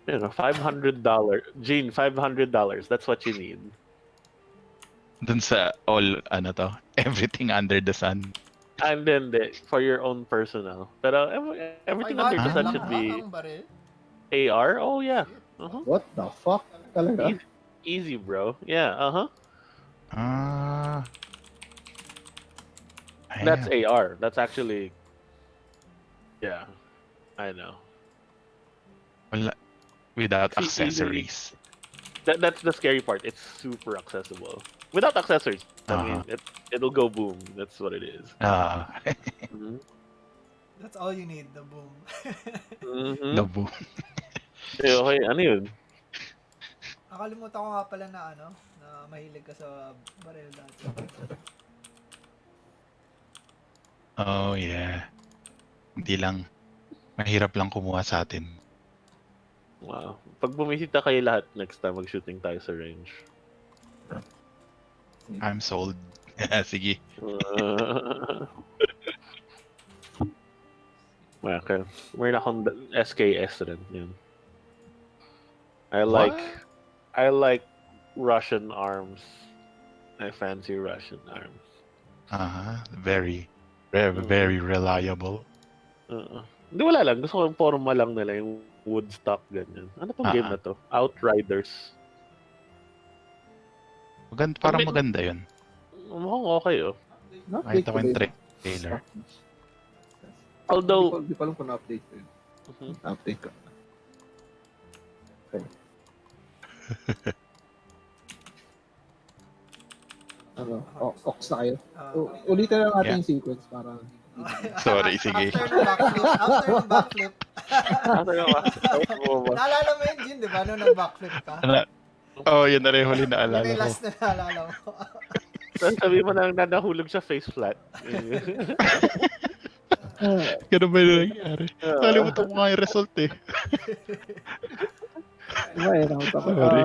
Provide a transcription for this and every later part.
$500. Gene, $500. That's what you need. Dun sa all, everything under the sun. And then for your own personal. Pero everything under the sun 500 lang should ba be ang baril? AR. Oh yeah. Shit. What the fuck? Talaga? Easy, bro. Yeah. Ah, That's ayan. AR. That's actually. Yeah. I know. Wala, without See, easy. accessories. That's the scary part. It's super accessible. Without accessories, I mean, Uh-huh. it'll go boom. That's what it is. Mm-hmm. That's all you need, the boom. Mm-hmm. The boom. Okay, ano yun? Nakalimutan ko nga pala na mahilig ka sa baril dati. Oh, yeah. Hindi lang, mahirap lang kumuha sa atin. Wow. Pag bumisita kayo lahat next time, mag-shooting tayo sa range. I'm sold. Sige. Okay. Meron akong SKS rin. Yun. I What? like Russian arms. I fancy Russian arms. Very, very reliable. Hindi, wala lang. Gusto ko yung forma lang nila, yung Woodstock, ganyan. Ano tong game na to? Outriders. Parang maganda yun. Mukhang okay, oh. Nakita ko yung trailer. Although, Di pa lang kung na-update ko yun. Update ko. Okay. Ox na kayo. Ulitin lang natin yung sequence para... Sorry, sige. After ng backflip. ano Naalala mo yun, Jin, di ba? Nung nag-backflip ka? Yun na rin huli na Yun alala yung ko. last na naalala mo. sabi mo na nahulog siya face flat. Ganun ba yung nangyari? Nalimutan ko nga yung result eh. Diba eh, nakita ko. Sorry.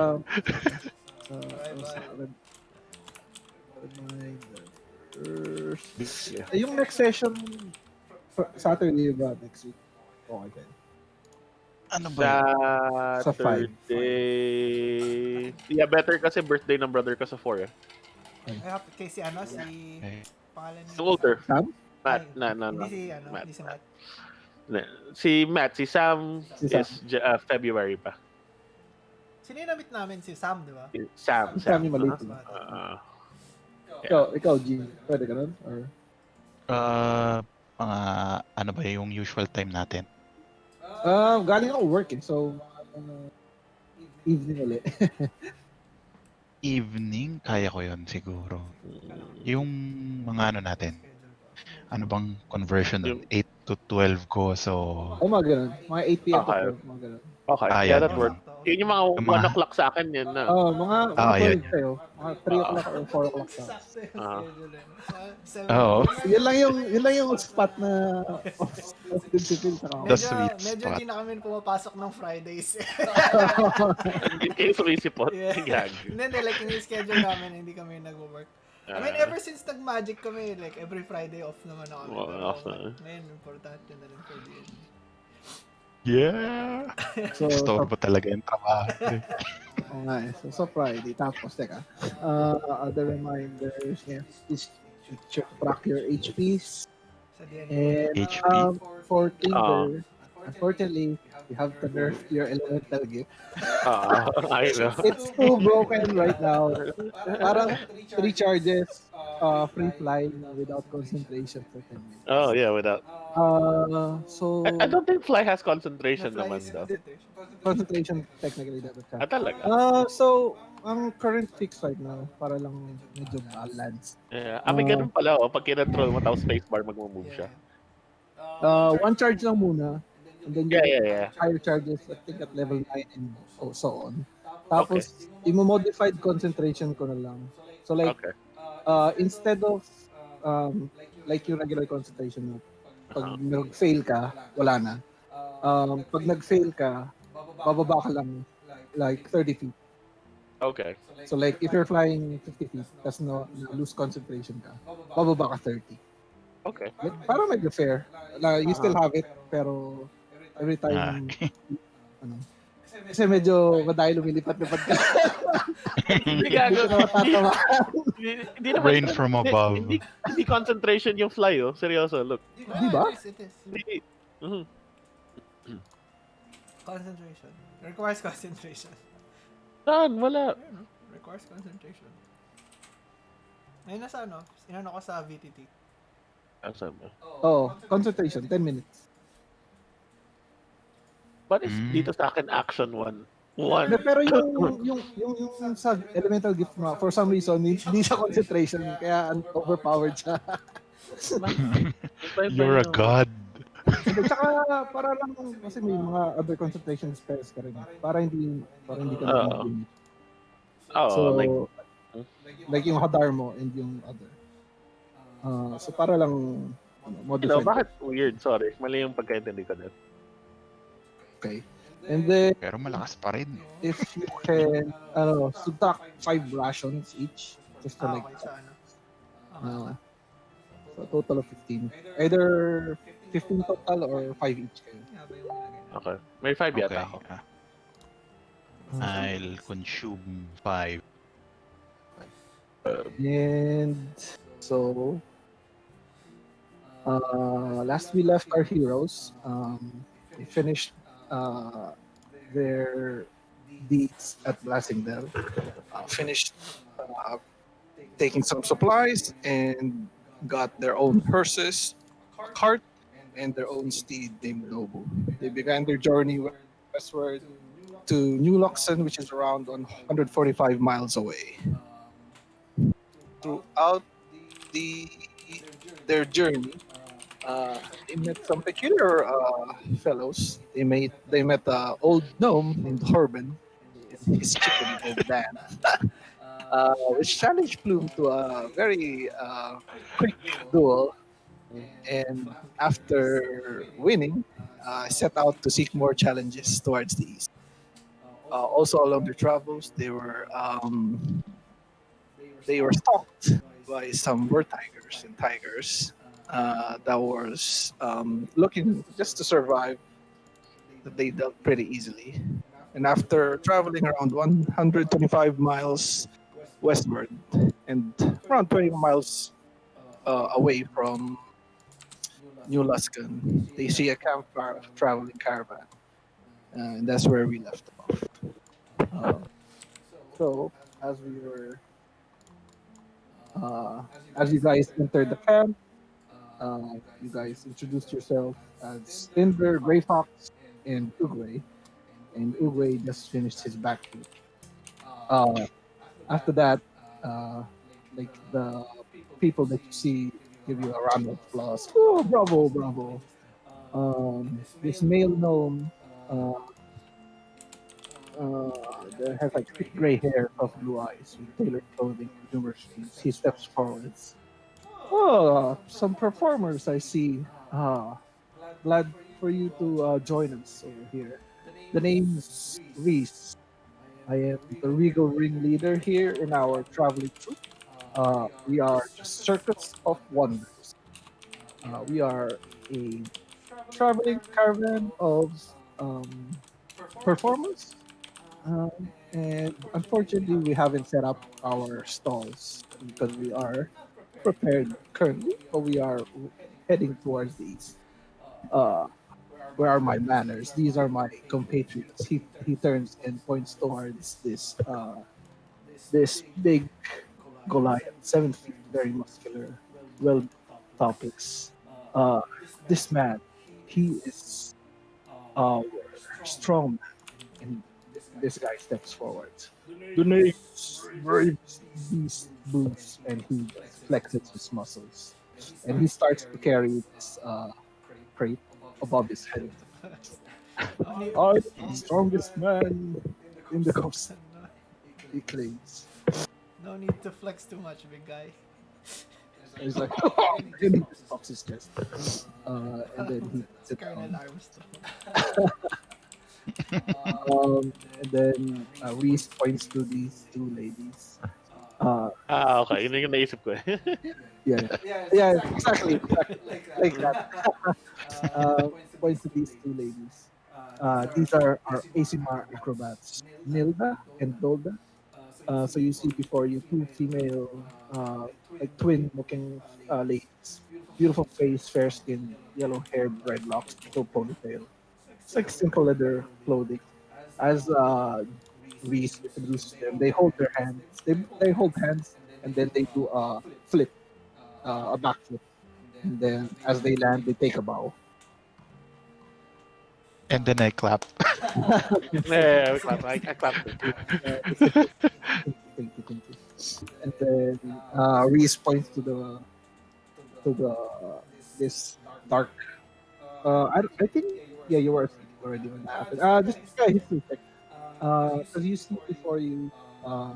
Yung next session, Saturday ba next week? Okay then. Ano ba? Saturday. Yeah, better kasi birthday ng brother ko sa 4 eh. Kay si pangalan niya. Si Walter. Sam? Matt. Hindi si Matt. hindi si Matt. Si Matt, si Sam is February pa. Sino yung na-meet namin? Si Sam, di ba? Sam. Sam yung maliit. Ikaw, G, pwede ka nun? Or... Mga ano ba yung usual time natin? Galing ako work eh, so evening ulit. Evening, kaya ko yun siguro. Yung mga ano natin, ano bang conversion doon? 8 to 12 ko, so... Mga ganun. Mga 8 p.m. Okay. to 12, mga ganun. Okay, yan. that work. Yun yung mga 1 o'clock sa akin yun na. Mga 12 sa'yo. Mga 3 o'clock or 4 o'clock sa Sakto yung schedule. Oo. Yun lang yung spot na discipline sa The sweet Medyo spot. hindi na kami pumapasok ng Fridays. Hindi kayo sumisipot. Yeah. Hindi, like yung schedule namin, hindi kami nag-work. I mean, ever since nag-magic kami, like every Friday off naman ako. Off na. Ngayon, importante na rin for the Yeah! So, Store mo talaga yung trabaho. Oo nga eh. So Friday. Tapos, teka. Other reminders. Yeah. Is to track your HPs. Sa DNF. And HP. For Tinder, unfortunately, you have to nerf your elemental gift. I know. It's too broken right now. Parang 3 charges, free flying without concentration for 10 minutes. Oh, yeah, without. So... I don't think Fly has concentration naman though. Concentration technically dapat siya. Talaga? So, ang current fix right now, para lang medyo balance. Yeah. May ganun pala, pag kinontrol mo tapos spacebar, mag-move siya. 1 charge lang muna. And then Yeah. higher charges, I think at level 9 and so on. Tapos, imo-modified concentration ko na lang. So like, instead of like yung regular concentration mo, pag nag-fail ka, wala na. Pag nag-fail ka, bababa ka lang like 30 feet. Okay. So like, if you're flying 50 feet, tas lose concentration ka, bababa ka 30. Okay. Parang medyo fair. You still have it, pero every time, Kasi medyo madahil lumilipat-lipat ka. Hindi Hindi gago. ka na matatawa. Hindi naman Rain from above. Hindi concentration yung fly, oh. Seryoso, look. Di ba? It is. Hindi. Mhm. Concentration. Requires concentration. Saan? Wala. Ayun, no? Requires concentration. Ngayon nasa ano? Inano ko sa VTT. Saan ba? Oh, concentration, 10 minutes. What is dito sa akin action 1? 1. Pero yung sa elemental gift mo, for some reason, hindi siya concentration, kaya overpowered siya. You're a god. Tsaka para lang kasi may mga other concentration spells ka rin. Para hindi ka mag-limit. Oh, So, like yung hadar mo and yung other. So para lang modified. bakit weird? Sorry. Mali yung pagkaintindi ko na. Okay. And then, Pero malakas pa rin. if you can, subtract 5 rations each, just to like, Okay, sa ano? so a total of 15. Either 15 total or 5 each kayo. Okay. May 5 yata Okay. ako. I'll consume 5. And so, last we left our heroes, they finished their deeds at Blasingdale, finished taking some supplies and got their own horses, a cart, and their own steed named Nobu. They began their journey westward to New Luskan, which is around 145 miles away. Throughout their journey, they met some peculiar fellows. They met an old gnome named Horben and his chicken named Dan, which challenged Plume to a very quick duel. And after winning, set out to seek more challenges towards the east. Also, along their travels, they were stalked by some were tigers that was looking just to survive. That they dealt pretty easily. And after traveling around 125 miles westward and around 20 miles away from New Luskan, they see a campfire of Travelling Caravan. And that's where we left off. So, as we were, as you guys entered the camp, you guys introduced yourself as Tinder, Grey Fox, and Uguay. And Uguay just finished his backflip. After that, like the people that you see give you a round of applause. Oh, bravo, bravo. This male gnome that has like thick gray hair, soft blue eyes, with tailored clothing, and numerous shoes. He steps forwards. Oh, some performers I see. Glad for you to join us over here. The name's Reese. I am the regal ringleader here in our traveling troupe. We are just Circus of Wonders. We are a traveling caravan of performers. And unfortunately, we haven't set up our stalls because we are prepared currently, but we are heading towards the east. Where are my manners? These are my compatriots. He turns and points towards this big Goliath, 7 feet, very muscular, well topics. This man, he is a strong man, and this guy steps forward. The name's Brave Beast Boots, and he flexes his muscles, and he starts to carry this crate above his head. I'm the strongest man in the coast, he claims. No need to flex too much, big guy. He's like, oh, and he just pops his chest. And then he sits Colonel down. Armstrong. And then Reese points to these two ladies. Okay. Yun yung naisip ko. Yeah, exactly. Like that. Points to these two ladies. These are our ASMR acrobats, Nilda and Dolda. So you see before you two female, like twin-looking ladies, beautiful face, fair skin, yellow hair, dreadlocks, full ponytail. It's like simple leather clothing. As Reese introduces them, they hold their hands. They hold hands, and then they do a flip, a backflip, and then as they land, they take a bow. And then I clap. Yeah, we clap. I clap too. It's like, thank you, thank you. And then Reese points to the this dark. I think yeah, you were asleep already when that happened. Just a history check. Because you see before you, uh,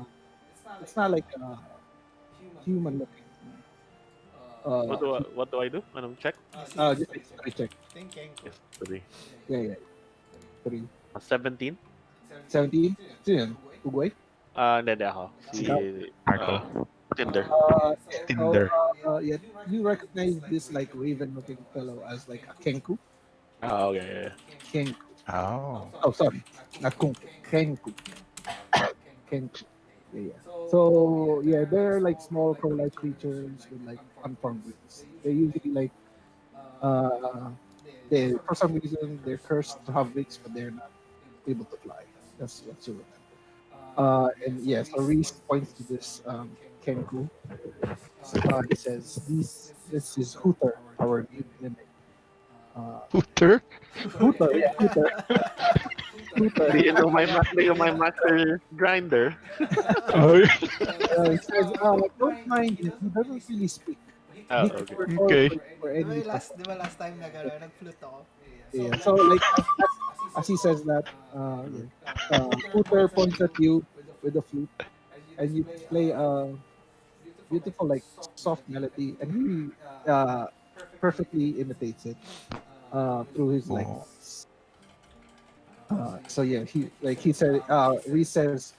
it's not like a human looking. Uh, What do I do? Anong check? just a history check. Thinking. Yes, 3. Yeah, yeah. Three. 17? 17. Sino yun? Uguay? Hindi ako. Si Ikaw? Marco. Tinder. Yeah, Tinder. yeah, you recognize this like raven looking fellow as like a Kenku. Okay. Yeah. Kenku. Oh. Oh, sorry. Not Kunku. Kenku. Kenku. Yeah, yeah. So, yeah, they're like small crow-like creatures with like unformed wings. They usually like, uh, for some reason, they're cursed to have wings, but they're not able to fly. That's what you remember. And yeah, so Reese points to this Kenku. He says, this is Hooter, our new mimic. Hooter? Hooter, yeah, Hooter. Hooter. Do you know my master grinder? Oh, He says, don't mind him. He doesn't really speak. Oh, He can okay. record Okay. for Di ba any last time nag-flute ako? Yeah. So like as he says that, Hooter points at you with the flute, and you play a beautiful like soft melody, and he perfectly imitates it through his like. oh. So yeah, he said, Reese says,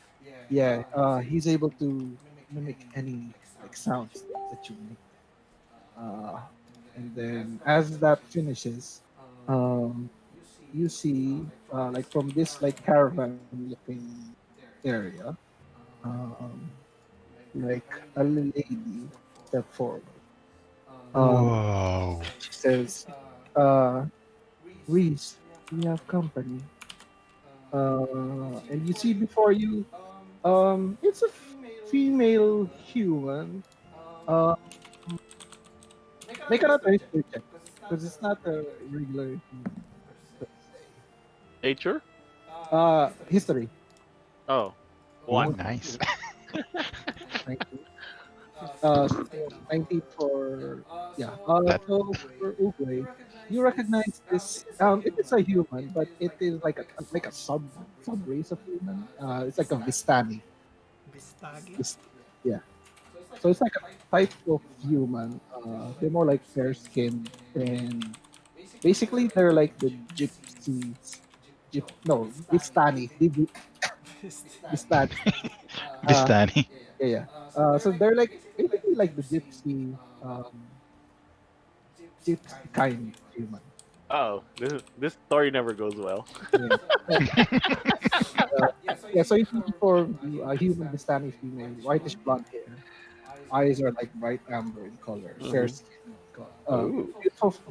yeah, he's able to mimic any like sounds that you make. Uh, and then as that finishes, um, you see like from this like caravan looking area, um, like a lady step forward. Um, Whoa. she says, uh, Reese, we have company. And you see before you, it's a female human. Uh, make another history check because it's not a regular human per se. Nature? History. Oh. Oh, 1. nice. 19. So 19 for yeah. That So for Uguay, you recognize this. It is a human, but it is like a sub race of human. It's like a Vistani. Bistagi? Yeah. So it's like a type of human. They're more like fair skinned, and basically they're like the gypsies. No, Vistani. Vistani. Uh, Bistani. yeah, yeah. So they're like basically like the gypsy, gypsy kind human. Oh, this story never goes well. Yeah. Yeah. So you see for a human Vistani female, whitish blonde hair, eyes are like bright amber in color, fair Mhm. skin, Ooh.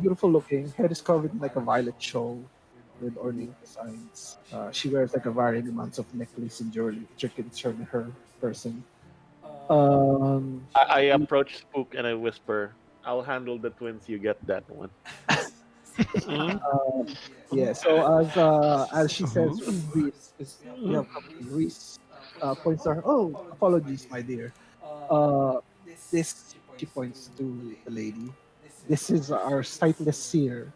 beautiful looking. Head is covered in like a violet shawl with ornate designs. She wears like a varying amounts of necklace and jewelry, which you can turn her person. Um, I approach Spook and I whisper, I'll handle the twins, you get that one. Mm? yeah. So as she says, Ooh. Reese is we have company. Reese points to her. Oh, apologies, my dear. Uh, this she points to the lady. This is our sightless seer,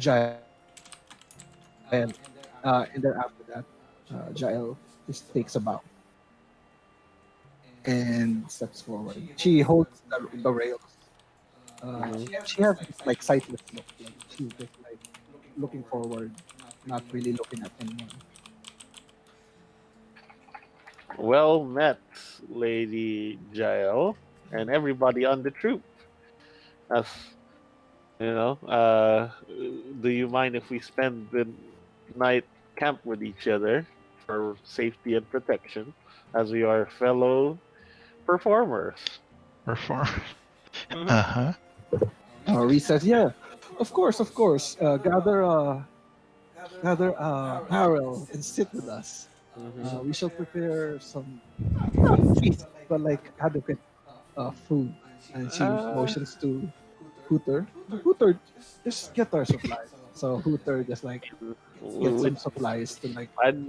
Jaelle. And then after that, Jaelle just takes a bow and steps forward. She holds the rails. She has this like sightless look, like she's just like looking forward, not really looking at anyone. Well met, Lady Jaelle, and everybody on the troop. As you know, do you mind if we spend night camp with each other for safety and protection, as we are fellow performers. Perform. Mhm. Uh-huh. Reese says, "Yeah, of course, of course. Gather barrel and sit with us. Mhm. We shall prepare some not feast, but like adequate food." And she Uh, motions to Hooter. Hooter, just get our supplies. So Hooter just like get we- some supplies to like I'd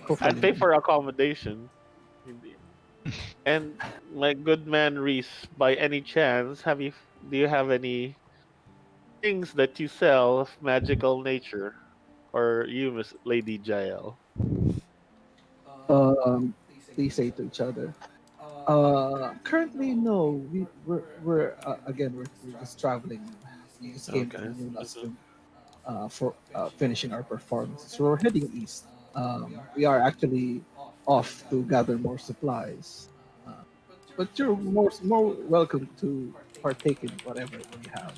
cook a I'd pay little. for accommodation. And my good man Reese, by any chance, do you have any things that you sell of magical nature, or you, Miss Lady Jaelle? They say to each other. Currently, no. We're again we're just traveling. We just came Okay. from New Mhm. Luskan for finishing our performances. So we're heading east. We are actually off to gather more supplies. Uh, but you're more welcome to partake in whatever we have.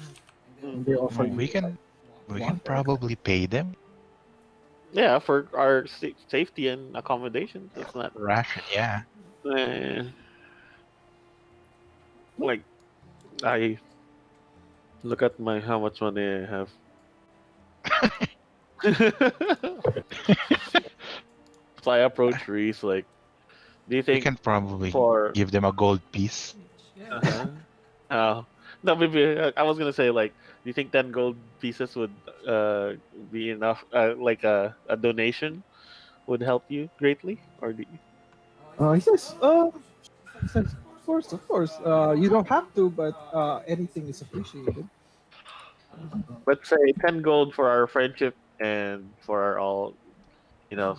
And they Mhm. offer We you like can we can water. probably pay them Yeah, for our safety and accommodations. It's not ration. Yeah. eh, like I look at my how much money I have. So I approach Reese like, do you We think can probably for give them a gold piece. Yeah. uh-huh. Oh, no, maybe I was gonna say like, do you think 10 gold pieces would be enough? Like a donation would help you greatly, or do you? He says, he says, of course, of course. You don't have to, but anything is appreciated. Let's say 10 gold for our friendship and for our all,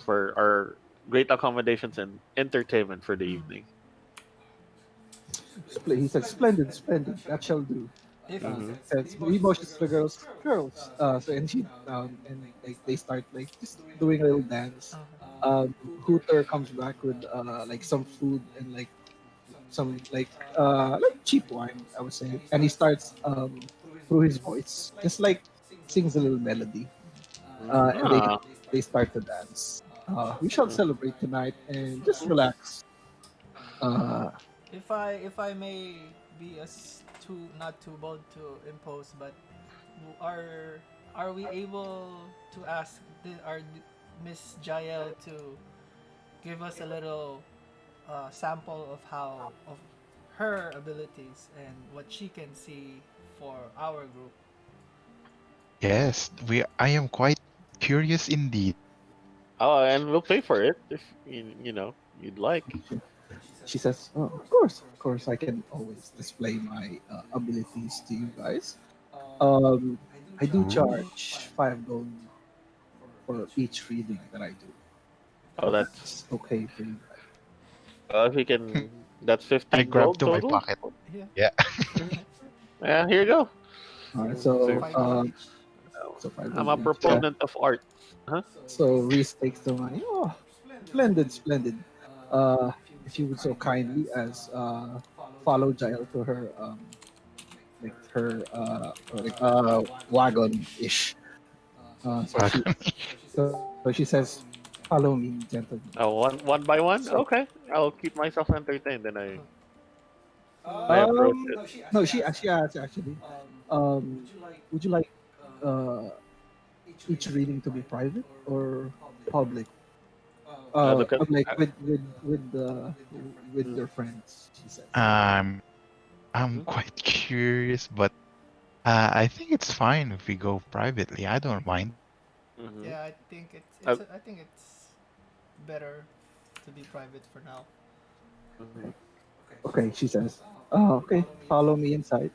for our great accommodations and entertainment for the evening. He said, "Splendid, splendid. That shall do." If Mm-hmm. Says he motions to the girls, girls. So and she and like they start like just doing a little dance. Hooter comes back with like some food and some like cheap wine, I would say, and he starts through his voice, just like sings a little melody, and Ah, they start to dance. We shall celebrate tonight and just relax. Uh, if I may be as too not too bold to impose, but are are we able to ask our Miss Jael to give us a little sample of how of her abilities and what she can see for our group? Yes, I am quite curious indeed. oh, and we'll pay for it if you'd like. she says, "Oh, of course, I can always display my abilities to you guys. Um, I do Ooh. charge 5 gold for each reading that I do. Oh, If that's that's okay for you guys." if we can. That's I 15 grabbed gold to my total. pocket. Yeah. Yeah. Yeah, here you go. All right, So, Five gold each. so 5 gold I'm a each. Yeah. proponent of art. Huh? So Reese takes the money. Oh, splendid, splendid. Uh, if you would so kindly as follow Jael to her wagon ish. So she says, "Follow me, gentlemen." Oh, one by one. So Okay, I'll keep myself entertained. Then I approach um it. no, she asks actually, would you like uh each reading to be private or public? I look at. Like with your friends, she says. Um, I'm Mhm, quite curious, but I think it's fine if we go privately. I don't mind. mhm. Yeah, I think Uh, I think it's better to be private for now. mhm. Okay, she says. Oh, okay. Follow me inside.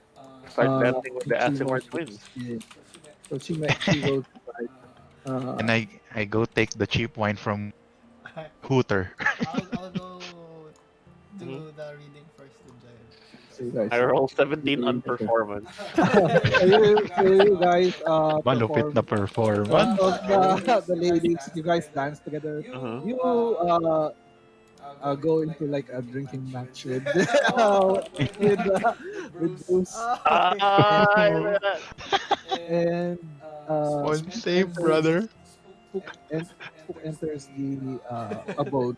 Start dancing with the She Asimar motions. twins. Yeah. So she goes inside. And I go take the cheap wine from Hooter. I'll go Mhm. do the reading first with Jael. So you guys, I roll 17 on you enter. performance. You guys Malupit na perform in front performance. of the ladies. You guys dance together. Uh-huh. You go into like a drinking match with with with Bruce Okay. Ah, and One Spook save, enters. brother. Spook enters the abode.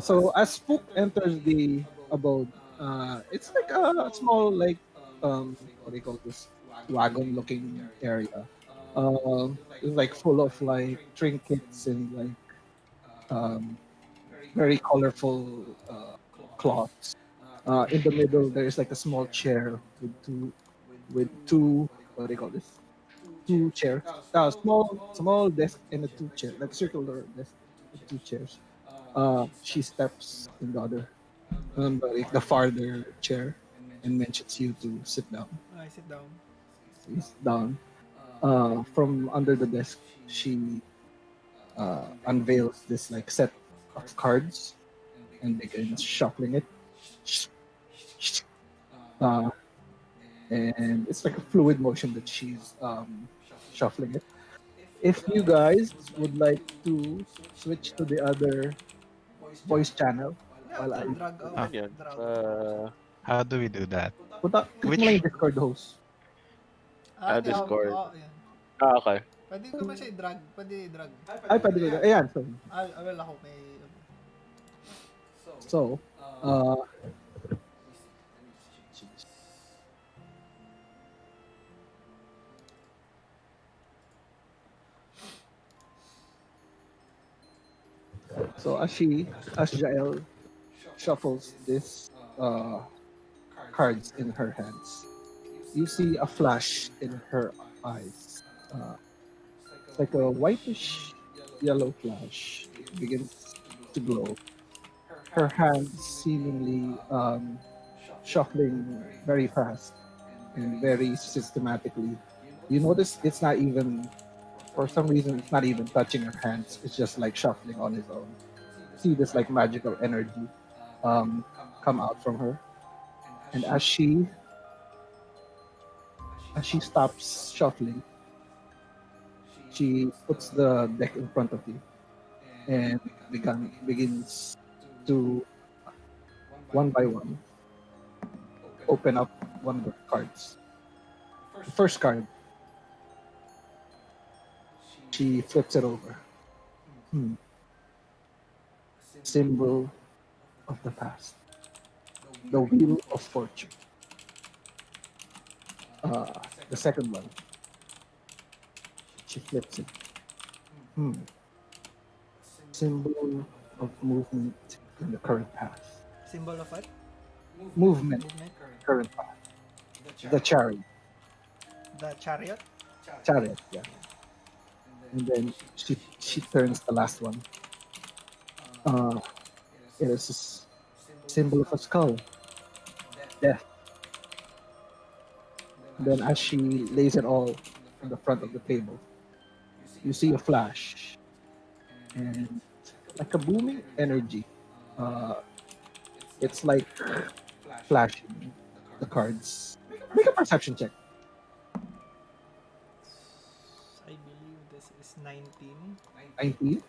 So as Spook enters the abode, it's like a small like what do you call this wagon looking area. It's like full of like trinkets and like um, very colorful cloths. In the middle, there is like a small chair with two what do you call this? Two chairs. Small desk and a two chair, like circular desk with two chairs. She steps in the farther chair and mentions you to sit down. I sit down. Sits down. From under the desk, she unveils this like set of cards and begins shuffling it. Uh, and it's like a fluid motion that she's shuffling it. If you guys would like to switch to the other voice channel, Yeah, while I drag out. Ah. Yan. Drag. How do we do that? click mo lang yung Discord host. Hindi, Discord. yan. Okay. Pwede ko naman siya i-drag. Pwede i-drag. Ay, pwede ko. Ayan, sorry. Well, ako may... So, as Jaelle shuffles this cards in her hands, you see a flash in her eyes. It's like a whitish yellow flash. It begins to glow. Her hands seemingly shuffling very fast and very systematically. You notice it's not even, for some reason, it's not even touching her hands. It's just like shuffling on its own. See this like magical energy come out from her, and as she stops shuffling, she puts the deck in front of you and begins to one by one open up one of the cards. The first card, she flips it over. Symbol of the past. The Wheel of Fortune. The second one, she flips it. Symbol of movement in the current path. Symbol of what? Movement, Movement? current path. The Chariot. The chariot? Chariot, yeah. And then she turns the last one. It is a symbol of a skull. Death. And then as she lays it all on the front of the table, you see a flash and like a booming energy. It's like flashing the cards. Make a perception check. I believe this is 19. 19.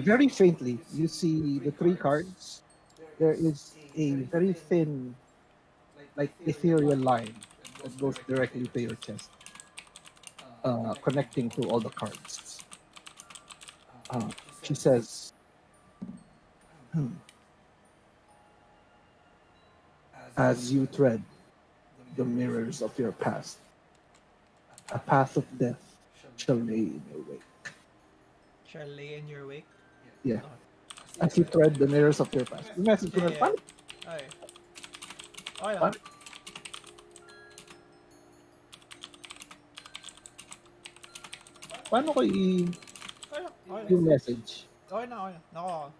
Very faintly, you see the three cards. There is a very thin, like ethereal line that goes directly to your chest, connecting to all the cards. She says, as you tread the mirrors of your past, a path of death shall lay in your wake. Shall lay in your wake? Yeah. As you tread the mirrors of your past. Yung message ko na, Yeah. Okay. Okay lang. Paano ko Okay lang. yung message? Okay na, okay na. Nako.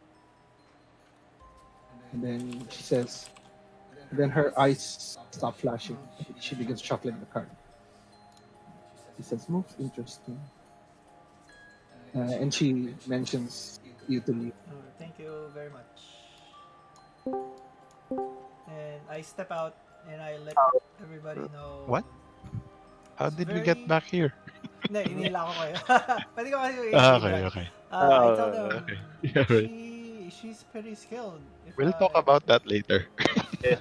And then she says, and then her eyes stop flashing. She begins shuffling the card. She says, most interesting. And she mentions you to leave. Thank you very much. And I step out and I let everybody know. What? How did we get Very- back here? Hindi, inila ko kayo. Pwede ko kasi Okay. I tell them, okay. Yeah, right. she's pretty skilled. If We'll talk about that later. Yes.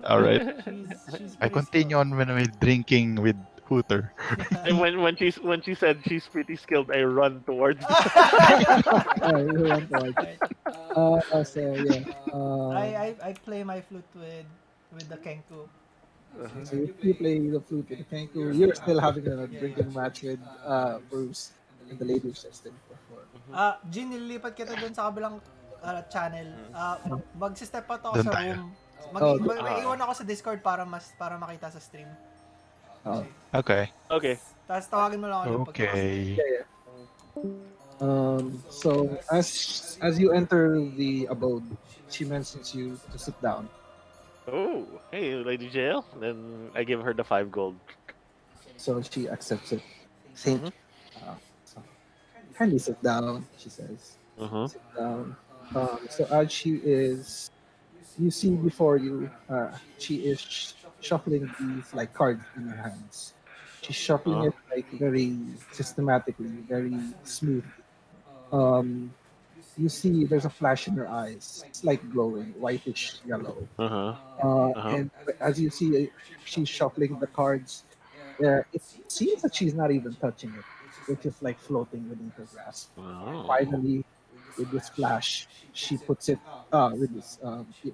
All right. She's I pretty continue skilled. on when we're drinking with Hooter. And when she said she's pretty skilled, I run towards. You want to watch. Right. So yeah. I play my flute with the kenku. So if you play the flute with the Kenku, you're still having a drinking match with Bruce, and the lady says to perform. Jin, nililipat kita doon sa kabilang channel. Mag-step out ako Doon sa tayo. room. Oh, May iwan ako sa Discord para makita sa stream. Oh. Okay. Okay. Tapos tawagin mo lang ako doon pag Okay. Yeah. So as you enter the abode, she mentions you to sit down. Oh, hey, Lady Jaelle. Then I give her the 5 gold. So she accepts it. Thank you. So, kindly sit down, she says. Sit down. So as she is, you see before you, she is shuffling these like cards in her hands. She's shuffling it like very systematically, very smooth. You see there's a flash in her eyes. It's like glowing, whitish yellow. And as you see, she's shuffling the cards. It seems that she's not even touching it. It's just like floating within her grasp. Finally, with this flash, she puts it. With this,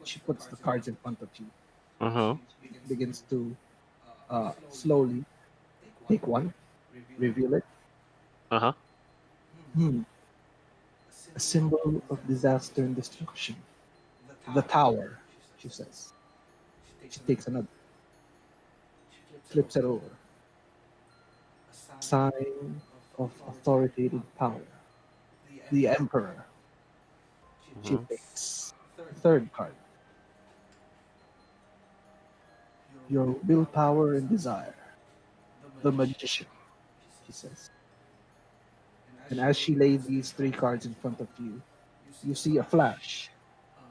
she puts the cards in front of you. She begins to slowly take one, reveal it. A symbol of disaster and destruction. The tower, she says. She takes another, flips it over. Sign of authoritative power. The Emperor. She takes the third card. Your willpower and desire. The Magician, she says. And as she lays these 3 cards in front of you, you see a flash.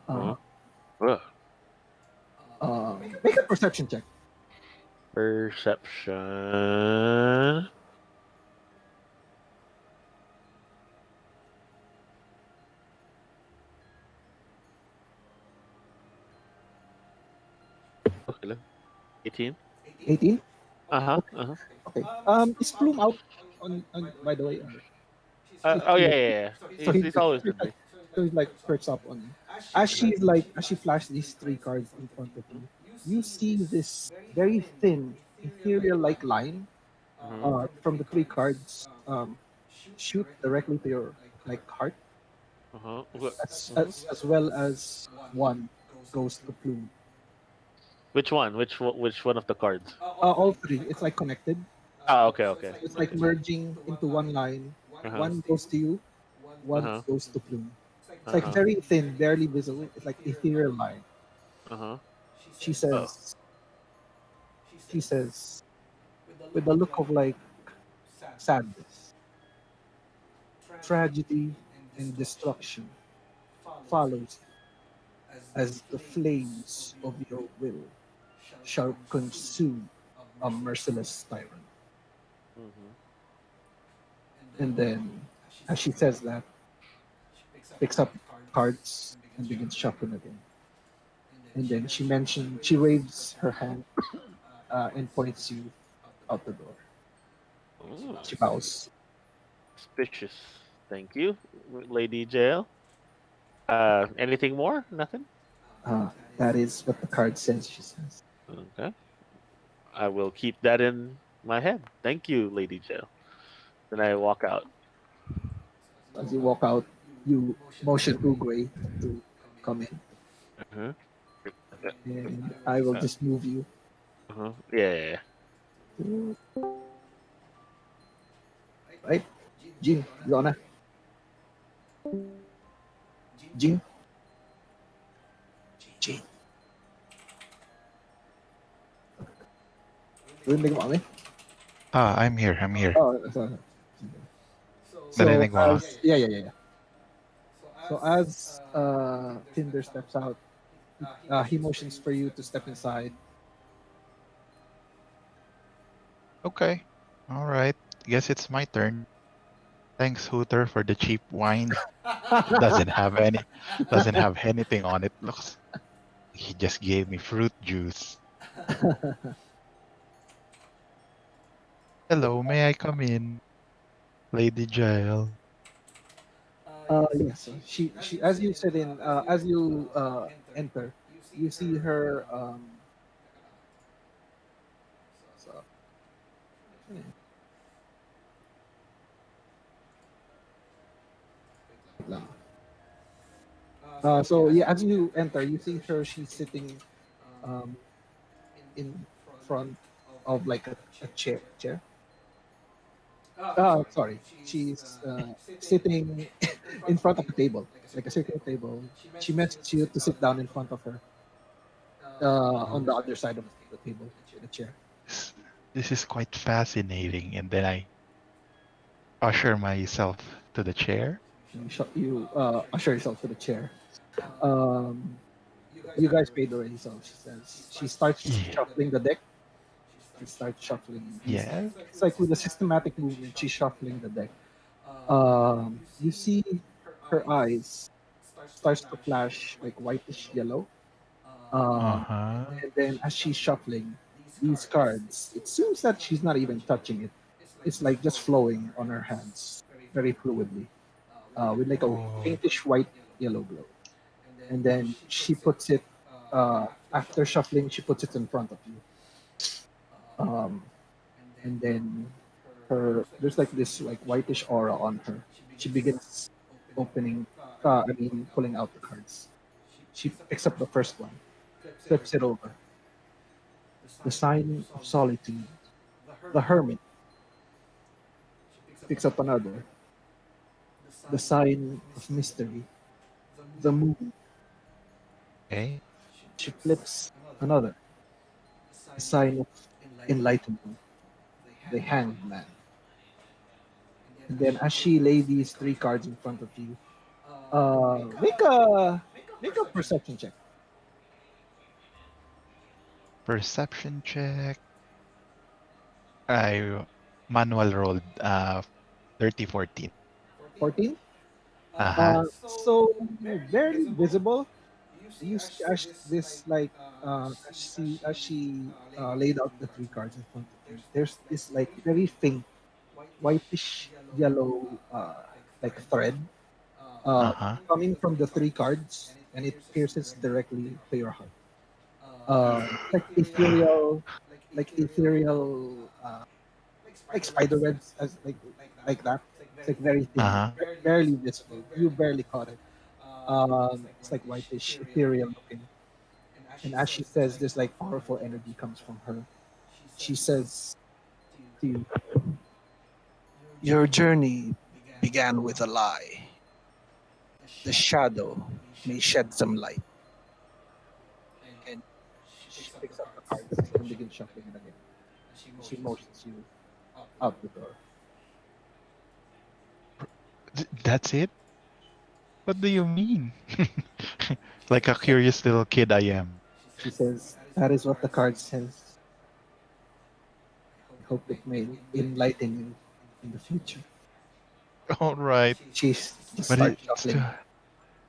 Make a perception check. Perception. Okay lang. 18. 18? Okay. Okay. Is Plume out on by the way? Oh yeah. He's always with me. So he's like perks up on you. As she flashed these 3 cards in front of you, you see this very thin, ethereal-like line from the 3 cards shoot directly to your like heart, as well as one goes to Plume. Which one? Which one of the cards? All 3. It's like connected. Okay. It's like merging into one line. One goes to you, one goes to Plume. It's like very thin, barely visible. It's like ethereal line. She says, with a look of like sadness, tragedy and destruction follows as the flames of your will shall consume a merciless tyrant. And then, as she says that, picks up cards and begins shuffling again. And then she waves her hand and points you out the door. She bows. Suspicious. Thank you, Lady Jaelle. Anything more? Nothing? That is what the card says, she says. Okay. I will keep that in my head. Thank you, Lady Jaelle. Then I walk out. As you walk out, you motion Uguay to come in. And I will just move you. Yeah. Right? Jin, Lona. Jin. Rinig mo kami? I'm here. Oh, sorry. Narinig mo? Yeah. So as Tinder steps out, he motions for you to step inside. Okay. All right. Guess it's my turn. Thanks, Hooter, for the cheap wine. Doesn't have anything on it. Looks. He just gave me fruit juice. Hello, may I come in, Lady Jaelle? Yes. She as you said in as you enter, you see her so, yeah, wait lang. So yeah, as you enter, you see her. She's sitting um in front of like a chair. Sorry, she's sitting in front of a table, like a circular table. She messaged you to sit down in front of her, on the other side of the table, the chair. This, this is quite fascinating. And then I usher myself to the chair. You usher yourself to the chair. Um, you guys paid already, so she says she starts Yeah. shuffling the deck. She starts shuffling these. Yes. It's like with a systematic movement. She's shuffling the deck. You see her eyes starts to flash like whitish yellow. Uh Um, huh. and then as she's shuffling these cards, it seems that she's not even touching it. It's like just flowing on her hands very fluidly, with like a Oh. faintish white yellow glow. And then she puts it, after shuffling, she puts it in front of you. Um, and then her there's like this like whitish aura on her. She begins opening, pulling out the cards. She picks up the first one, flips it over. The sign of solitude, the hermit. She picks up another, the sign of mystery, the moon. Okay. She flips another, the sign of enlightenment, the hanged man. And then as she lay these three cards in front of you, make a perception check. Perception check. I manual rolled 30-14. 14. Uh huh. So barely visible. You see as this like as she laid out the three cards in front of you. There's this like very faint whitish yellow like thread Uh uh, huh. coming from the three cards, and it pierces directly to your heart. It's like ethereal, like spider webs, as like that. It's like very Uh thin, huh. barely visible. You barely caught it. It's like whitish, ethereal looking. And as she says, this like powerful energy comes from her. She says to you, "Your journey began with a lie. The shadow may shed some light." And she picks up the cards and begins shuffling it again. And she motions you out the door. That's it? What do you mean? Like a curious little kid I am. She says, "That is what the card says. I hope it may enlighten you in the future." All right. She just But starts it's shuffling.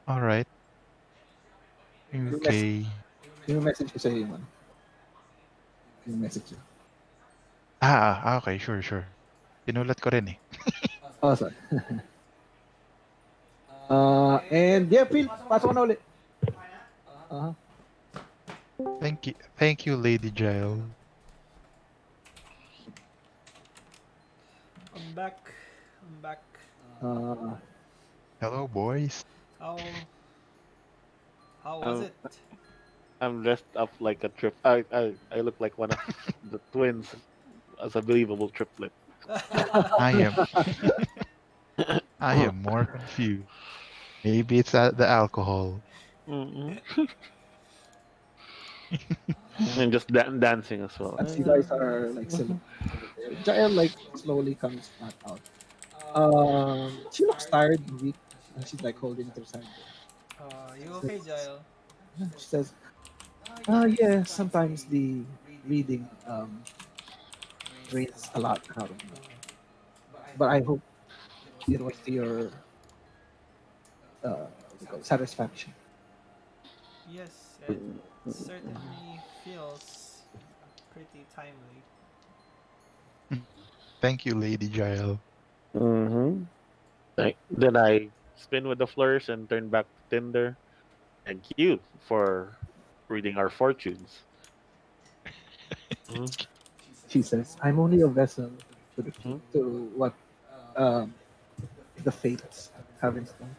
all right. Yung message, Okay. yung message ko sa'yo yung ano, yung message niya. Okay, sure, sure. Sinulat ko rin eh. Oh, sorry. And yeah, Phil, pasok ka na ulit. Uh-huh. Thank you, Lady Jaelle. I'm back. I'm back. Uh, Hello, boys. How was Um, it? I'm dressed up like a I look like one of the twins as a believable triplet. I am I am more confused. Maybe it's the alcohol. Mm-mm. And just dancing as well. as you guys are like celebrating over there, Jaelle like slowly comes back out. She looks tired and weak, and she's like holding to her side. You She okay, says, Jael? she says, yeah, sometimes the reading drains a lot out of me, but I hope it was to your what do you call it, satisfaction. Yes, it certainly feels pretty timely. Thank you, Lady Jaelle. Mm-hmm. Then I spin with the flourish and turn back to Tinder. Thank you for reading our fortunes. Mhm, She says, "I'm only a vessel to the mhm. to what um, the fates have in store."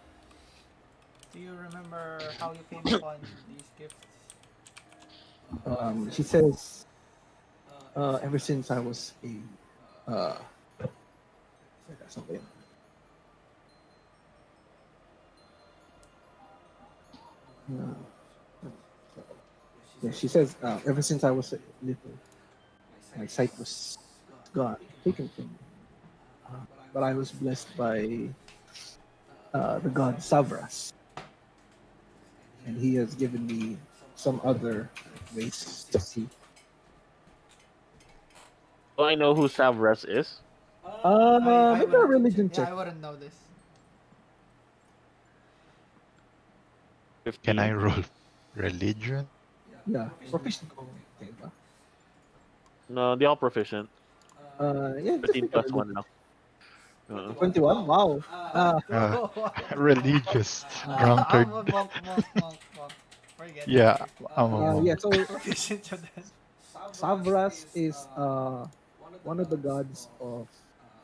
Do you remember how you came upon these gifts? She says, "Ever since I was uh, something." Uh, yeah, she says, "Ever since I was little, my sight was gone, taken from me. But I was blessed by the god Savras, and he has given me some other ways to see." Do I know who Savras is? I Maybe a wouldn't. religion Yeah, check. I wouldn't know this. Can I 15. roll religion? Yeah, proficient ko. Okay, ba? No, they all proficient. Yeah, just 15 make a plus 1 religion. now. Uh, 21? Wow. Uh, Wow. religious I'm drunkard. a monk. Forget it. Yeah, I'm a Yeah, monk. so Proficient to that. Savras is one of the gods of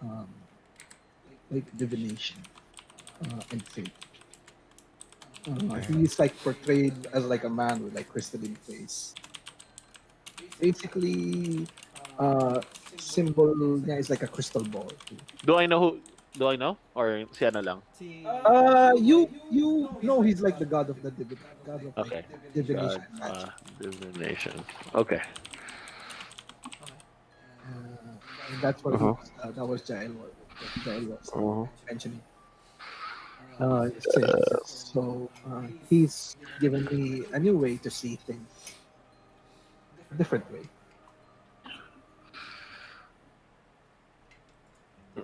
um, like divination and fate. Okay. He's like portrayed as like a man with like crystalline face. Basically, symbol niya is like a crystal ball. do I know who? Do I know? Or siya na lang? See, You know he's like the god of the god of like Okay. divination God, and magic. divination. Okay. okay. And that's what Uh-huh. that was Jael what Jael was Uh-huh. mentioning. It says, so he's given me a new way to see things, a different way.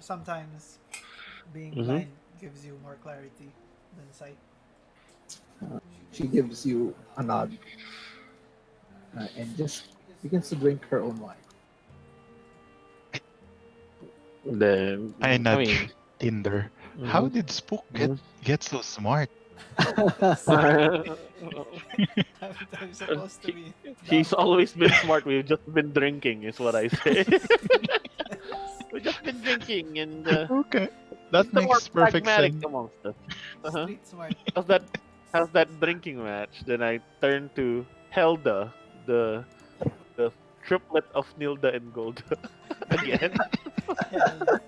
Sometimes being Mm-hmm. blind gives you more clarity than sight. She gives you a nod and just begins to drink her own wine. Then, I I mean, nudge Tinder. How mhm, did Spook mhm. get so smart? I'm supposed to He- be dumb. he's always been smart. We've just been drinking, is what I say. We've just been drinking, and Okay, he's that the more makes perfect pragmatic sense. amongst us. Uh-huh. Street smart. How's that? How's that drinking match? Then I turn to Helda, the triplet of Nilda and Golda again. Hell,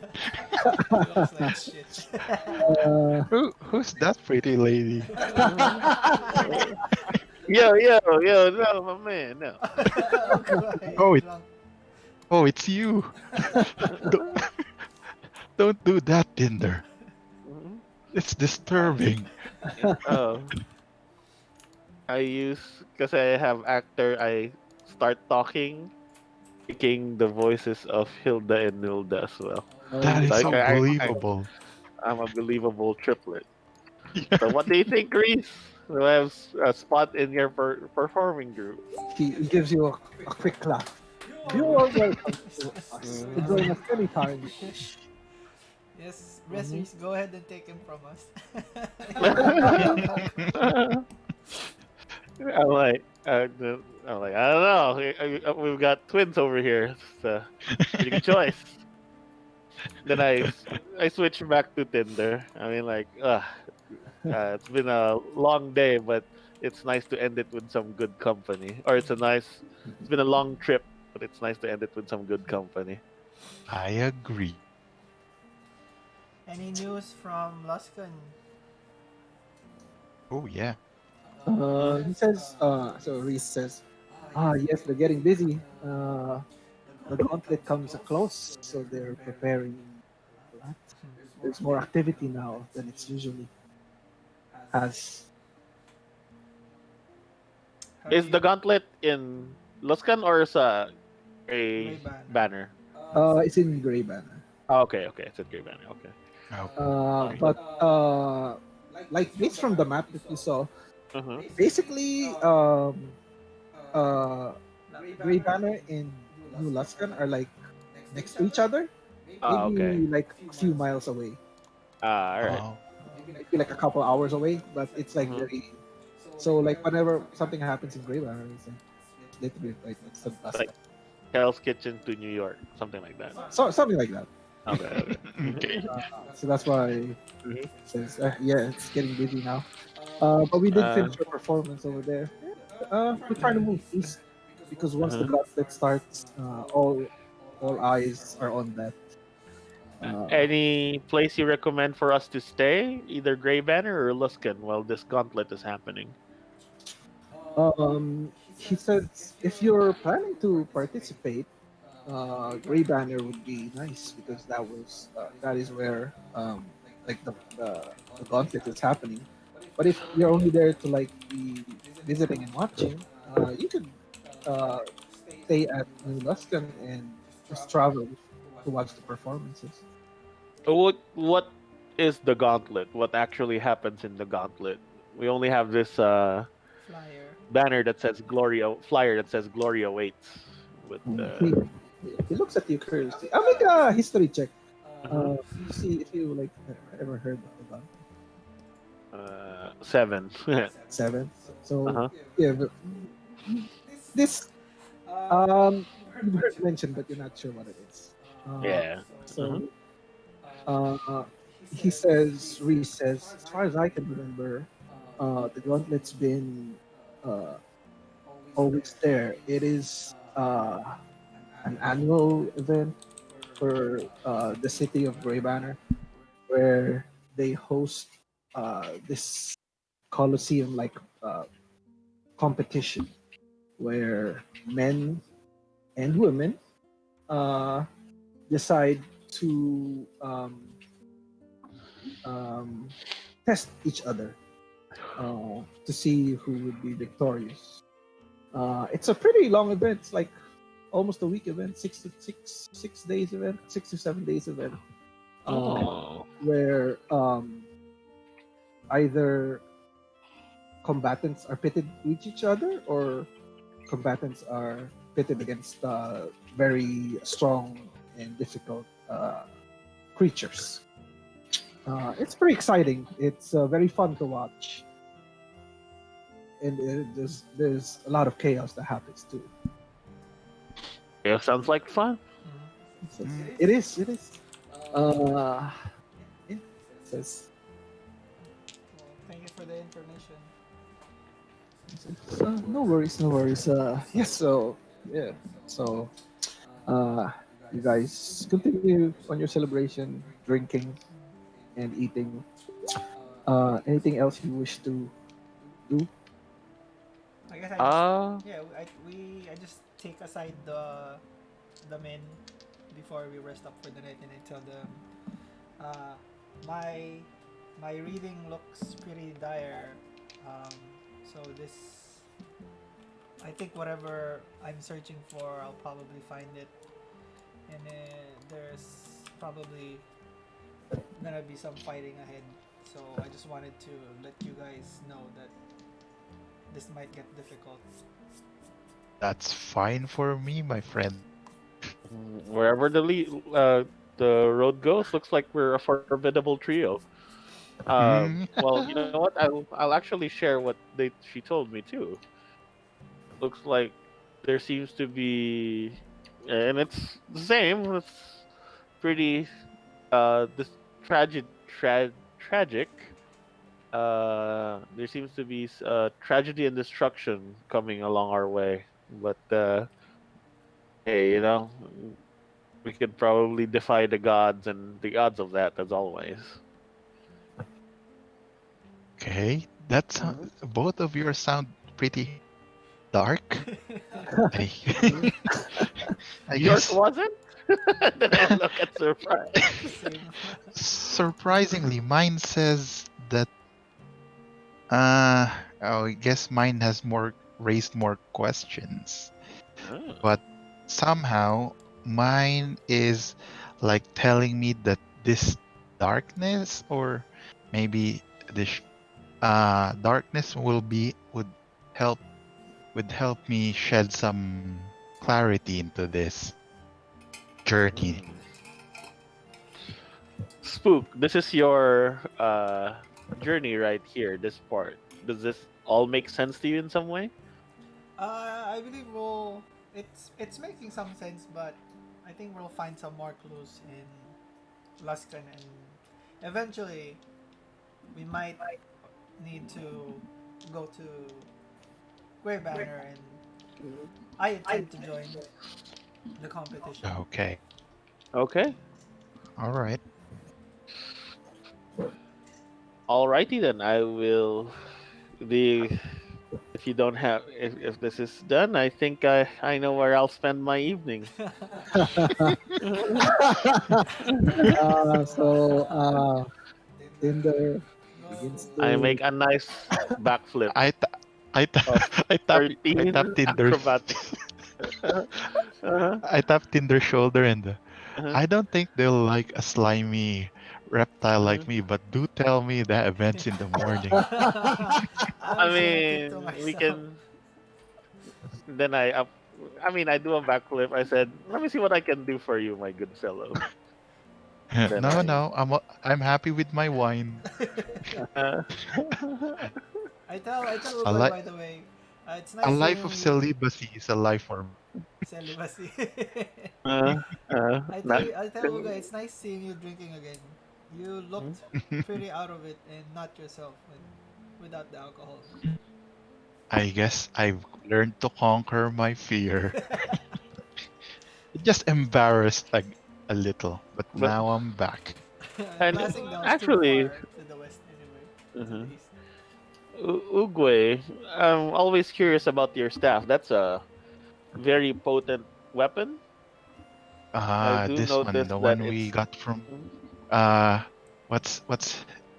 she looks like shit. Uh, Who's that pretty lady? Yo, no, my man, no. Okay, Oh, you're drunk. it's you. Don't, don't do that, Tinder. Mhm. It's disturbing. Oh, I use because I have actor. I start talking, making the voices of Hilda and Nilda as well. That So is so I believable. I'm a believable triplet. So what do you think, Reese? Do I have a spot in your performing group? he gives you a quick laugh. You Mhm, are welcome to us to mhm, join us anytime you wish. Yes, mhm. Reese, go ahead and take him from us. I'm like, I don't know. We've got twins over here. It's a pretty good choice. Then I switch back to Tinder. I mean, like, it's been a long day, but it's nice to end it with some good company. Or it's been a long trip, but it's nice to end it with some good company. I agree. Any news from Luskan? Oh yeah. He says, so Reese says, yes, they're getting busy. The gauntlet comes close, so they're preparing a lot. There's more activity now than it's usually has. Have Is you the gauntlet in Luskan or sa Gray Gray Banner? Banner? It's in Grey Banner. Oh, okay, it's at Gray Banner. Okay. Okay. But like based from the map that you saw, Uh-huh. basically, uh, Grey Banner and New Luskan are like next to each other. Okay. maybe like a few miles away, All right. Oh, maybe like a couple hours away, but it's like Mm-hmm. very. So like whenever something happens in Grey Banner, it's literally right next to the bus Like stop. Hell's Kitchen to New York, something like that. So something like that. Okay. Okay. okay. So that's why it Mhm. says, yeah, it's getting busy now. But we did Uh, finish our performance over there. We're trying to move east because once the uh-huh. gauntlet starts, all eyes are on that. Any place you recommend for us to stay, either Grey Banner or Luskan, while this gauntlet is happening? He says if you're planning to participate, Grey Banner would be nice because that is where like the gauntlet is happening. But if you're only there to like be visiting and watching, you could uh, stay at New Luskan and just travel to watch the performances. What is the gauntlet? What actually happens in the gauntlet? We only have this Flyer. banner that says flyer that says Glory awaits with He, he looks at you curiously. I'll make a history check. uh-huh, To see if you like ever heard of the gauntlet. 7. Seven. So Uh-huh. yeah, but this you've heard mentioned, but you're not sure what it is. Yeah. Uh-huh. So he says, Reese says, as far as I can remember, the gauntlet's been uh, always there. It is an annual event for the city of Grey Banner, where they host this Colosseum like competition where men and women uh, decide to um, test each other to see who would be victorious. It's a pretty long event. It's like almost a week event, 6 days event, 6 to 7 days event, Oh. where either combatants are pitted with each other or combatants are pitted against very strong and difficult creatures. It's pretty exciting. It's very fun to watch, and there's a lot of chaos that happens too. Yeah, sounds like fun. Mm. It is. It is. Uh, yeah. It says, Well, thank you for the information. no worries, no worries. Yes. So yeah. So you guys continue on your celebration, drinking and eating. Anything else you wish to do? I guess I just Uh, yeah I just take aside the men before we rest up for the night, and I tell them uh, my my reading looks pretty dire. Um, so this I think whatever I'm searching for, I'll probably find it, and there's probably gonna be some fighting ahead. So I just wanted to let you guys know that this might get difficult. That's fine for me, my friend. wherever the road goes, looks like we're a formidable trio. Mm. Well, you know what? I'll actually share what she told me too. Looks like there seems to be, and it's the same. It's pretty this tragic. There seems to be tragedy and destruction coming along our way. But hey, we could probably defy the gods, and the odds of that, as always. Okay, that's Mhm. both of yours sound pretty dark. I, I Yours guess wasn't? Then I'll look at surprise. Same. surprisingly, mine says that. Oh, I guess mine has more raised more questions, Oh. but somehow mine is like telling me that this darkness, or maybe this darkness help would help me shed some clarity into this journey. Mm. Spook, this is your journey right here. This part. Does this all make sense to you in some way? I believe it's making some sense, but I think we'll find some more clues in Luskan, and eventually we might need to go to Grey Banner, and I intend to join the competition. Okay. Okay. All right. Alrighty then. I will. The if you don't have if this is done, I think I know where I'll spend my evening. So Tinder No. begins I to make a nice backflip I ta- I ta- of I 13 tap Tinder's acrobatics. Uh-huh, I tap Tinder's shoulder and uh-huh, I don't think they'll like a slimy reptile uh-huh. like me, but do tell me the events in the morning. I'll I keep it to mean, we myself. can. Then I up. I mean, I do a backflip. I said, "Let me see what I can do for you, my good fellow." Then No, I. no, I'm happy with my wine. Uh, I tell A Uguay, li- by the way, it's a nice life of seeing you celibacy is a life for me. celibacy. uh, not. I tell Uguay, it's nice seeing you drinking again. You Hmm? looked pretty out of it and not yourself without the alcohol. I guess I've learned to conquer my fear. Just embarrassed a little, but But now I'm back. and Passing down's too actually, far to the west anyway. To uh the east. Uguay, I'm always curious about your staff. That's a very potent weapon. I do This one, notice the that one we it's. got from Mhm. uh, what's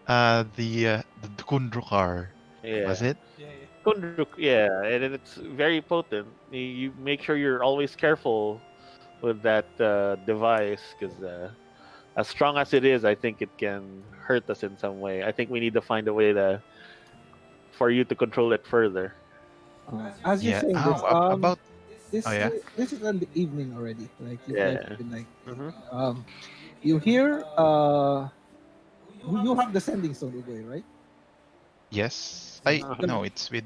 the Kundrukar, was Yeah. it? Yeah, yeah. Kundruk, yeah, and it's very potent. You make sure you're always careful with that device because as strong as it is, I think it can hurt us in some way. I think we need to find a way to for you to control it further. as you're Yeah. saying this, Oh, about oh yeah. this is in the evening already. Like you guys Yeah. have been like Hmm. you hear you have the sending stone away, right? Yes. I Uh-huh. no, it's with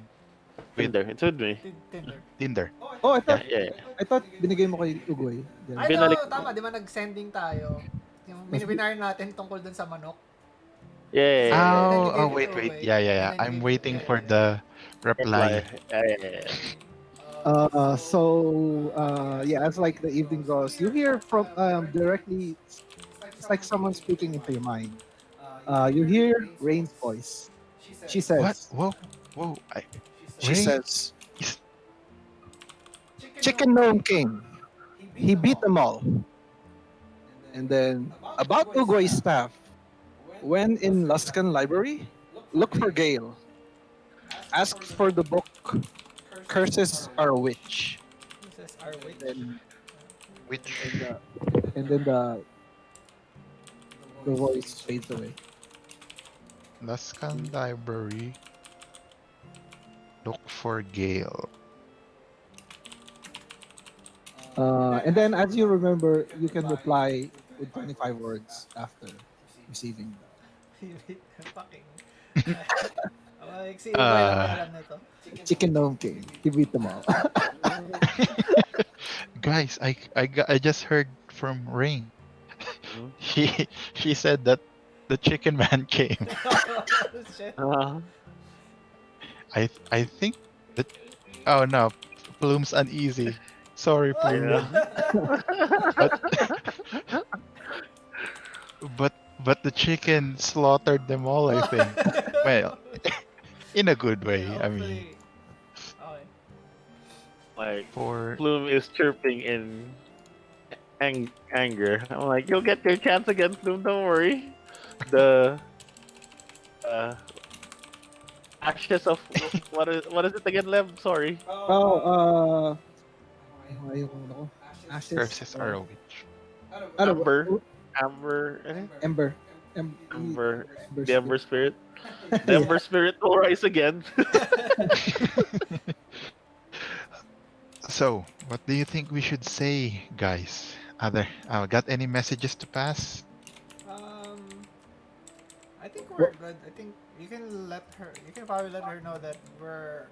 Tinder. It's with me. Tinder. Tinder. Oh, Yeah, yeah. I thought binigay mo kay Uguay. Ay, Then, Binalik. no, tama. Di ba nag-sending tayo? Yung mas, binibinar natin tungkol dun sa manok. Yeah, yeah, yeah, And then yeah. you Oh, gave it to wait. Uguay. Yeah, yeah, And yeah. then you I'm gave it to waiting Uguay. for the Reply. reply. Yeah, yeah, yeah, yeah. yeah, as like the evening goes, you hear from directly. It's like someone speaking into your mind. You hear Rain's voice. She What? says, Whoa, whoa. she Rain says, is Chicken Gnome King. He beat them all. And then about Uguay's staff. When in Luskan Library, look for Gale. Ask for the book Curses Are a Witch. This is our And witch. then and then which the voice fades away. Luskan Library. Look for Gale. And then as you remember, you can reply with 25 words after receiving Fucking. Like, si Uguay lang may Uh, alam nito. the Chicken Gnome King. He beat them all. guys, I just heard from Rain. Mhm. She said that the chicken man came. Shit. Uh, I think that oh no, Plume's uneasy. Sorry, Plume. yeah. But but the chicken slaughtered them all, I think. Well, in a good Yeah, way. I mean, hopefully. Okay. Like for Plume is chirping in anger. I'm like, you'll get your chance again, Plume. Don't worry. The uh, ashes of what is it again, Lev? Sorry. Oh, yung ano ko? Ashes. curses are a witch. Ano ba? Amber, Amber, Ember. Amber, Ember the Amber Spirit. The Yeah. Ember Spirit will rise again. So, what do you think we should say, guys? Got any messages to pass? I think we're good. I think you can let her. You can probably let her know that we're.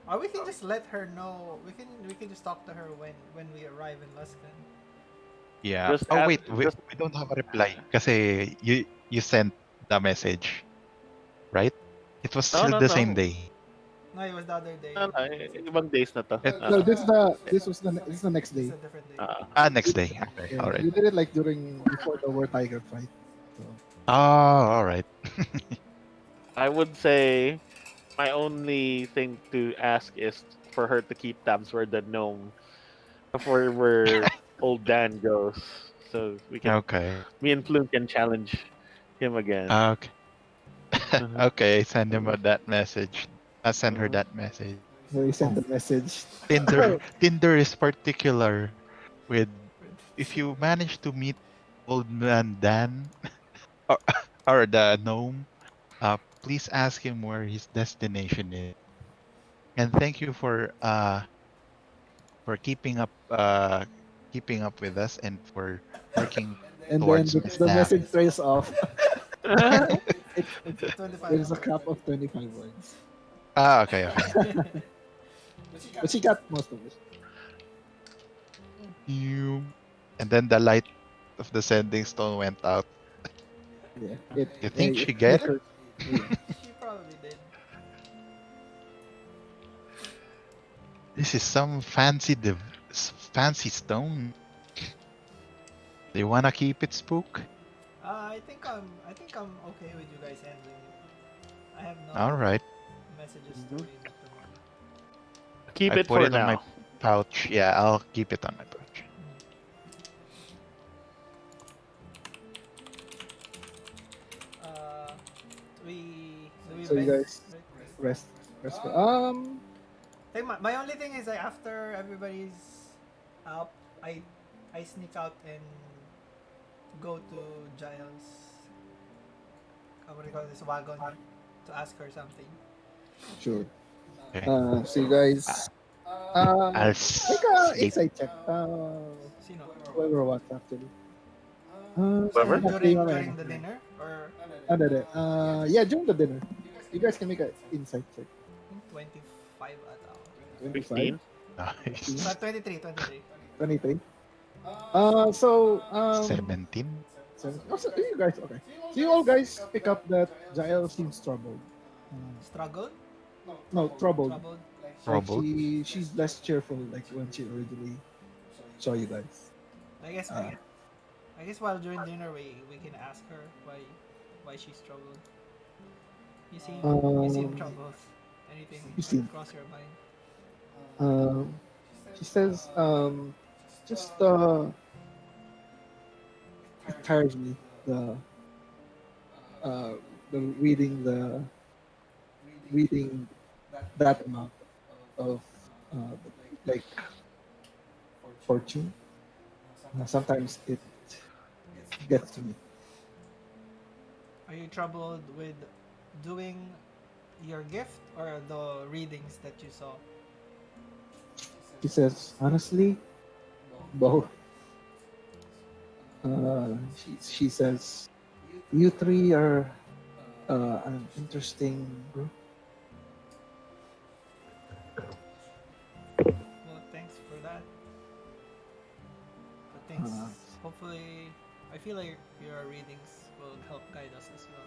Or we can just let her know. We can just talk to her when we arrive in Luskan. Yeah. Just Oh ask, wait, just we don't have a reply. Kasi you sent the message, right? It was no, still no, the same no, day. No, it was the other day. no, no. Ibang days na to. It, No, this is the next It's day. a different day. Ah, next day. Okay, Yeah, all right. you did it like before the War Tiger fight. So Oh, all right. I would say my only thing to ask is for her to keep tabs where the gnome, for where old Dan goes, so Okay. me and Fluke can challenge him again. Okay. Uh-huh. Okay. Send him that message. Send her Uh-huh. that message. we sent Oh, the message. Tinder is particular with if you manage to meet old man Dan or, or the gnome, please ask him where his destination is. And thank you for keeping up with us and for working And then towards the Miss Dan. message trails off. it, it, 25 there's a words. cap of 25 words. Okay, okay. But she got most of it. You and then the light of the sending stone went out. Yeah, You think it she get it? flickered. Yeah. She probably did. This is some fancy stone. Do you wanna keep it, Spook? I think I'm okay with you guys handling it. I have no All right. messages to Mhm. read at the moment. Keep I it put for it on my now. pouch. Yeah, I'll keep it on my pouch. Uh, do we So you bend? guys rest, rest. My only thing is that after everybody's up, I I sneak out and go to Giles. What do you call this wagon to ask her something. Sure. Okay. So you guys, I'll make a sleep. insight check. Sino? Whoever what actually. Whoever? During the dinner or Yeah, during the dinner, you guys can make an insight check. 25 ata ako. 25, 15. Nice. 23, 23. 23. So 17. so you guys okay? So you all guys pick up that Jaelle seems troubled. Struggled? No, troubled. Troubled? Like Troubled. she's less cheerful like when she originally saw you guys. I guess Uh, I guess while during dinner we can ask her why she's troubled. You seem um, troubled. Anything you seem. cross your mind? She says, just it tires me uh the reading that amount of uh like fortune. Sometimes it gets to me. Are you troubled with doing your gift or the readings that you saw? She says, honestly, both. She says, you three are an interesting group. Well, thanks for that. But thanks. Uh, Hopefully, I feel like your readings will help guide us as well.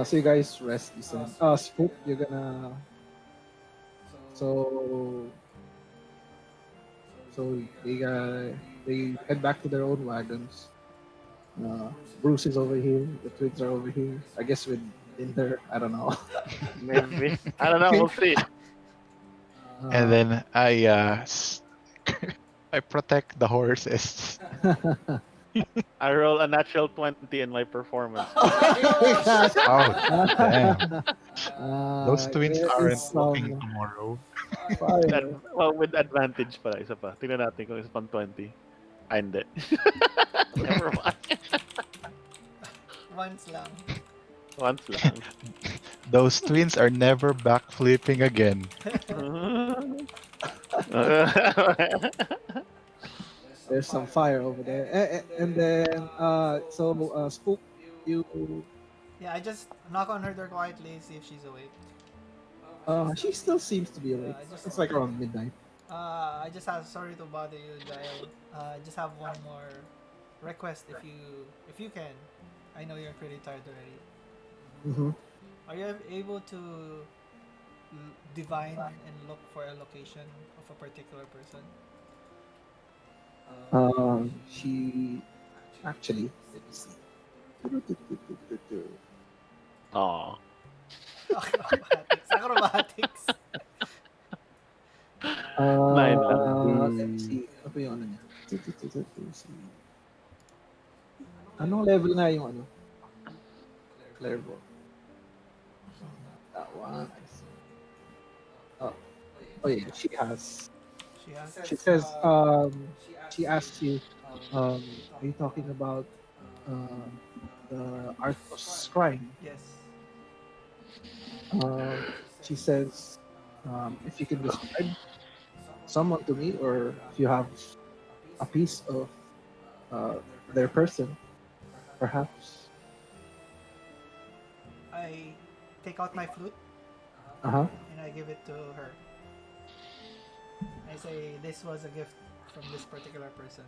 So you guys rest. You said, Spook, you're gonna. So so they head back to their own wagons. Uh, Bruce is over here. The twins are over here. I guess with Tinder. I don't know. Maybe. I don't know. We'll see. And Uh, then I protect the horses. I roll a natural 20 in my performance. Oh, damn. Those twins there is aren't walking some tomorrow. fire. With advantage pala, isa pa. Tingnan natin kung isa pang 20. Ah, hindi. Never mind. Once lang. Once lang. Those twins are never backflipping again. There's some fire over there. And then Spook, you Yeah, I just knock on her door quietly, see if she's awake. she still seems to be awake. I just It's like around midnight. I just have sorry to bother you, Jaelle. I just have one more request if you can. I know you're pretty tired already. Mm-hmm. Are you able to divine and look for a location of a particular person? She actually, let me see. Aw. Acrobatics. Acrobatics. Nine lang. Let me see. Ano ba yung ano niya? Anong level nga yung ano? Clairvoyant. That one. I see. Oh yeah, she has. She has. She says, she asks you, are you talking about the art of scrying? Yes. She says, if you can describe someone to me, or if you have a piece of their person, perhaps. I take out my flute Uh-huh. and I give it to her. I say this was a gift from this particular person.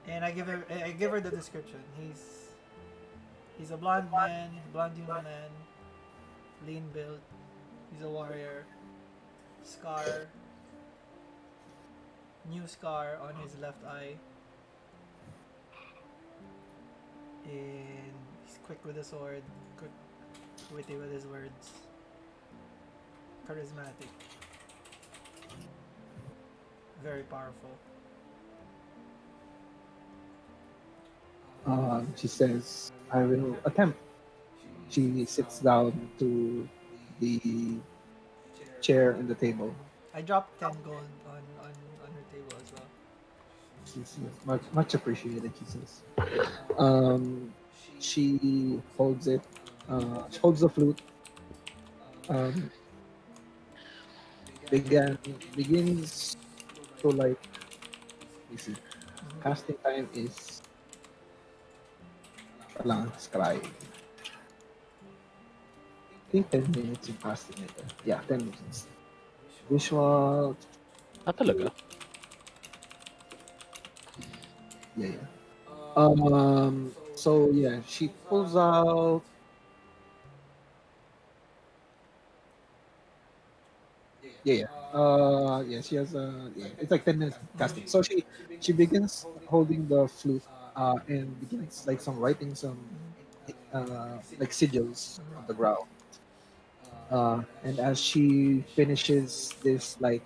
And I give her the description. He's a blonde human man, lean built. He's a warrior. New scar on his left eye. And he's quick with the sword, quick, witty with his words, charismatic, very powerful. She says, I will attempt. She sits down to the chair and the table. I dropped 10 gold on her table as well. She's much appreciated, she says. She holds it, she holds the flute, begins to like, you see, casting time is, scry. I think 10 minutes in casting it. Yeah, 10 minutes. Visual, Talaga? yeah. So yeah, she pulls out. Yeah. Yeah. She has a. Yeah. It's like 10 minutes casting. So she begins holding the flute. And begins like some writing some like sigils on the ground. And as she finishes this like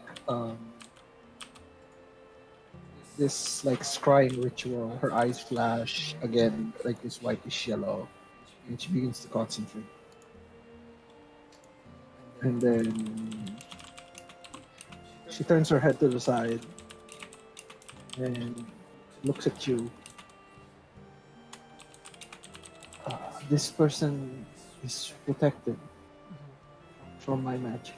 scrying ritual, her eyes flash again like this whitish yellow, and she begins to concentrate. And then she turns her head to the side and looks at you. This person is protected from my magic.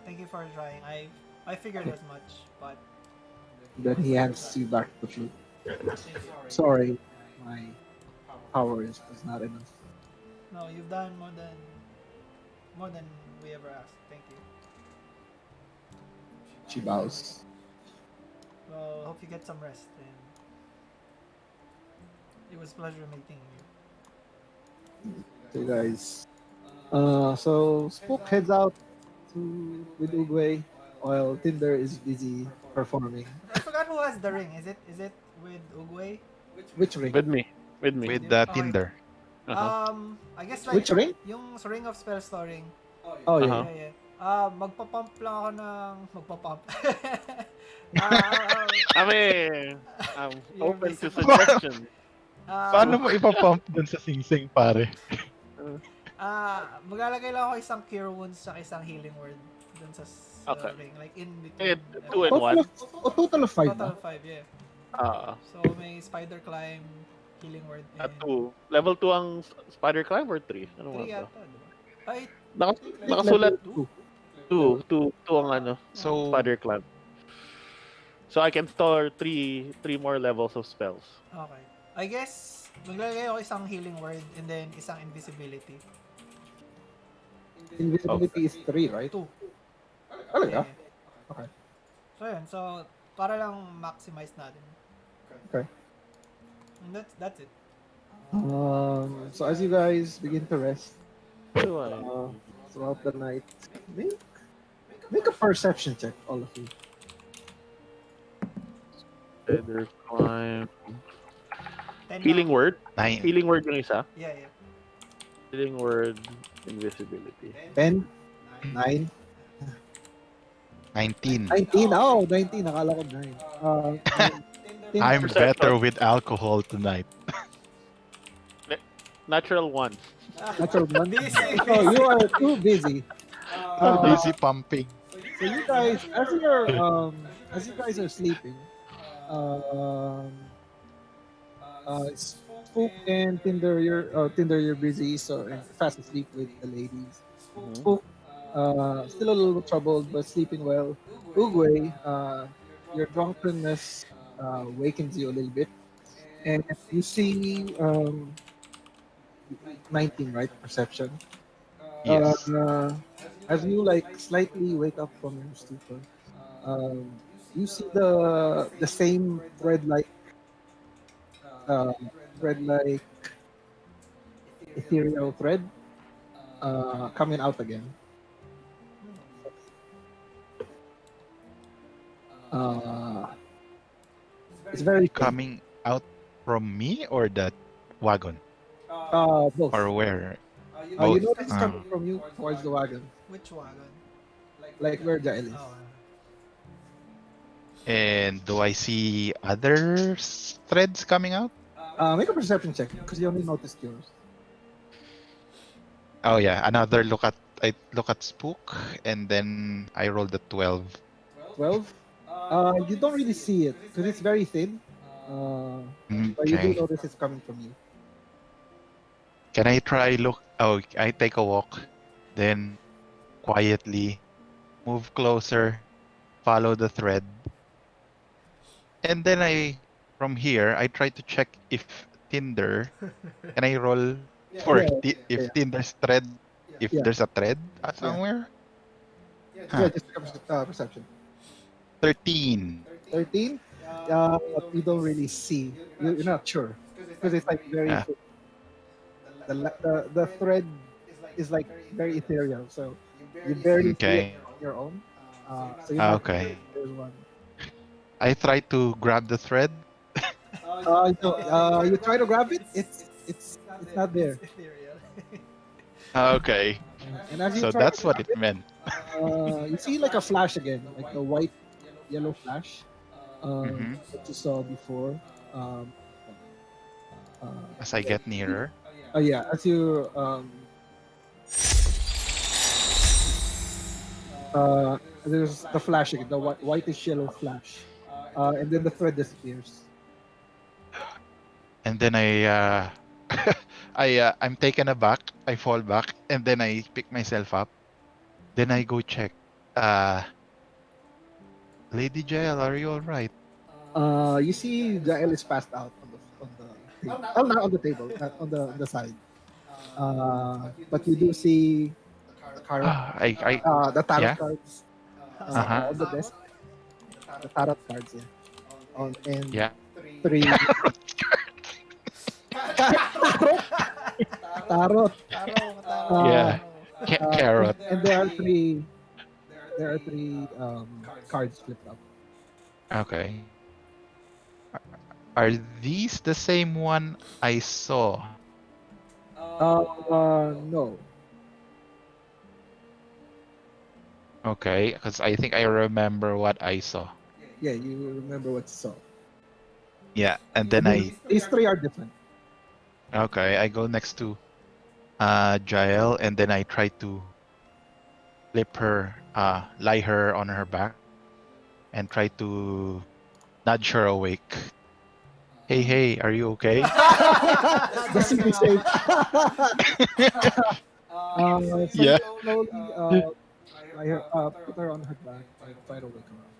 Thank you for trying. I figured as much, but Then he hands you back the flute. Sorry, my power is not enough. no, you've done more than we ever asked. Thank you. She bows. Well, hope you get some rest. And it was a pleasure meeting you. So guys, so Spook heads out with Uguay while Tinder is busy performing. I forgot who has the ring. Is it with Uguay? Which ring? With me. With the Okay. Tinder. I guess like Which ring? yung ring of spell storing. Oh yeah. Uh-huh. Yeah. Magpa-pump lang ako ng magpa-pump. I mean, I'm You're open to busy. suggestions. Paano mo ipapump dun sa sing-sing, pare? Maglalagay lang ako isang cure wounds sa isang healing word dun sa Okay. ring, like in Eh, between. 2 and 1. Total of 5 Total ba? of 5, yeah. So may spider climb, healing word, At and 2. Level 2 ang spider climb or 3? Ano 3 nga ba? yata, diba? Ay, Nakasulat Level 2 Two ang ano, So Father Clan. So I can store three more levels of spells. Okay. I guess, maglalagay ako isang healing word and then isang invisibility. Invisibility is 3, right? 2. Talaga? Yeah. Okay. So yun, so para lang maximize natin. Okay. And that's it. So as you guys begin to rest Do I? throughout the night, make a perception check, all of you. Feather climb. 10 Healing na. word. 9. Healing word yung isa. Yeah. Healing word. Invisibility. 10, 9, 19. 19. Oh, 19. Nakala ko 9. I'm Perception. better with alcohol tonight. Natural one. Natural one. Busy. So you are too busy. Busy pumping. So you guys, as you guys are sleeping, um, Spook and Tinder, you're busy, so and fast asleep with the ladies. Mhm. Spook, still a little troubled but sleeping well. Uguay, your drunkenness wakens you a little bit, and you see 19, right? Perception. Yes. As you like slightly wake up from your stupor, um, you see the same uh, thread like ethereal thread coming out again. Uh, it's very thin. Coming out from me or the wagon? Both. Or where? You Both. notice it's coming from you towards the wagon, Which wagon? like where Jaelle is. Oh, And do I see other threads coming out? Make a perception check because you only noticed yours. Oh yeah, another look at I look at Spook and then I rolled a 12. 12. You don't really see it because it's very thin. But you do Okay. notice it's coming from you. Can I try look? Oh, I take a walk, then quietly move closer, follow the thread, and then from here I try to check if Tinder. Can I roll for Yeah, if yeah, Tinder's thread? If yeah, there's a thread somewhere? yeah. Huh. Just perception. 13. 13. You don't really see. You're not sure because it's like very Ah, thin. The thread is like very ethereal, so you barely see it okay. on your own. So you're not sure Okay. if there's one. I try to grab the thread. You try to grab it. It's not there. ethereal. Okay. And as you So try to that's what grab it meant. you see like a flash again, like the white yellow flash Mhm. that you saw before. Um, As I get nearer. oh yeah, as you there's the flash again, the whitish yellow flash, and then the thread disappears. And then I'm taken aback. I fall back and then I pick myself up. Then I go check. Uh Lady Jaelle, are you all right? You see Jaelle is passed out on the table. Oh, not on the table, not on the side. But you do see the tarot, I the tarot yeah. cards Uh-huh. on the desk. The tarot cards, yeah. And Yeah. three tarot, tarot. Yeah. Carrot. And there are three cards flipped up. Okay. Are these the same one I saw? No. Okay, because I think I remember what I saw. Yeah, you remember what you saw. Yeah, and then These three are different. I go next to Jael and then I try to flip her, lie her on her back and try to nudge her awake. Hey, are you okay? Just to be safe. So Yeah. you slowly put her on her back, try to wake her up.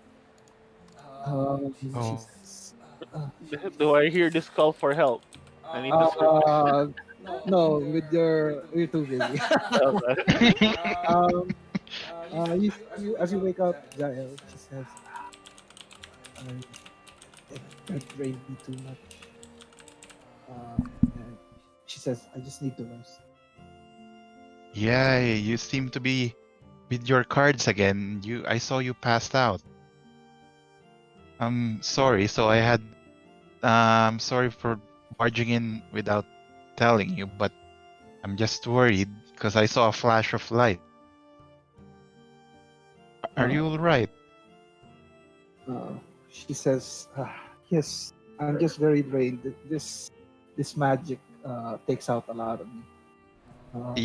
She Oh, says, uh, Do I hear this call for help? I need to switch. uh, "No, you're too busy." Okay. um, you as you wake up, Jael, she says, "I that drained me too much." And she says, "I just need to rest." yeah, you seem to be with your cards again. I saw you passed out. I'm sorry. Sorry for barging in without telling you, but I'm just worried because I saw a flash of light. Are Uh, you all right? uh, she says, "Yes, I'm just very drained. This magic takes out a lot of me." Um,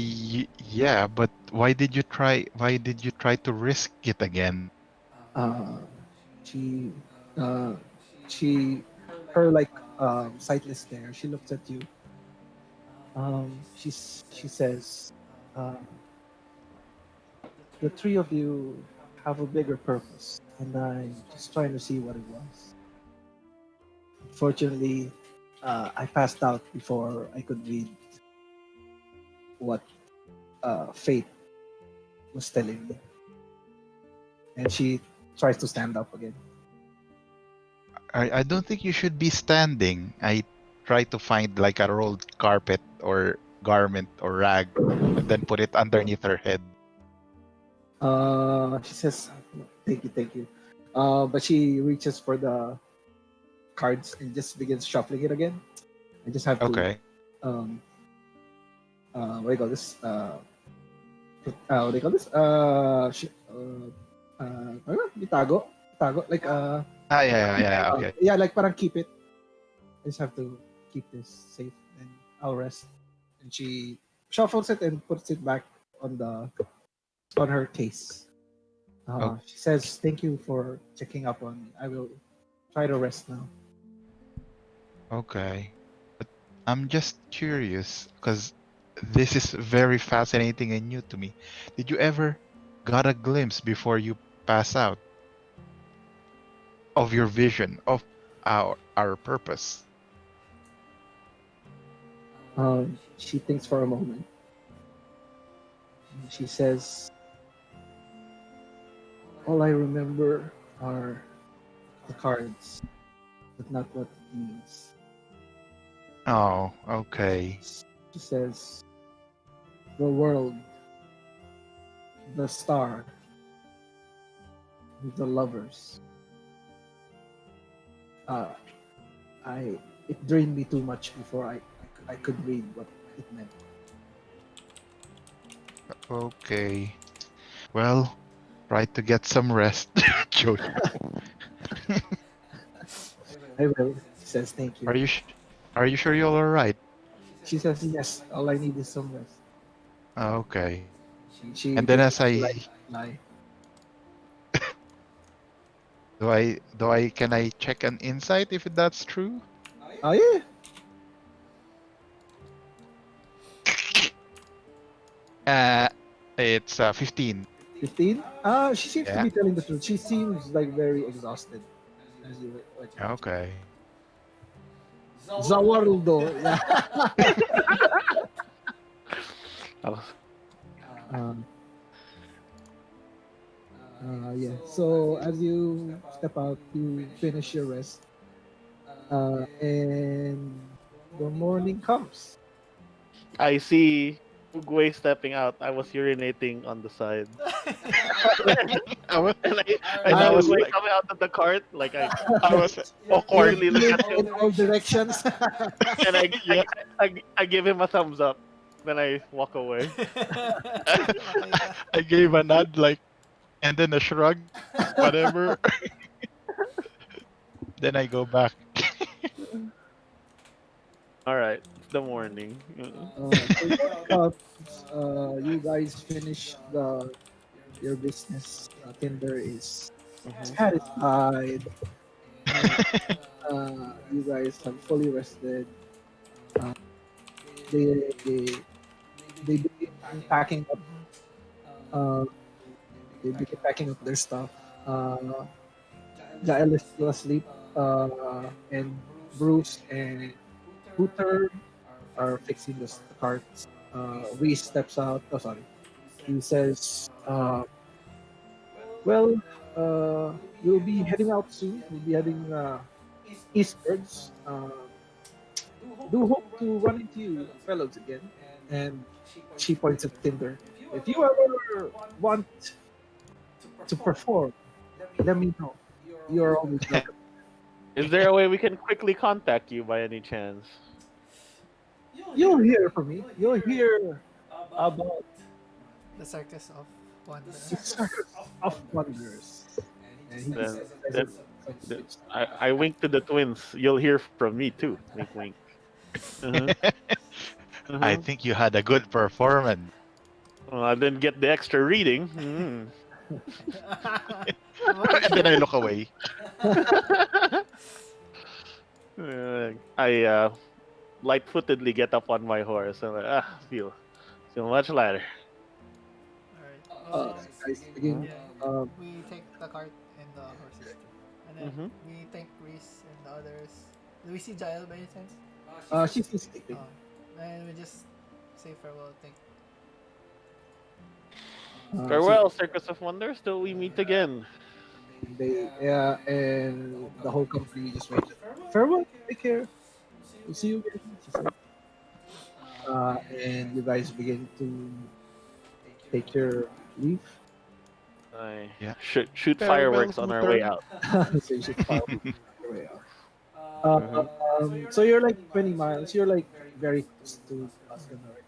Yeah, but why did you try? Why did you try to risk it again? uh, she, uh, she, her like sightless stare. She looks at you. She says, uh, "The three of you have a bigger purpose, and I'm just trying to see what it was. Fortunately, I passed out before I could read what fate was telling me." And she tries to stand up again. I don't think you should be standing. I try to find like a rolled carpet or garment or rag and then put it underneath her head. She says, "Thank you, thank you." But she reaches for the cards and just begins shuffling it again. I just have to, Okay. um, what do you call this? What do you call this? Ano? Itago? Itago? Like, Ah, yeah. Okay. yeah, like parang keep it. I just have to keep this safe and I'll rest. And she shuffles it and puts it back on her case. O- She says, "Thank you for checking up on me. I will try to rest now." Okay. But I'm just curious because this is very fascinating and new to me. Did you ever got a glimpse before you pass out of your vision of our purpose? She thinks for a moment. And she says, "All I remember are the cards, but not what it means." Oh, okay. She says, "The world, the star, the lovers. Uh, I it drained me too much before I could read what it meant." Okay. Well, try to get some rest, Jojo. "I will." She says, "Thank you." Are you sh- are you sure you're all right? She says, "Yes, all I need is some rest." Okay. She And then begins as to I lie. do I can I check an insight if that's true? Oh yeah, Uh it's 15. 15. She seems to Yeah. be telling the truth. She seems like very exhausted as you like. Okay. Zawardo, yeah. Oh, Um, yeah. So as you step out, you finish your rest, and the morning comes. I see Uguay stepping out. I was urinating on the side. I was I and see I I was Uguay like coming out of the cart. Like I was You're awkward. weirdly look peeing at him in all directions. and Yeah. I give him a thumbs up. Then I walk away. Makita. I gave a nod like and then a shrug, whatever. Then I go back. All right, it's the morning. So morning comes. You guys finish your business. Tinder is Mhm. satisfied. And, you guys have fully rested. Uh, they they begin packing up. Uh, They begin packing up their stuff. Uh, Jaelle is still asleep, and Bruce and Hooter are fixing the carts. Reese steps out. Oh, sorry. He says, "Well, we'll be heading out soon. We'll be heading eastwards. Do hope to run into you fellows again." And she points at Tinder. If you ever want to perform, let me know. You're always welcome. Is there a way we can quickly contact you by any chance? You'll hear from me. You'll hear about The Circus of Wonder. the Circus of Wonders. And he Then, says then, some then speech. I wink to the twins. You'll hear from me too. Wink, wink. Uh-huh. I Uh-huh. think you had a good performance. Well, I didn't get the extra reading. And then I look away. I light-footedly get up on my horse and feel much lighter. Alright. Guys, again, Yeah. We take the cart and the horses too. And then Mhm. we thank Reese and the others. Do we see Jaelle by any chance? she's still sleeping. And we just say farewell. Thank. Farewell, Circus of Wonders, till we meet again. And the whole company just went, farewell, take care. We'll see you again. She said. And you guys begin to take your leave. I Yeah. shoot Farewell, fireworks on our Hooter. way out. So you should follow your way out. So you're like 20 miles. You're like very close to Luskan, right?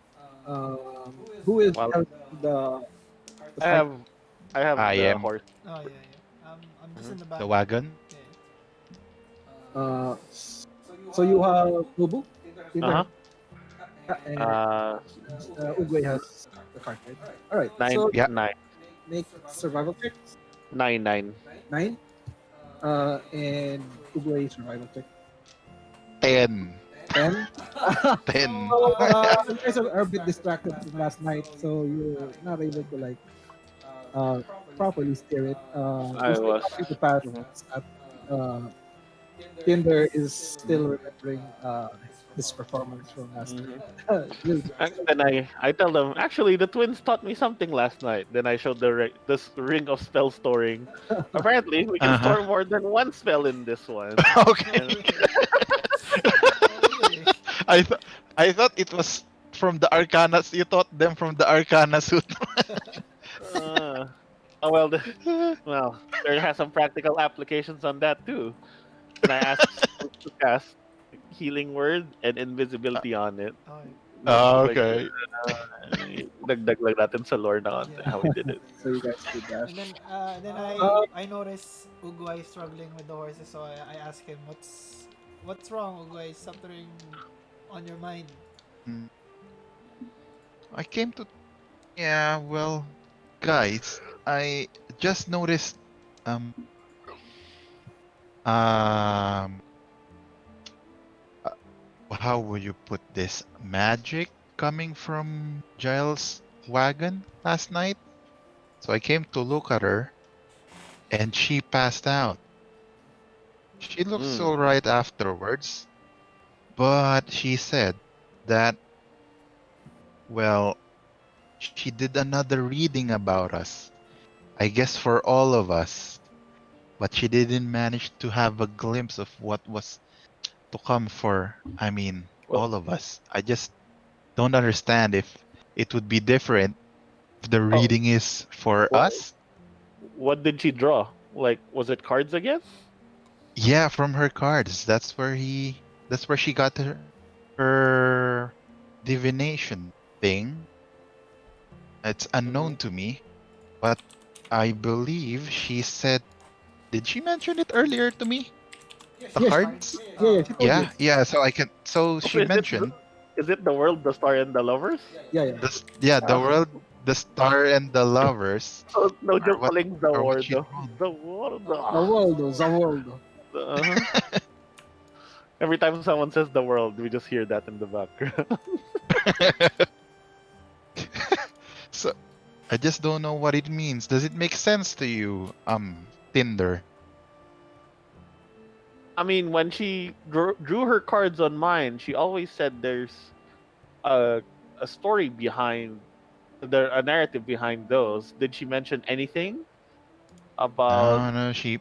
Who is Well, helping the I fight? have I have I the am horse. Oh yeah. I'm just in the back. the wagon. Yeah. So you have Nobu, Uh-huh. and Uguay has the cart, right? All right. Nine, So Yeah. nine, make survival checks. nine. 9. And Uguay survival check. 10. 10. 10. You guys are a bit distracted from last night, so you're not able to like properly steer it. I You're still was. happy to pass. At, Tinder is still remembering his performance from last night. Really good. And then I tell them, actually, the twins taught me something last night. Then I showed this ring of spell storing. Apparently, we can store more than one spell in this one. Okay. And, Oh, really? I thought it was from the Arcana. You taught them from the Arcana suit. uh, oh well, well, there has some practical applications on that too. And I asked Spook to cast healing word and invisibility on it. Oh, Okay. Dagdag lang natin sa lore na konti, how we did it. So you guys did that. and then I notice Uguay struggling with the horses, so I ask him, what's wrong, Uguay? Something on your mind? I came to. Yeah, well, guys, I just noticed. Um. How would you put this? Magic coming from Giles' wagon last night. So I came to look at her, and she passed out. She looked alright afterwards, but she said that, well, she did another reading about us. I guess for all of us. But she didn't manage to have a glimpse of what was to come for, all of us. I just don't understand if it would be different if the reading is for Well, us. What did she draw? Like, was it cards again? Yeah, from her cards. That's where she got her divination thing. It's unknown to me, but I believe she said. Did she mention it earlier to me? The Yes. cards? Yeah, she told you. Yeah. So I can. So she Is it mentioned. Is it the world, the star, and the lovers? Yeah. The world, the star, and the lovers. Oh, no, Or just what- calling the or what word. she The wrote. word. Zawaldo. Uh-huh. Every time someone says the world, we just hear that in the background. So I just don't know what it means. Does it make sense to you, Tinder? I mean, when she drew her cards on mine, she always said there's a a story behind a narrative behind those. Did she mention anything about? No, no, she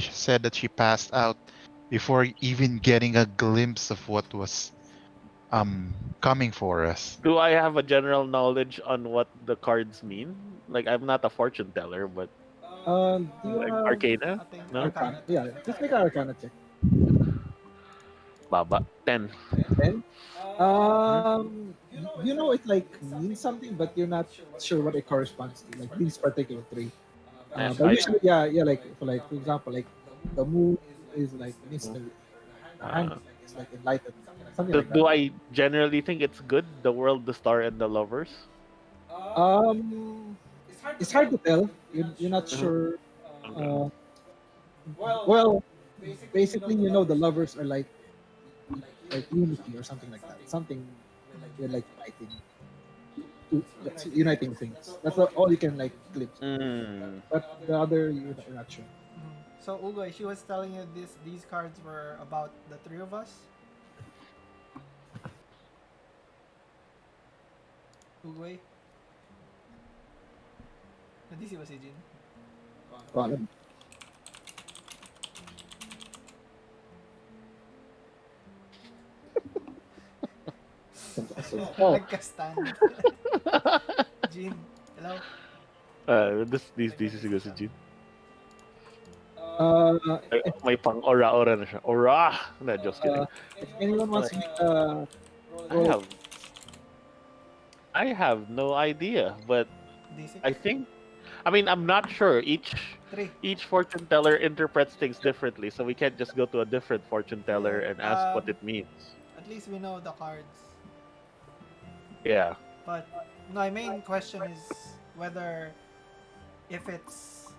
said that she passed out before even getting a glimpse of what was coming for us. Do I have a general knowledge on what the cards mean? Like, I'm not a fortune teller, but Do you like have Arcana? I think No, Arcana. Arcana? Yeah, just make an Arcana check. Baba 10. Then, Mhm. you know it like means something, but you're not sure what it corresponds to. Like these particular three. Yes, But I. usually, yeah, for example, like the moon is like mystery, the hand Uh, is like enlightenment, something do, like that. do I generally think it's good? The world, the star, and the lovers. Um, it's hard to tell. You're not Mhm. sure. Okay. Uh, well, basically, you know, the lovers are like unity or something like that. Something they're like uniting, that's uniting things. That's all you can like glimpse. Mm. But the other, you're not sure. So Uguay, she was telling you these cards were about the three of us. Uguay. Nandisi ba si Jin? Well, oh, Nagka-stand. Jin, hello? This is good si Jean. uh, May pang aura-aura na siya. Aura! No, just kidding. uh, if anyone wants to Like, make a I roll, have I have no idea, but D6? I think I mean I'm not sure. Three. Each fortune teller interprets things differently, so we can't just go to a different fortune teller Yeah. and ask what it means. At least we know the cards. Yeah. But my main question is whether if it's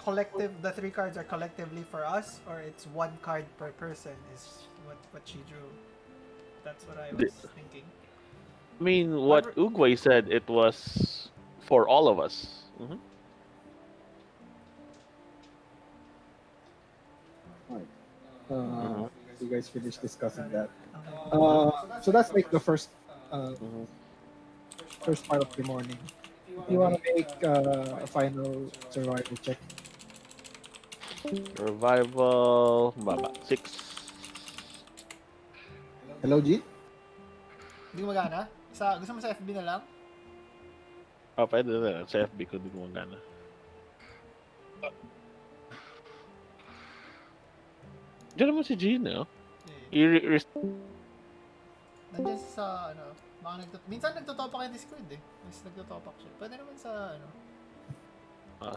collective, the three cards are collectively for us, or it's one card per person is what she drew. That's what I was thinking. I mean, But what Uguay said, it was for all of us. alright. Mhm, You guys finish discussing that. okay. So that's like the uh, mhm. first part of the morning. If you want to make a final survival check, Survival, baba, 6. hello G. Hindi magana? Gusto mo sa FB na lang? Oh, pwede na. Sa FB ko, di gumagana. Diyan naman si Gino. Eh, nandiyan sa minsan nagtotopak yung Discord eh. Mas nagtotopak siya. Pwede naman sa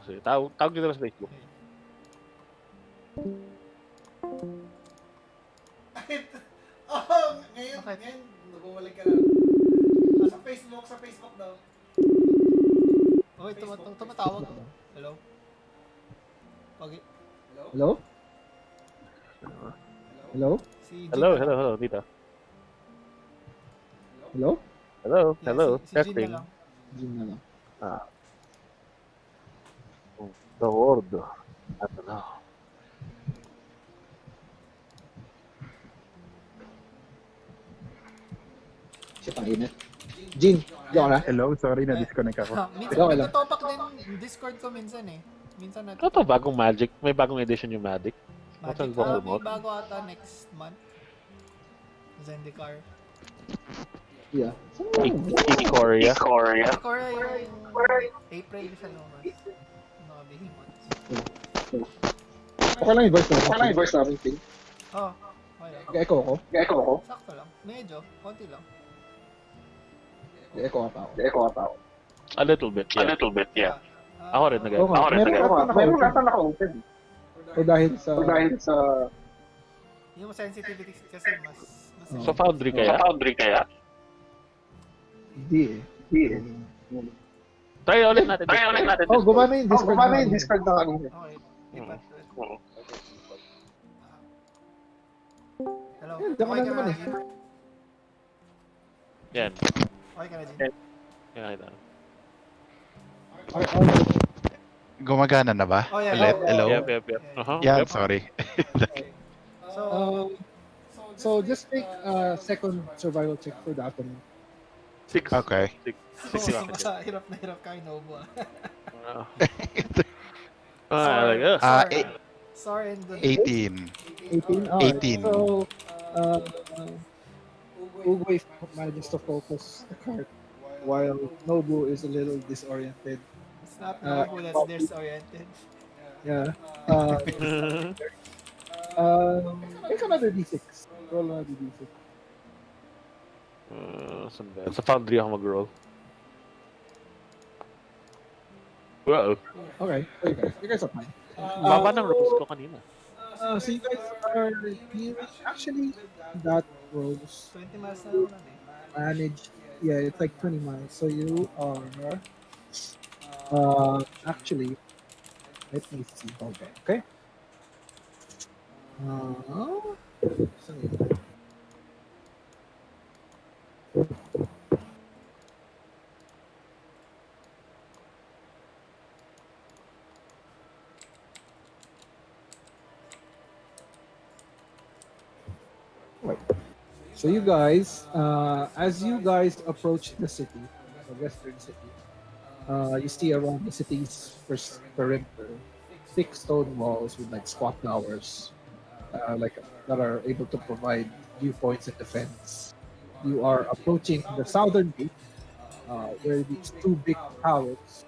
Sige. Tawag kita sa Facebook. eh. Ngayon, Bakit? nagwawalik ka lang. Sa Facebook daw. Okay, tumatawag. Hello? Okay. Hello? Hello? Si Jin Hello, na lang. hello, dito. Hello? Hello, Yeah, hello, si Jin na testing. lang. Jim na lang. The word. I don't know. Shit, ang init. Jin, yun na. Hello, sorry na-disconnect ako. Minsan Okay lang. nagtotopak din Discord ko minsan eh. Minsan Ano to, bagong Magic? May bagong edition yung Magic? Magic. What's on May promote? bago ata next month. Zendikar. Yeah. Ikoria. Korea yung April siya lumabas. Mga behemoths. Okay lang yung voice namin. Ting. Oh, okay lang. Nag-echo ako. Sakto lang. Medyo. Konti lang. Nag-echo ka pa ako. A little bit, yeah. Ako rin nag Oo nga, meron ata naka-open. O dahil sa... Yung sensitivity kasi mas So Foundry kaya? Hindi eh. Try ulit natin. Oh, gumana yung Discord na ano. okay. Lipat. Hello. Diyan ka na naman eh. Jin? Yan. Okay ka na, Jin? Yan, kita. Are you Gumagana na ba? Oh yeah, Ulit? oh, yeah, Hello? Yep, yeah, yep, yep. yeah, Uh yeah. huh. Yeah, I'm Yep. sorry. Okay. So, um so just make a second survival check for that one. Six. Okay. Six. so 6 seconds. hirap na hirap kay Nobu. Uh, like, Sor, ugh. Sor, Eh, Sor and the 18. 18. All right. 18. So uh, Uguay manages to focus the cart while Nobu is a little disoriented. it's not Nobu And that's Bobby, disoriented. yeah. Make another d6. Roll another d6. Saan ba? Sa Foundry ako mag-roll. Wow. Okay, so you guys are fine. Baba ng rolls So ko kanina. so you guys are nearing actually that Rose 20 miles na you lang eh. managed. Yeah, it's like 20 miles. So you are actually let me see. Hold on, okay. Saan yun? Wait. So you guys, as you guys approach the city, the western city, you see around the city's perimeter thick stone walls with like squat towers, like that are able to provide viewpoints and defense. You are approaching the southern gate, where these two big towers,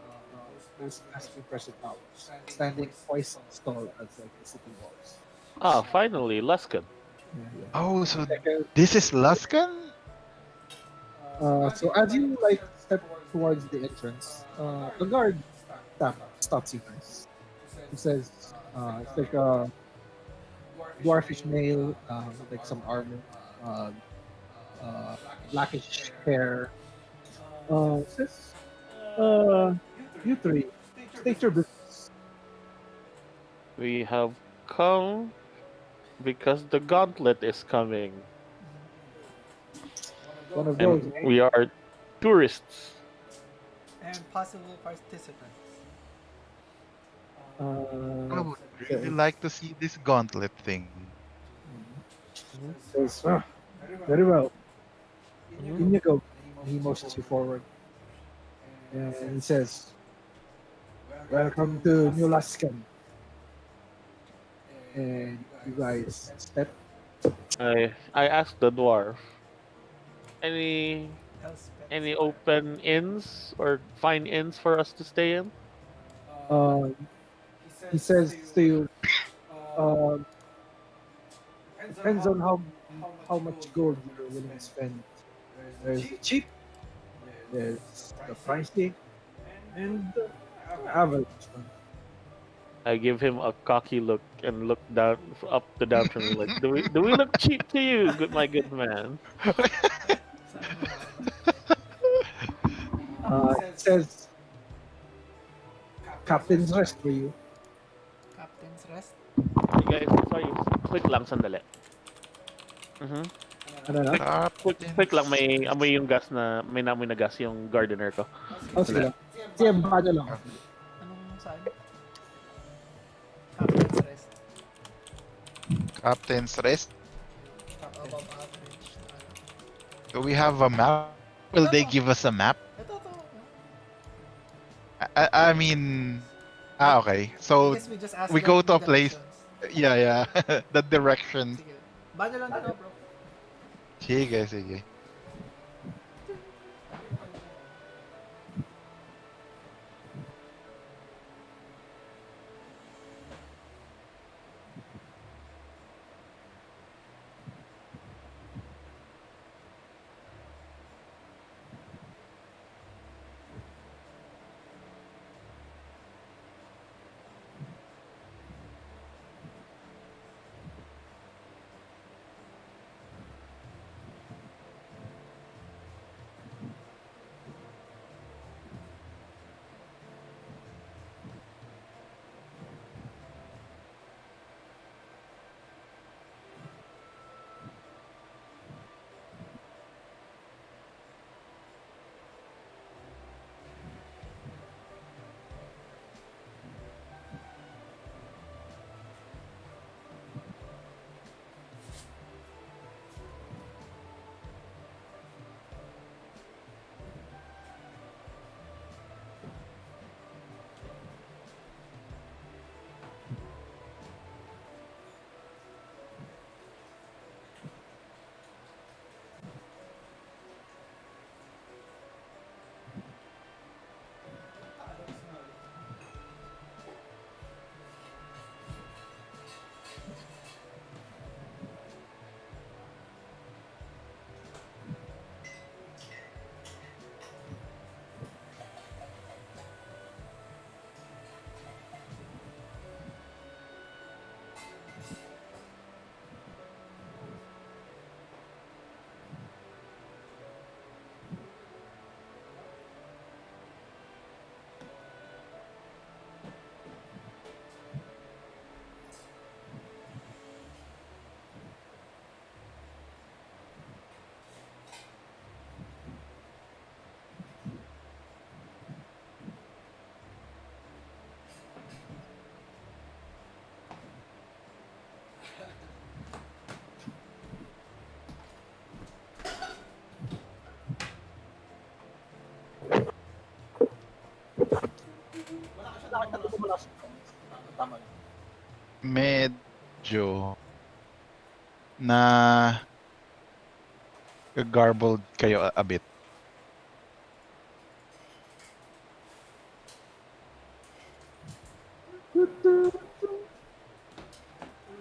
those massive impressive towers, standing twice as tall as like the city walls. Ah, finally, Luskan. Yeah, yeah. Oh, so Like, this is Luskan? so as you like step towards the entrance, a guard stops you guys. He says, it's like a dwarfish male, with like some armor, uh, uh, blackish hair. Says, uh, you three, state your business. We have come because the gauntlet is coming, One of those, and eh? we are tourists. And possible participants. I Uh, would really says, like to see this gauntlet thing. Mhm, says, very well. mhm. In you go. And he motions you forward, and he says, "Welcome to New Luskan." And you guys step. I asked the dwarf, any Elspeth. any open inns or fine inns for us to stay in? Um, he says to you, um, depends on how much gold you're willing to spend. There's the cheap, there's the pricey, and the average one. I give him a cocky look and look down up to down from me like, do we look cheap to you, my good man? Sabi mo naman. He says, Captain's rest for you. Captain's Rest. Hey guys, sorry, quick lang sandali. Mhm. Ano na? Quick lang, Captain's may rest. amoy yung gas na may namoy na gas yung gardener ko. Oh, sige Sandali. lang. Sige, baka nyo lang. Oh, Anong saan? Captain's Rest. Captain's rest. Above average. Do we have a map? Will they give us a map? Ito, ito. I mean, okay. I So guess we just ask we go them to the a place. directions. Yeah, yeah. The directions. Sige. Banyo lang din ako, bro. Sige, sige. nakita ko mula sa tama. Medyo na garbled kayo a bit.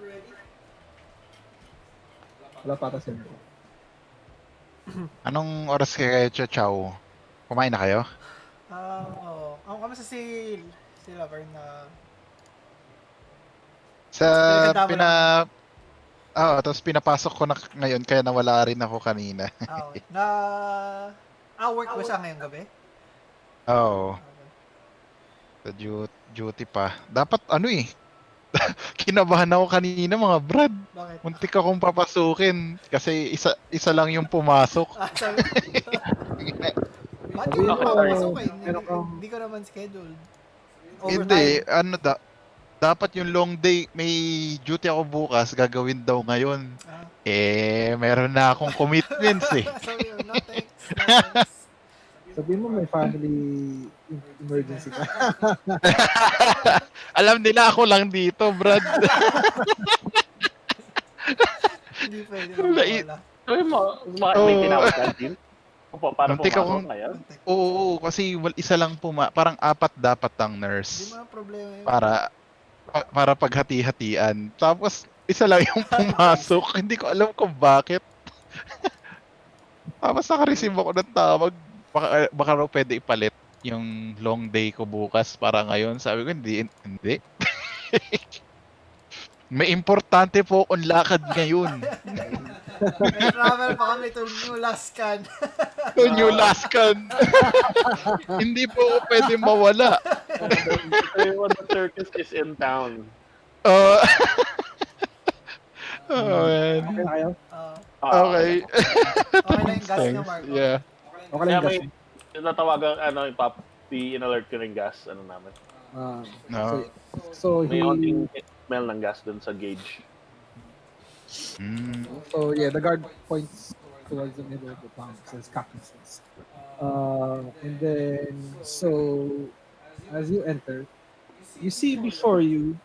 Ready? Wala pa ata sila. Anong oras kayo, Chow? Kumain na kayo? Oo. Kamusta si Lover na Sa pinaganda mo lang? tapos pinapasok ko na ngayon kaya nawala rin ako kanina. Okay. Work ba siya ngayong gabi? Oo, Okay. sa duty pa. Dapat kinabahan ako kanina mga brad. Bakit? Muntik akong papasukin kasi isa lang yung pumasok. Sabi, ba't Sabihin yung mo, papasukin? meron kang Hindi ka naman scheduled. Hindi, Overtime. dapat yung long day, may duty ako bukas, gagawin daw ngayon. Ah. Meron na akong commitments eh. Sabi mo, no thanks, no thanks. sabihin mo may family emergency ka. Alam nila ako lang dito, Brad. Hindi pwede Nai- mawala. Sabi mo, may Oo. tinawag canteen? Para Muntik pumasok akong, ngayon? oo, kasi isa lang parang apat dapat ang Hindi nurse mo problema yun. para paghati-hatian. Tapos isa lang yung pumasok. Hindi ko alam kung bakit. Tapos naka-receive ako ng tawag. Baka raw pwede ipalit yung long day ko bukas para ngayon. Sabi ko, hindi. May importante po akong lakad ngayon. May travel pa kami to New Luskan. To New Luskan. Hindi po ako pwede mawala. The circus is in town. Uh, oh, man. Okay na kayo? Okay. Okay na yung gas niyo, Thanks. Marco. Yeah. Okay lang Kaya yung may natawagan, i-alert ko ng gas, namin. No. So May he, onting smell ng gas dun sa gauge. so yeah, the guard points towards the middle of the town, says Captain says. And then, so as you enter, you see before you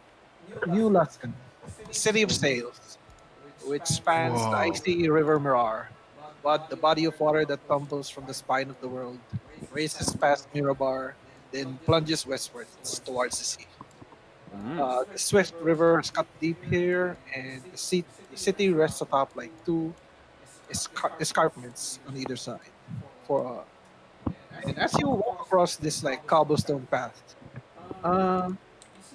New Luskan, the city of sails, which spans the Wow. icy river Mirar, but the body of water that tumbles from the spine of the world, races past Mirabar, then plunges westwards towards the sea. The swift river is cut deep here, and the city rests atop like two escarpments on either side. And as you walk across this like cobblestone path,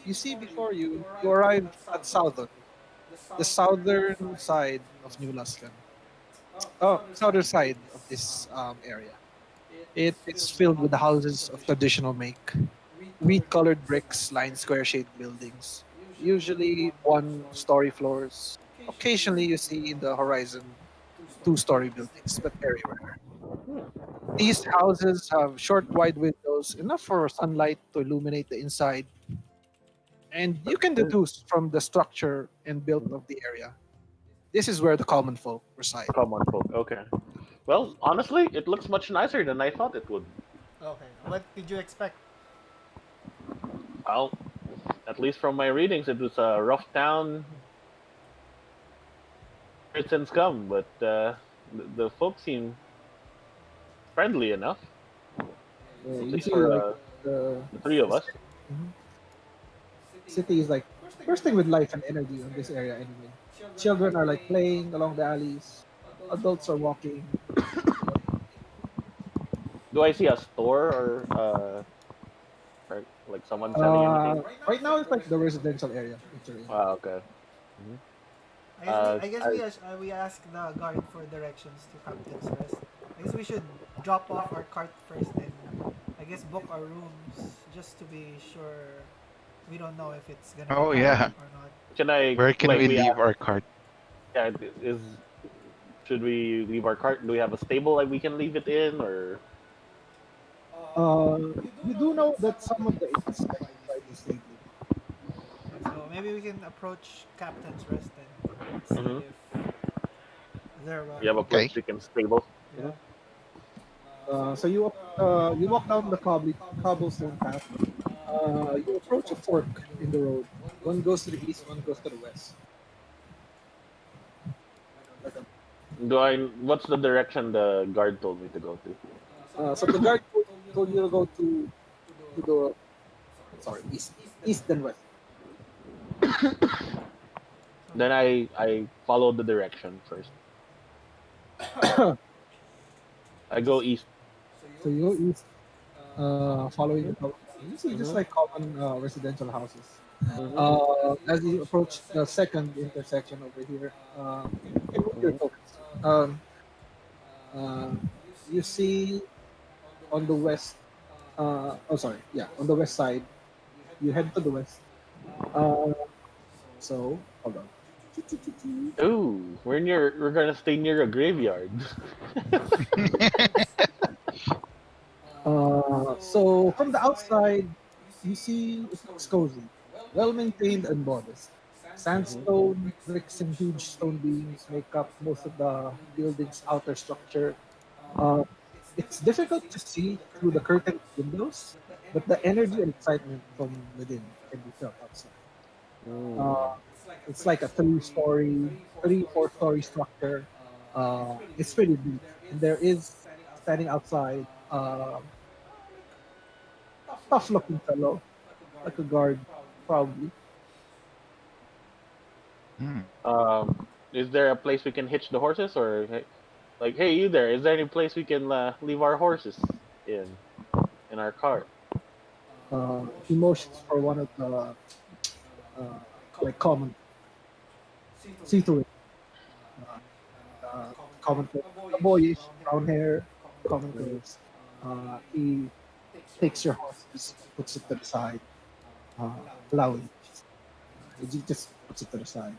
you see before you, you arrive at Southern, the southern side of New Luskan. Oh, southern side of this area. It's filled with the houses of traditional make. Wheat-colored bricks line square-shaped buildings, usually one-story floors. Occasionally, you see in the horizon two-story buildings, but very rare. These houses have short, wide windows, enough for sunlight to illuminate the inside, and you can deduce from the structure and build of the area. This is where the common folk reside. Common folk, okay. Well, honestly, it looks much nicer than I thought it would. Okay. What did you expect? Well, at least from my readings, it was a rough town. Spirits and scum, but the folks seem friendly enough. At You least see, for like the the three of us. city is like bursting with life and energy in this area anyway. Children are like playing along the alleys. Adults are walking. Do I see a store or like someone selling anything? Right now, it's like the residential area. Actually. Okay. I guess we ask the guard for directions to Captain's Rest. I guess we should drop off our cart first and I guess book our rooms just to be sure. We don't know if it's gonna Oh, be yeah. or not. Can I? Where can like, we leave ask- our cart? Yeah, should we leave our cart? Do we have a stable like we can leave it in, or? You do know that some of the inns by the stable. So maybe we can approach Captain's Rest and see Mhm. if they're welcome. You have a place we can stable. Yeah. So you walk down the cobblestone path. You approach a fork in the road. One goes to the east, one goes to the west. Like Do I? What's the direction the guard told me to go to? so the guard told you to go to the sorry east then west. Then I follow the direction first. So I go east. you go east, following the road. You see just Mhm. like common residential houses. Mhm. As you approach the second intersection over here, you can move your Mhm. tokens. Uh, you see on the west. Oh, sorry. Yeah, on the west side, you head to the west. Uh, so hold on. Ooh, we're gonna stay near a graveyard. So from the outside, you see it looks cozy, well maintained and modest. Mhm. Sandstone, bricks, and huge stone beams make up most of the building's outer structure. Uh, it's difficult to see through the curtained windows, but the energy and excitement from within can be felt outside. Uh, Mm. it's like a four-story structure. It's pretty big, and there is standing outside tough-looking fellow, like a guard, probably. Hmm. Is there a place we can hitch the horses, or like, hey, you there? Is there any place we can leave our horses in in our cart? He motions for one of the uh, like common see to it. Common clothes, a boyish brown hair, common Mhm. clothes. He takes your horses, puts it to the side, allowing. He just puts it to the side.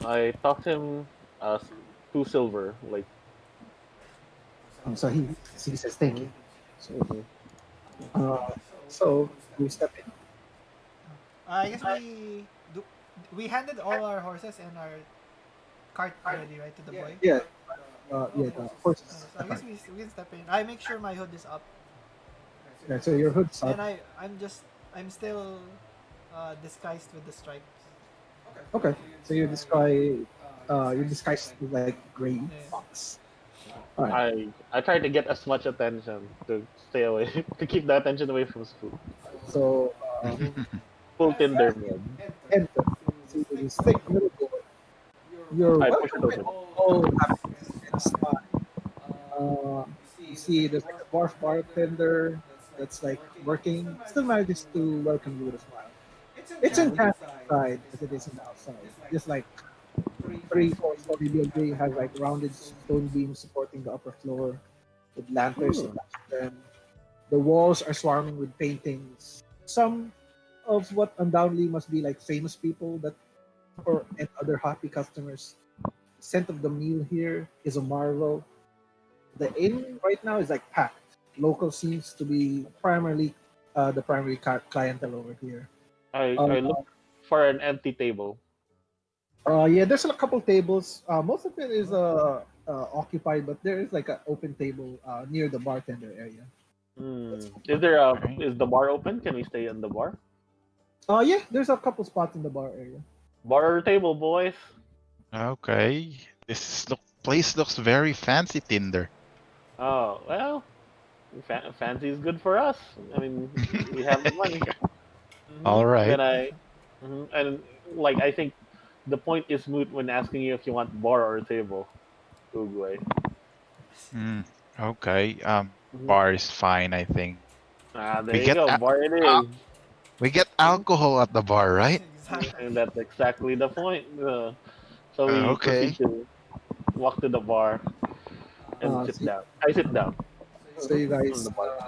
I tossed him 2 silver, like. So he says thank you. Mhm. So Mhm. uh, so we step in. I guess we handed all our horses and our cart already, right, to the boy. Yeah, yeah. The horses, So the I guess cart. we can step in. I make sure my hood is up, Yeah, so your hood's up. and I'm still disguised with the stripes. Okay, so you disguise as like gray Yeah. fox. All right. I try to get as much attention to stay away to keep the attention away from Spook. So Mhm. Full Tinder mode. enter through this thick middle door. You're I push it welcomed with open. all happiness and smile. You see, there's like a dwarf bartender that's like working, still manages to welcome you with a smile. It's Mhm. enchanting inside as it is in the outside. Just like three, four-story building has like rounded stone beams supporting the upper floor with lanterns Hmm. attached to them. The walls are swarming with paintings. Some of what undoubtedly must be like famous people that or and other happy customers. The scent of the meal here is a marvel. The inn right now is like packed. Local seems to be primarily the primary clientele over here. Uh, I look for an empty table. yeah, there's a couple tables. Most of it is occupied, but there is like an open table near the bartender area. Hmm. Is there a Right. is the bar open? Can we stay in the bar? Yeah, there's a couple spots in the bar area. Bar or table, boys? Okay. This place looks very fancy, Tinder. Oh well, fancy is good for us. I mean, we have the money. All right. Then and like I think the point is moot when asking you if you want bar or table. Uguay. Mm, okay. Hmm. Bar is fine, I think. Ah, We there you get go. Bar it is. we get alcohol at the bar, right? Exactly. And that's exactly the point. So we proceed Okay. to walk to the bar and Uh, sit so, down. I sit down so you on guys the bar.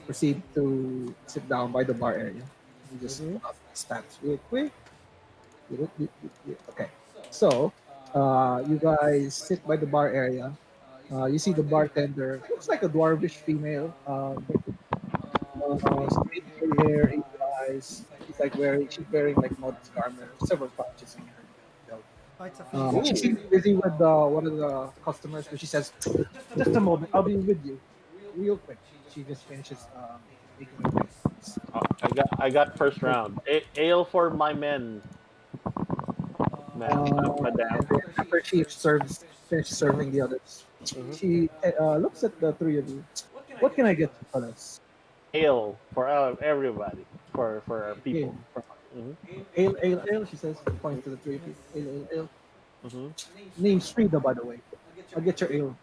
proceed to sit down by the bar area. Let me just Hmm. pull up my stats real quick. Okay. So, you guys sit by the bar area. You see the bartender. Looks like a dwarvish female. Straight curly hair, eagle eyes. She's wearing like modest garments, several pouches in her belt. Oh, it's a female. She Ooh. seems busy with one of the customers, but she says, "Just a moment, I'll be with you, real quick." She just finishes making a drink. I got first round. Ale for my men, madam. And then after she serves, finishes serving the others, Hmm. she looks at the three of you. What can I get you, fellas? Ale for everybody, for our Ale, people. Hmm. ale, ale, ale. She says, points to the three of you. Ale, ale, ale. Hmm. Name's Frida, by the way. I'll get your ale.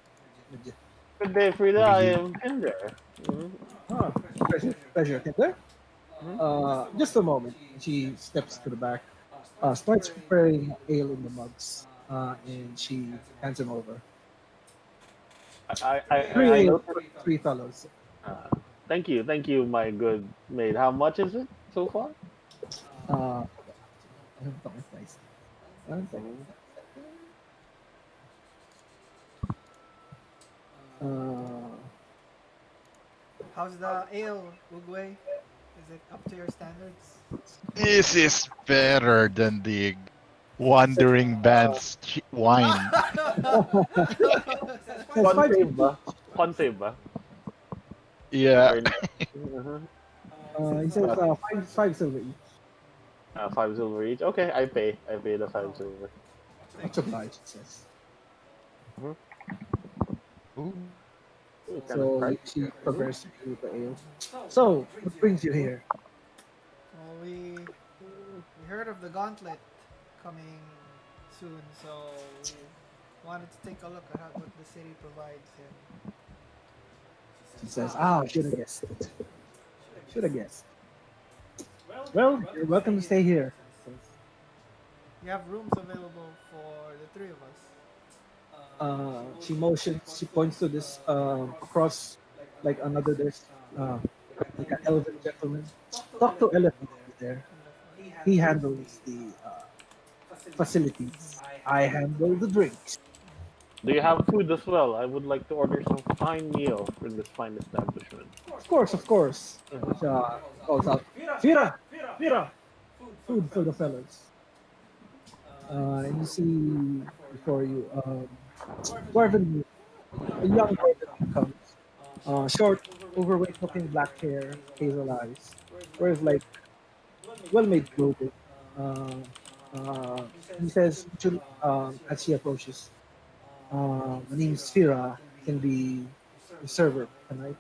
Good day, Frida. I Free. am Tinder. Hmm. Ah, pleasure, pleasure. There. Hmm. Just a moment. She steps to the back, starts preparing ale in the mugs, and she hands him over. I Three ale know. for the three fellows. Uh, thank you, my good maid. How much is it so far? Uh, Anong tong nice. One second. Mhm. Uh, How's the ale, Uguay? Is it up to your standards? This is better than the says, Wandering Band's wine. says Fun five save silver ba? each. Fun save ba? Yeah. Or, uh-huh. He says But five silver each. 5 silver each. Okay, I pay. I pay the 5 silver. Much Thank you. obliged, it says. Mm-hmm. Ooh. Ooh, kind of So price. she prepares you the ale. So, what brings you here? Well, we heard of the gauntlet coming soon, so we wanted to take a look at what the city provides, and She says, should have guessed it. Should have guessed. Well, you're welcome to stay here. Says, we have rooms available for the three of us. she motions, she points to this across like another desk, uh, like an elven gentleman. Talk to Elephant over there. He handles the facilities. I handle the drinks. Do you have food as well? I would like to order some fine meal from this fine establishment. Of course, of course. Uh-huh. Calls out, Fira, Fira, food for the fellas. And you see before you, Dwarven, a young Dwarven comes. Short, overweight looking black hair, hazel eyes. Wears like well-made clothing. Uh, he says, as she approaches, my name is Fira. Can be the server tonight.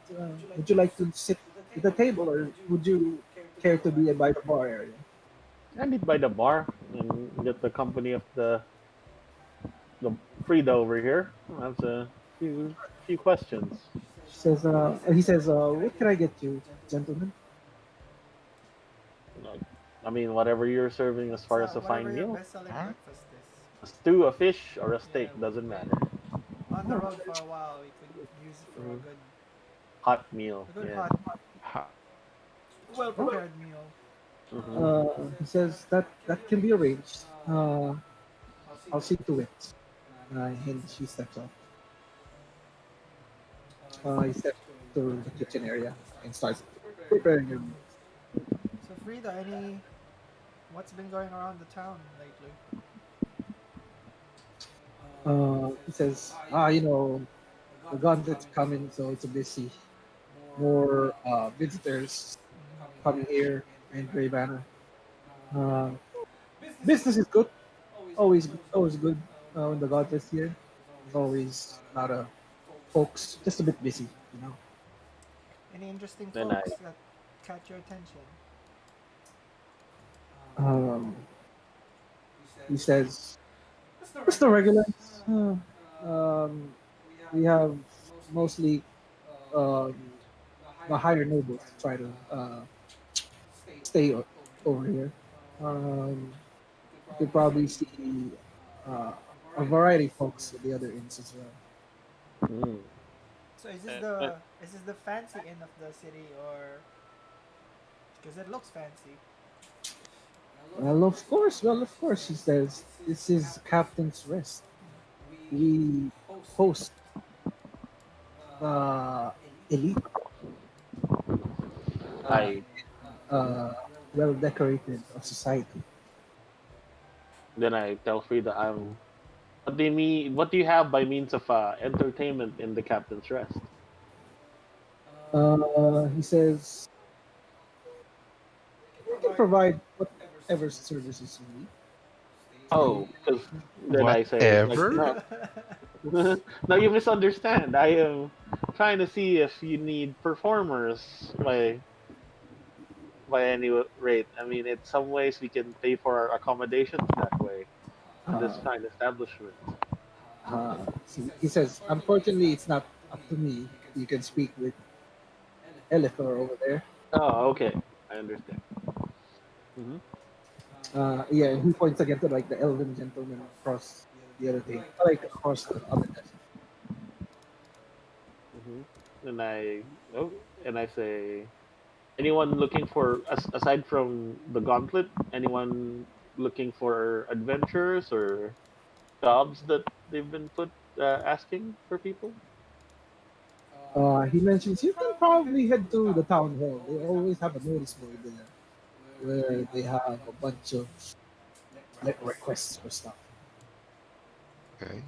Would you like to sit at the table, or would you care to be by the bar area? I need by the bar and get the company of the Frida over here. That's a few questions. He says, what can I get you, gentlemen? Like, I mean, whatever you're serving as far as a Whatever fine your meal. best-selling Huh? breakfast is. A stew, a fish, or a steak doesn't matter. On the road for a while, we could use for Mhm. Hot meal. a good Yeah. hot, Ha- well-prepared meal. Hmm. He says that can be arranged. I'll see to it. And she steps off. He steps to the kitchen area and starts preparing your meal. So Frida, what's been going around the town lately? He says, the gauntlet's coming, so it's a busy. More visitors coming here in Grey Banner. Uh, Business is good, always good when the gauntlet's here. There's always a lot of folks, just a bit busy. Any interesting Then I folks that catch your attention? Um, he says, just the regulars. We have mostly um, the higher nobles try to stay over here. Um, you could probably see uh, a variety of folks at the other inns as well. mm. So Uh, is this the fancy inn of the city, or because it looks fancy? Well, of course, he says, this is Captain's Rest. We host uh, elite, uh, I uh, well decorated of society. then I tell Frida I'm. What do you mean? What do you have by means of entertainment in the captain's rest? He says, can provide whatever services you need. Stay. Oh, because then I say like Whatever. no, no, you misunderstand. I am trying to see if you need performers by any rate. I mean, in some ways we can pay for our accommodations that way in this Uh, fine establishment. he says, unfortunately, it's not up to me. You can speak with Elithor over there. Oh, okay, I understand. Hmm. Yeah, and he points again to like the elven gentleman across the other thing, like across the other desk. Hmm. And oh, and I say, anyone looking for aside from the gauntlet, anyone looking for adventures or jobs that they've been put asking for people? He mentions you can probably head to the town hall. They always have a notice board there where they have a bunch of like requests for stuff. Okay.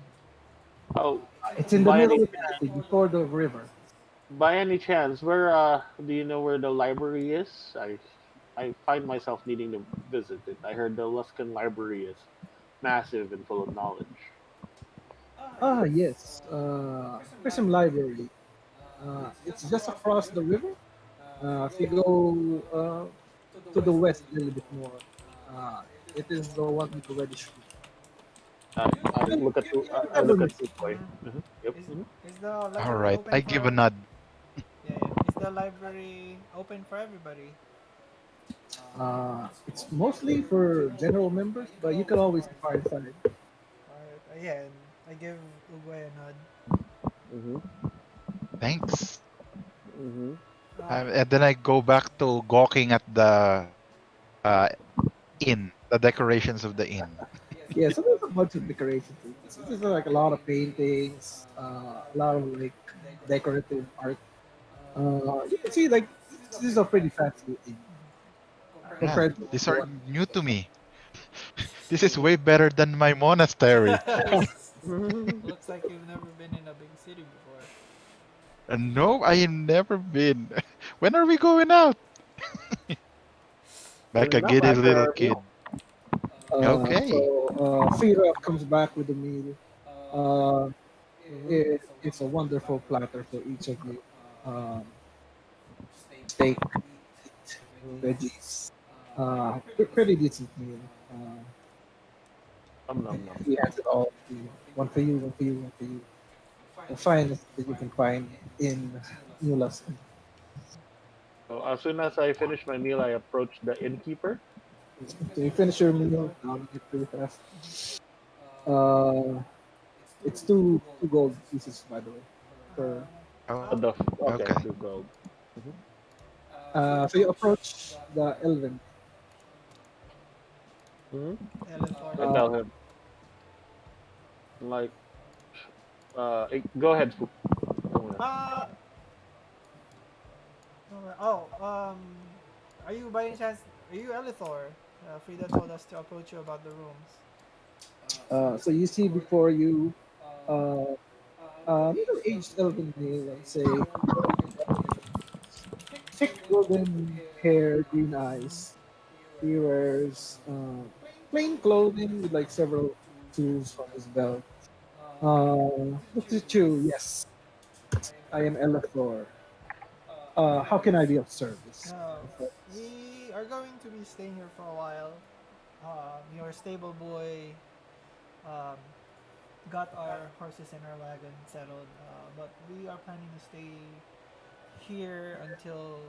Oh, It's in the by any middle of the city before the river. chance, where do you know where the library is? I find myself needing to visit it. I heard the Luskan library is massive and full of knowledge. Yes. Prism Library. It's just across the river. If you go to the west a little bit more, it is the one with the reddish roof. I look at You I never look at miss it. Uguay. Yep. Is Mhm. is the All library right. open I give a for? nod. Yeah, yeah. Is the library open for everybody? It's mostly for general members, but you can always inquire inside. Alright, yeah, and I give Uguay a nod. Mhm. Thanks. Mhm. And then I go back to gawking at the uh, inn, the decorations of the inn. Yeah, so there's a bunch of decorations. There's like a lot of paintings, a lot of like decorative art. You can see like this is a pretty fancy inn Yeah, compared to these the are one. new to me. This is way better than my monastery. Mhm. Looks like you've never been in a big city before. And no, I have never been. When are we going out? Like a And now giddy after little our kid. meal. Okay. Fira comes back with a meal. Uh, Mhm. it's a wonderful platter for each of you. Um, Steak, meat, Mhm. veggies. Pretty decent meal. Nom nom nom. He has it all to you. One for you, one for you, one for you. The finest that you can find in New Luskan. So as soon as I finish my meal, I approach the innkeeper. So you finish your meal, down it pretty fast. Uh, it's two gold pieces, by the way. Per, Oh, The okay, okay. 2 gold. Mhm. so you approach the Elven. Mhm. Elithor. I Uh, tell him like, go ahead, Spook. Uh, oh, are you by any chance? Are you Elithor? Frida told us to approach you about the rooms. so you see before you uh, middle-aged elven male, I'd say, thick golden hair, green eyes. He wears plain clothing with like several tools from his belt. Looks at you. Yes, I am Elithor. How can I be of service? Uh, we are going to be staying here for a while. Your stable boy um, got our horses and our wagon settled, but we are planning to stay here until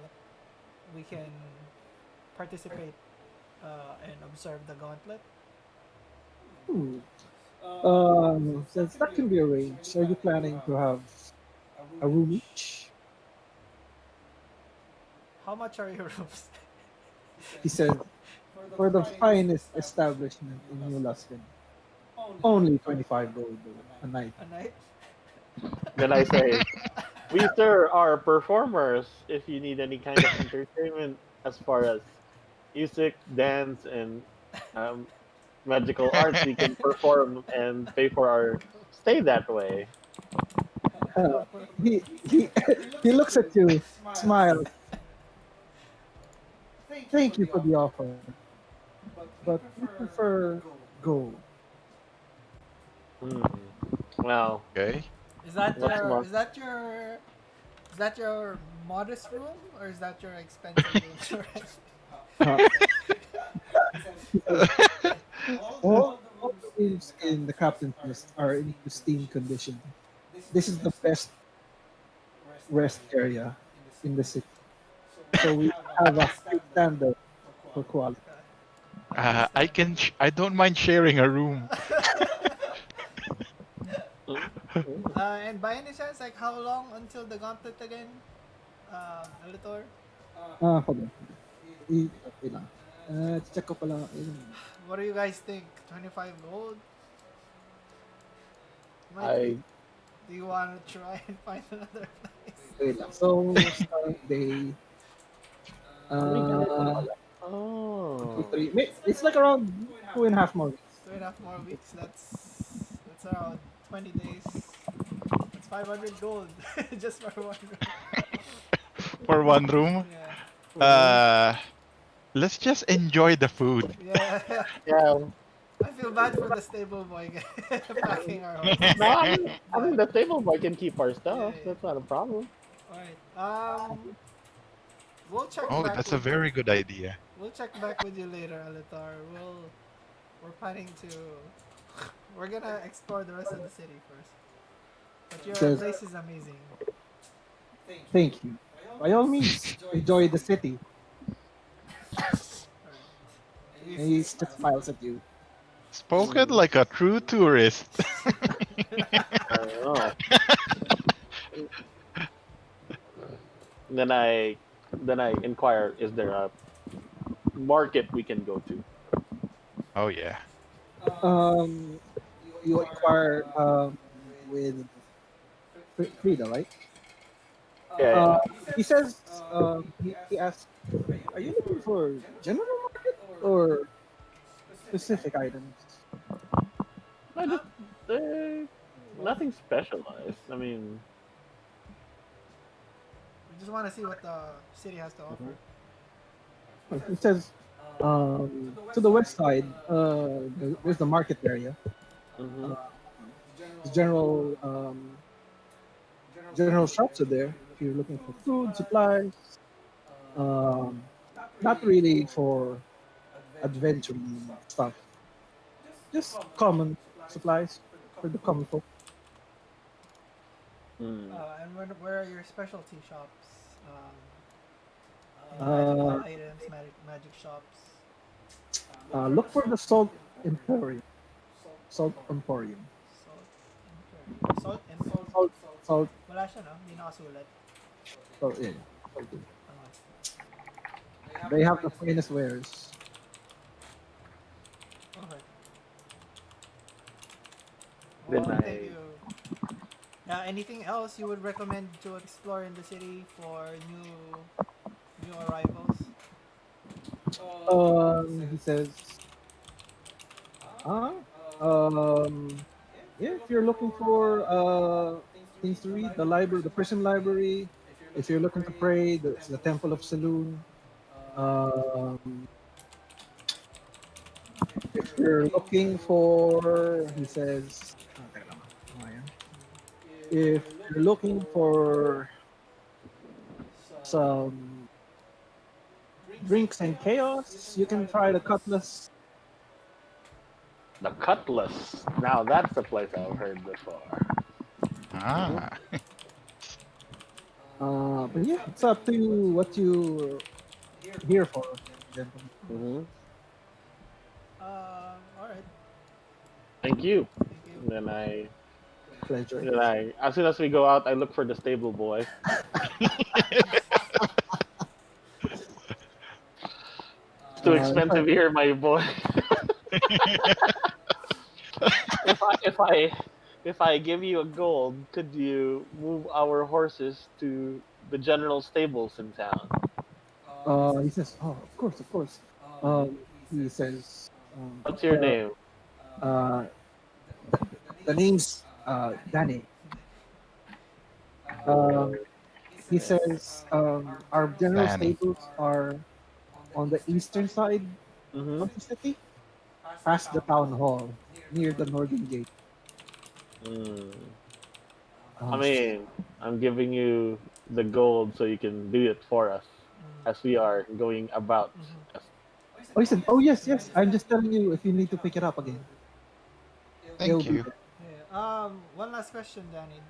we can participate and observe the gauntlet. Hmm. Since that can be arranged, are you planning to have a room each? How much are your rooms? He said, for the finest establishment in New Luskan, only 25 gold a night. A night? Then I say, we sir are performers. If you need any kind of entertainment, as far as music, dance, and um, magical arts, we can perform and pay for our stay that way. He he he looks at you, smiles. Thank you for the offer, but we prefer go. Hmm. Well, Okay. Is that what's your more? is that your is that your modest room or is that your expensive room to rent? Uh, he says, all the rooms in the captain's nest are in pristine condition. This is the best rest area in the city. So we have a high standard for quality. I understand. I don't mind sharing a room. Mm, mm. And by any chance, like how long until the gauntlet again, Alitor? Hold on. Okay lang. Check ko pala. What do you guys think? 25 gold? Might be. I Do you want to try and find another place? Wait lang. So, start day, how many days na uh, pala? two, Oh. three. It's like around 2.5 more weeks. 2.5 more weeks. That's around 20 days. That's 500 gold just for one room. For one room. Yeah, Mhm. Let's just enjoy the food. yeah. Yeah. I feel bad for the stable boy packing our horses, No, I mean but the table boy can keep our yeah, stuff. yeah. That's not a problem. All right. We'll check Oh, back that's a with very good idea. we'll check back with you later, Alitar. We're planning to we're gonna explore the rest of the city first. But It your says, place is amazing. thank you. By all means, enjoy the city. All right. And he just smiles at you. Spoken Mm, like a true tourist. I don't know. Then I inquire, is there a market we can go to? Oh yeah. Um, you inquire with Frida, right? Yeah, Uh, yeah. he says, he asks, are you looking for general market or specific items? I just nothing specialized. I mean, We just want to see what the city has to offer. mhm, He says, to the west side, there's the market area. mhm, Uh, the general shops are there. If you're looking for food, supplies, um, not really for adventuring stuff, just common supplies for the common folk. mm. And where are your specialty shops? Any magical Uh, items, magic shops. look for the Salt Emporium. Salt Emporium. Salt Emporium. Salt, salt. Wala siya, no? Hindi nakasulat. Oh, yeah, yeah. Salt. Okay. They have the finest wares. Okay. Then Well, thank I you. Anything else you would recommend to explore in the city for new arrivals? He says, huh? Um, yeah, if you're looking for things to read, the library, the prison library. If you're looking to pray, there's the Temple of Saloon. Um, if you're looking for, he says, teka lang, ano nga yan? If you're looking for some drinks and chaos, you can try the Cutlass. the Cutlass. Now that's the place I've heard before. Mhm, Ah. But yeah, it's up to you what you're here for, gentlemen. mhm. All right. Thank you. Thank you. Pleasure. As soon as we go out, I look for the stable boy. It's too If I, expensive here, my boy. if I if I if I give you a gold, could you move our horses to the general stables in town? he says, oh, of course, of course. He says, What's your name? uh, the, the name's Danny. Uh, Um, he says, our general Danny. stables are on the eastern side Mm-hmm. of the city, past the town hall, near the northern gate. Mm. I Uh, mean, I'm giving you the gold so you can do it for us, as we are going about. As, oh, you said, oh yes, yes. I'm just telling you if you need to pick it up again, it'll Thank be you. there. Yeah. One last question, Danny.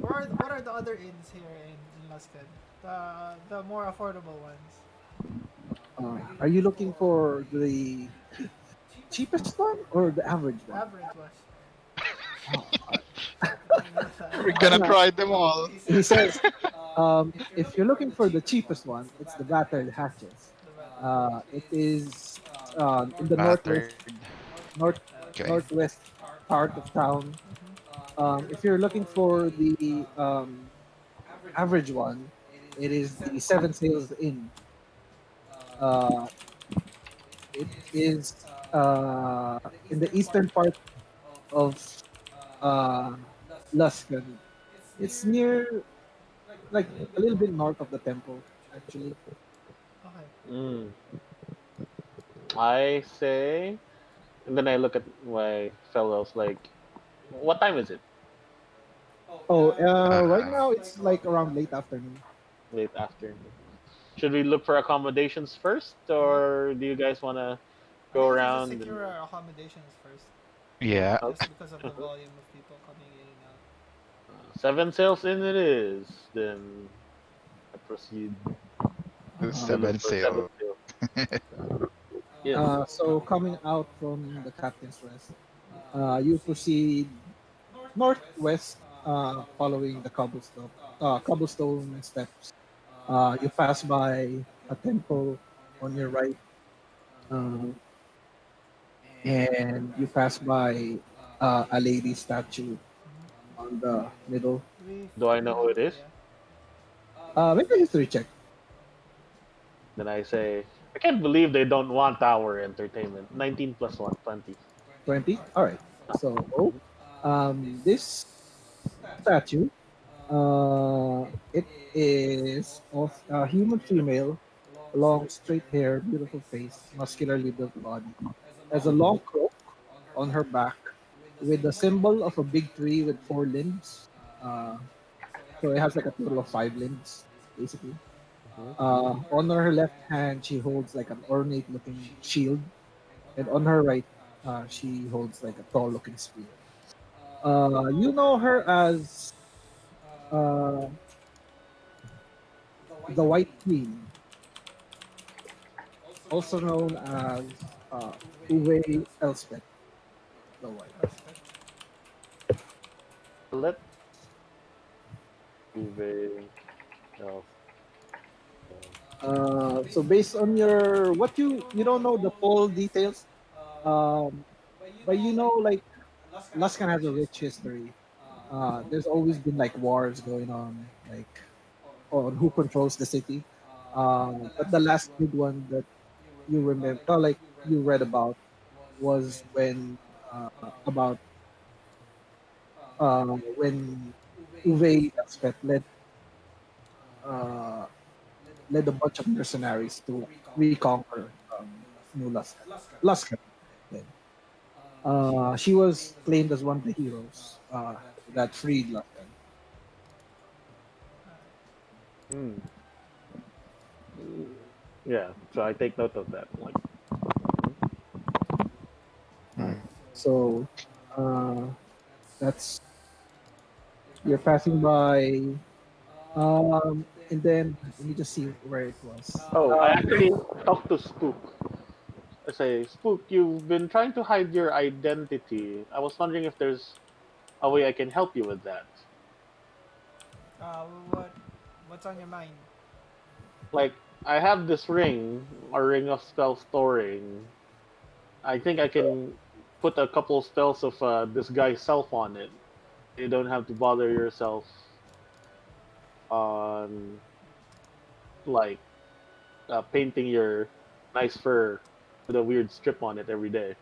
What are the other inns here in Luskan? The more affordable ones. Are you looking for the cheapest one or the average The one? average one. Oh, We're gonna uh, try them all. he says, if you're looking for the cheapest one, it's the battered hatches. The better. It is in the Battered. north Okay. northwest part of town. If you're looking for the average one, it is the Seven Sails Inn. Uh, it is in the eastern part of uh, Luskan. It's near, like a little bit north of the temple, actually. Okay. mm. I say, and then I look at my fellows like, what time is it? Oh, right Uh, now it's like around late afternoon. Late afternoon. Should we look for accommodations first, Yeah. or do you guys want to I go think we can just around secure and? our accommodations first, yeah. just Okay. because of the volume of people coming in and out. Seven sails in it is. Then I proceed The to Um, look seven for seven sail. sails. Yes. so coming out from the Captain's Rest, you proceed northwest, following the cobblestone steps. You pass by a temple on your right, uh, and you pass by a lady statue on the middle. Do I know who it is? Yeah. Make a history check. Then I say, I can't believe they don't want our entertainment. 19 plus 1, 20. 20. All right. So, this statue, it is of a human female, long, straight hair, beautiful face, muscularly built body. Has a long cloak on her back with the symbol of a big tree with four limbs. Uh, so it has like a total of five limbs, basically. Mhm. On her left hand, she holds like an ornate-looking shield, and on her right, she holds like a tall-looking spear. You know her as uh, the White Queen, also known as uh, Uwe Elspeth the White. Respect. Let Uwe else. So based on your what you don't know the full details, um, but you know like Luskan has a rich history. There's always been like wars going on, like on who controls the city. But the last big one that you remember, like you read about, was about when Uwe Elspeth uh, led a bunch of mercenaries to reconquer New Luskan. Then. She was claimed as one of the heroes that freed Luskan. Hmm. Yeah, so I take note of that. Like, Right. Hmm. So uh, that's you're passing by, and then let me just see where it was. oh, I actually talked to Spook. I say, Spook, you've been trying to hide your identity. I was wondering if there's a way I can help you with that. Uh, what what's on your mind? Like, I have this ring, a ring of spell storing. I think I can put a couple spells of this guy's self on it. You don't have to bother yourself on like painting your nice fur with a weird strip on it every day,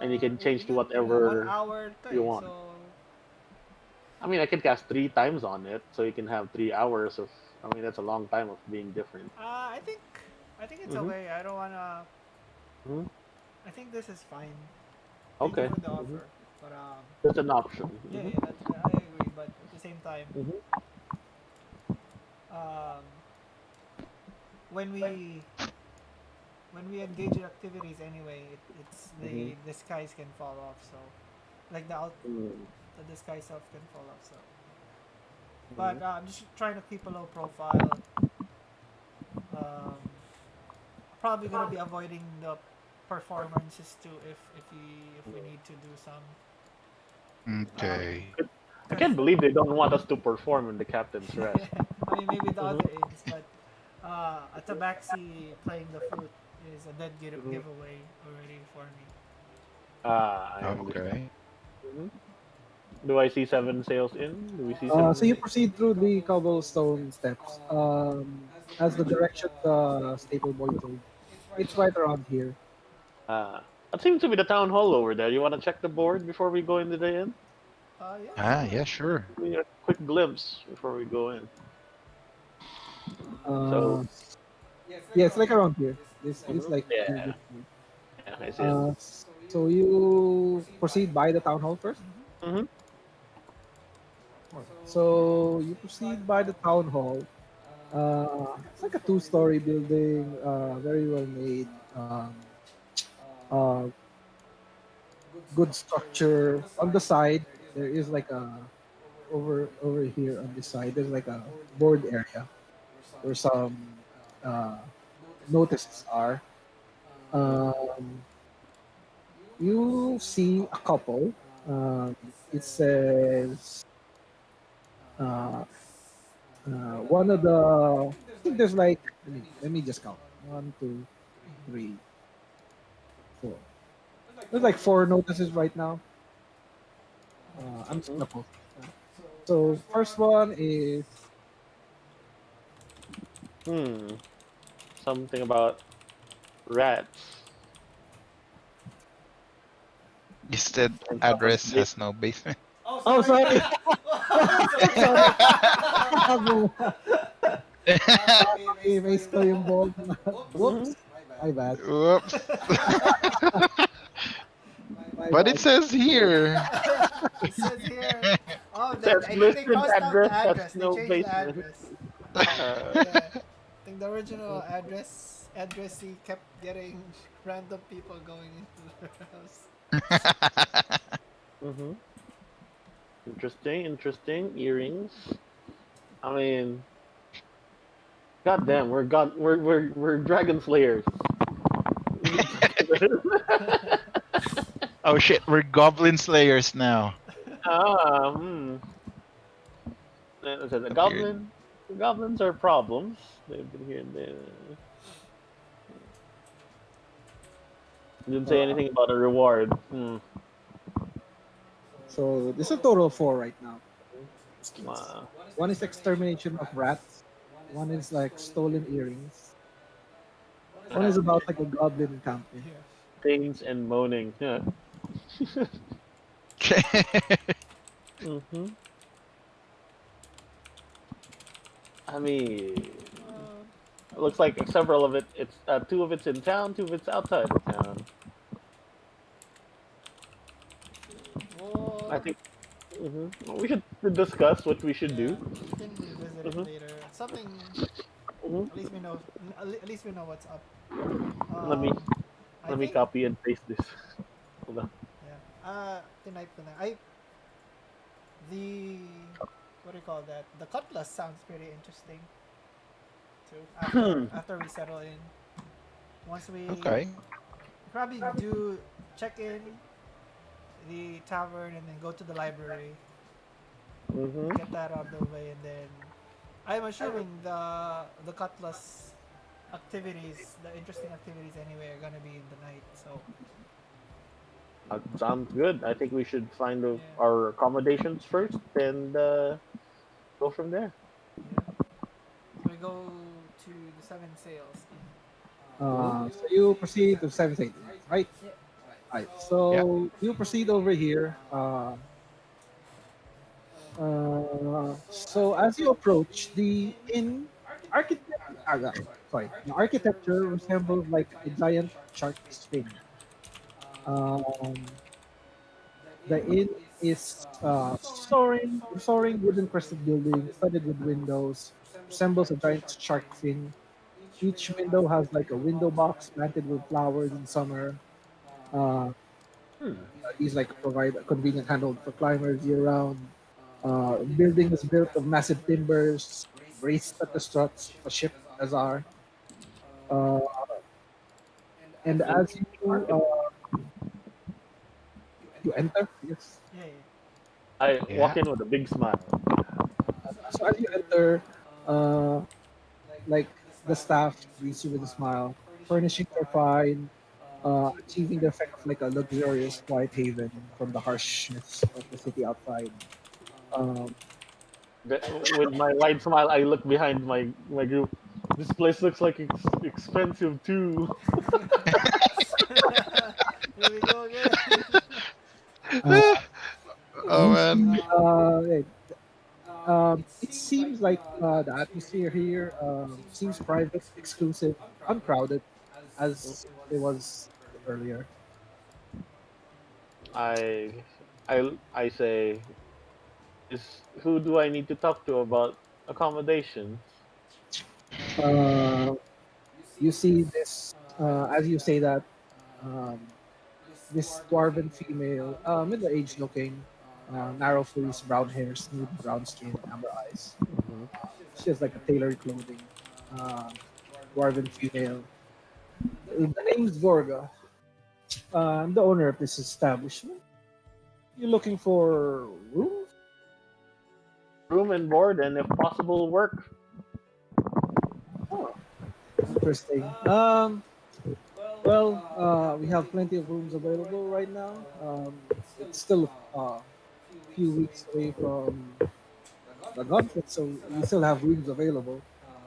and you can change to You have one whatever hour to you want. so I mean, I can cast 3 times on it, so you can have 3 hours of I mean, that's a long time of being different. I think it's Mm-hmm. okay. I don't wanna. Hmm. I think this is fine. Thank you Okay. for the Hmm. offer, but That's an option. yeah, Hmm. yeah, that's I agree. But at the same time, Hmm. um, when we engage in activities anyway, it's Hmm. the skies can fall off. So, like the disguise self can fall off. So, Hmm. but I'm just trying to keep a low profile. Um, Probably gonna be avoiding the performances too if we need to do some. Um, Okay. I Cause can't believe they don't want us to perform in the captain's rest. I mean maybe the Hmm. other ends, but a tabaxi playing the flute is a dead Hmm. giveaway already for me. Ah, I understand. Okay. Hmm. Do I see seven sails in? Do we see So seven? you proceed through the cobblestone steps. As the direction the stable boy told, it's right around here. Ah, that seems to be the town hall over there. You want to check the board before we go into the inn? Yeah, Ah, sure. yeah, sure. Give me a quick glimpse before we go in. So, Uh, yeah, it's like around here. This mhm, like you yeah, just moved. yeah, I see it. So you proceed by the town hall first. Mm-hmm. Alright. So you proceed by the town hall. It's like a two-story building, very well made. Uh, Good structure. On the side, there is like a over here on this side. There's like a board area where some uh, notices are. Um, you see a couple. It says uh, one of the. I think there's like. Let me just count. One, two, three, four. There's like four notices right now. I'm just Mm-hmm. gonna post. So first one is Hmm. Something about rats You said and someone's address has basement. no basement. Oh, Oh, sorry. sorry. Sorry. May stole yung ball. Mm-hmm. Whoops. My bad. Whoops. My But it bad. says here. It says here. Oh, It says I think they listed crossed out the address has address. They no changed the basement. address. Uh, Yeah. I think the original addressee kept getting random people going into their house. mm-hmm. Interesting, interesting. Earrings. I mean, goddamn, we're dragon slayers. We need to. Oh shit, we're goblin slayers now. Hmm. It says a Appeared. goblin. Goblins are problems. They've been here and there. Didn't say Uh, anything about a reward. Hmm. so this is a total of four right now. Skills. Wow. One is extermination of rats. One is like stolen earrings. One is about like a goblin encounter. Yeah. Pains and moaning. Yeah. Hmm. I mean, Uh, it looks like several of it. It's two of it's in town, two of it's outside of town. I well, think we should discuss what we should yeah, do. we can revisit it Hmm. later. Something. Hmm. At least we know. At least we know what's up. Let me Um, I let me think. copy and paste this. Hold on. Yeah. Tonight. The what do you call that? The cutlass sounds pretty interesting too. After we settle in, once we Okay. probably do check in the tavern and then go to the library, Hmm. get that out of the way, and then I'm assuming the cutlass activities, the interesting activities anyway, are gonna be in the night. So Sounds good. I think we should find yeah, our accommodations first and go from there. yeah. So we go to the Seven Sails Inn. Hmm. So you proceed to 7th, right? Yeah. Right. Yeah. So you proceed over here. So as you approach the inn, architect, the architecture resembles like a giant shark's fin. Um, the inn is soaring wooden crested building studded with windows, resembles a giant shark fin. Each window has like a window box planted with flowers in summer. Uh, Hmm. these like provide a convenient handhold for climbers year round. Building is built of massive timbers, braced at the struts of a ship as are. Uh, and And as you enter, yes. Yeah, yeah. I walk Yeah. in with a big smile. So as you enter, uh, like the staff greets you with a smile. Furnishings are fine, achieving the effect of like a luxurious quiet haven from the harshness of the city outside. Um, With my wide smile, I look behind my group. This place looks like it's expensive too. Here we go again. uh, Oh you man. see, it seems like the atmosphere here seems private, exclusive, uncrowded, as it was earlier. I I say, is who do I need to talk to about accommodations? Uh, you see this as you say that um, this dwarven female, middle-aged looking, narrow face, brown hair, smooth brown skin, amber eyes. She has like a tailored clothing. Uh, dwarven female. The name's Gorga. I'm the owner of this establishment. You looking for rooms? Room and board, and if possible, work. Oh, interesting. Well, we have plenty of rooms available right now. It's still a few weeks away from the gauntlet, so we still have rooms available.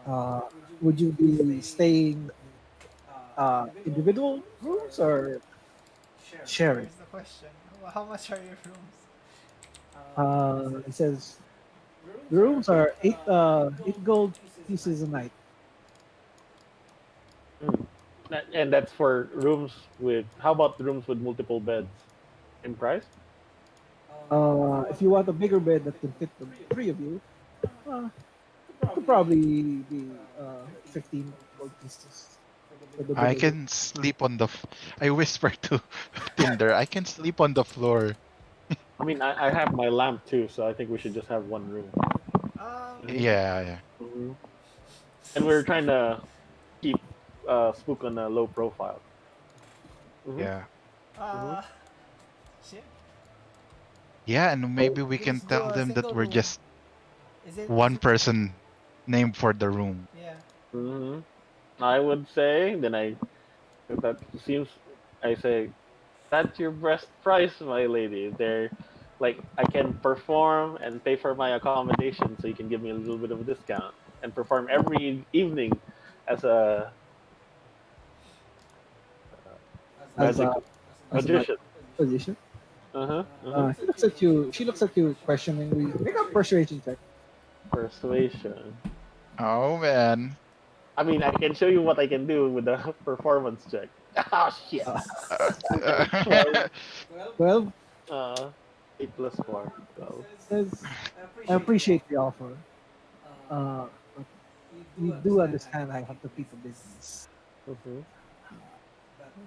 Uh, would you be staying individual rooms or sharing? Here's the question: how much are your rooms? It says the rooms are eight gold pieces a night. Hmm. And that's for rooms with. How about rooms with multiple beds? In price? If you want a bigger bed that can fit the three of you, uh, it could probably be 15 gold pieces for the I bigger bed. can sleep on the. I whisper to Tinder. I can sleep on the floor. I mean, I have my lamp too, so I think we should just have one room. Um, Yeah, yeah, Mhm. And we're trying to keep Spook on a low profile. Hmm. yeah, Hmm. uh, shit. yeah. And So, maybe we We can can just do tell a them that single we're room. just Is it? Is one it? person named for the room. Yeah. hmm I would say, then that seems, I say, that's your best price, my lady. There, like, I can perform and pay for my accommodation, so you can give me a little bit of a discount and perform every evening as a As a magic as a magic magician. position. Uh huh. Uh huh. He looks at you. She looks at you questioningly. Make a persuasion check. Persuasion. Oh man. I mean, I can show you what I can do with the performance check. Oh shit. Uh, Well, 12 uh, 8 plus 4, 12. says, I appreciate the offer. But you do understand I have to keep a business. Mm-hmm.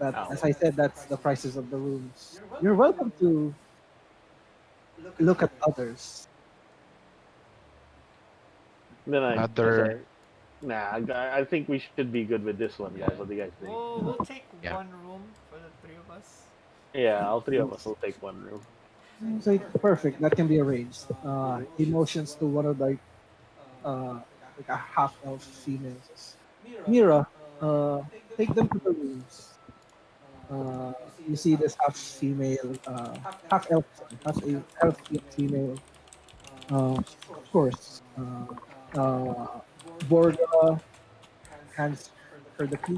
That, Oh. as I said, that's the prices of the rooms. You're welcome to look at others. Then I Other. say, nah, I think we should be good with this one, guys. What do you guys think? We'll take Yeah. one room for the three of us. Yeah, all three of us will take one room. So perfect. That can be arranged. He motions to one of the uh, like a half elf females. Mira, take them to the rooms. You see this half female, half elf, sorry, half elf female. Of course, Borga hands her the key,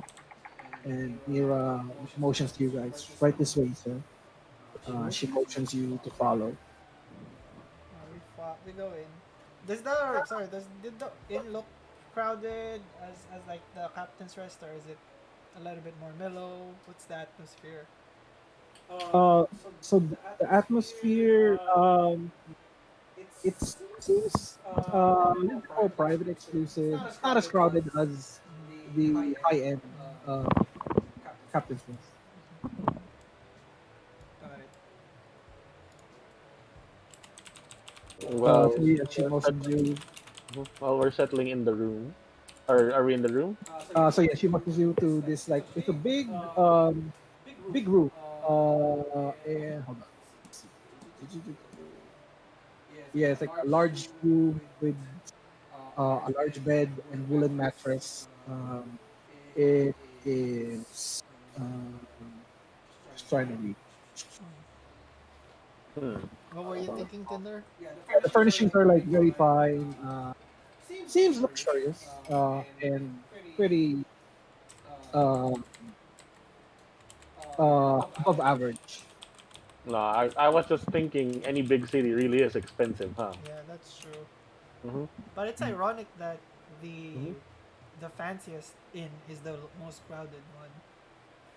and Mira motions to you guys. Right this way, sir. She motions you to follow. we go in, did the inn look crowded as like the captain's rest, or is it a little bit more mellow? What's the atmosphere? Uh, so the atmosphere, it seems a little bit more private, exclusive. It's not as crowded as the high end uh, Captain's Nest. Got it. Well, So yeah, she we're motions settling, you. well, we're settling in the room. Or are we in the room? So yeah, she motions you to this, like, it's a big room. And hold on. Let's see. Yeah, it's like a large room with a large bed and woolen mattress. It is. Um, just trying to read. Hmm. What were you thinking, Tinder? Yeah, the furnishings are like very fine. Seems luxurious. And pretty uh, above average. No, I was just thinking any big city really is expensive, huh? Yeah, that's true. Mm-hmm. But it's ironic that the Mm-hmm. the fanciest inn is the most crowded one.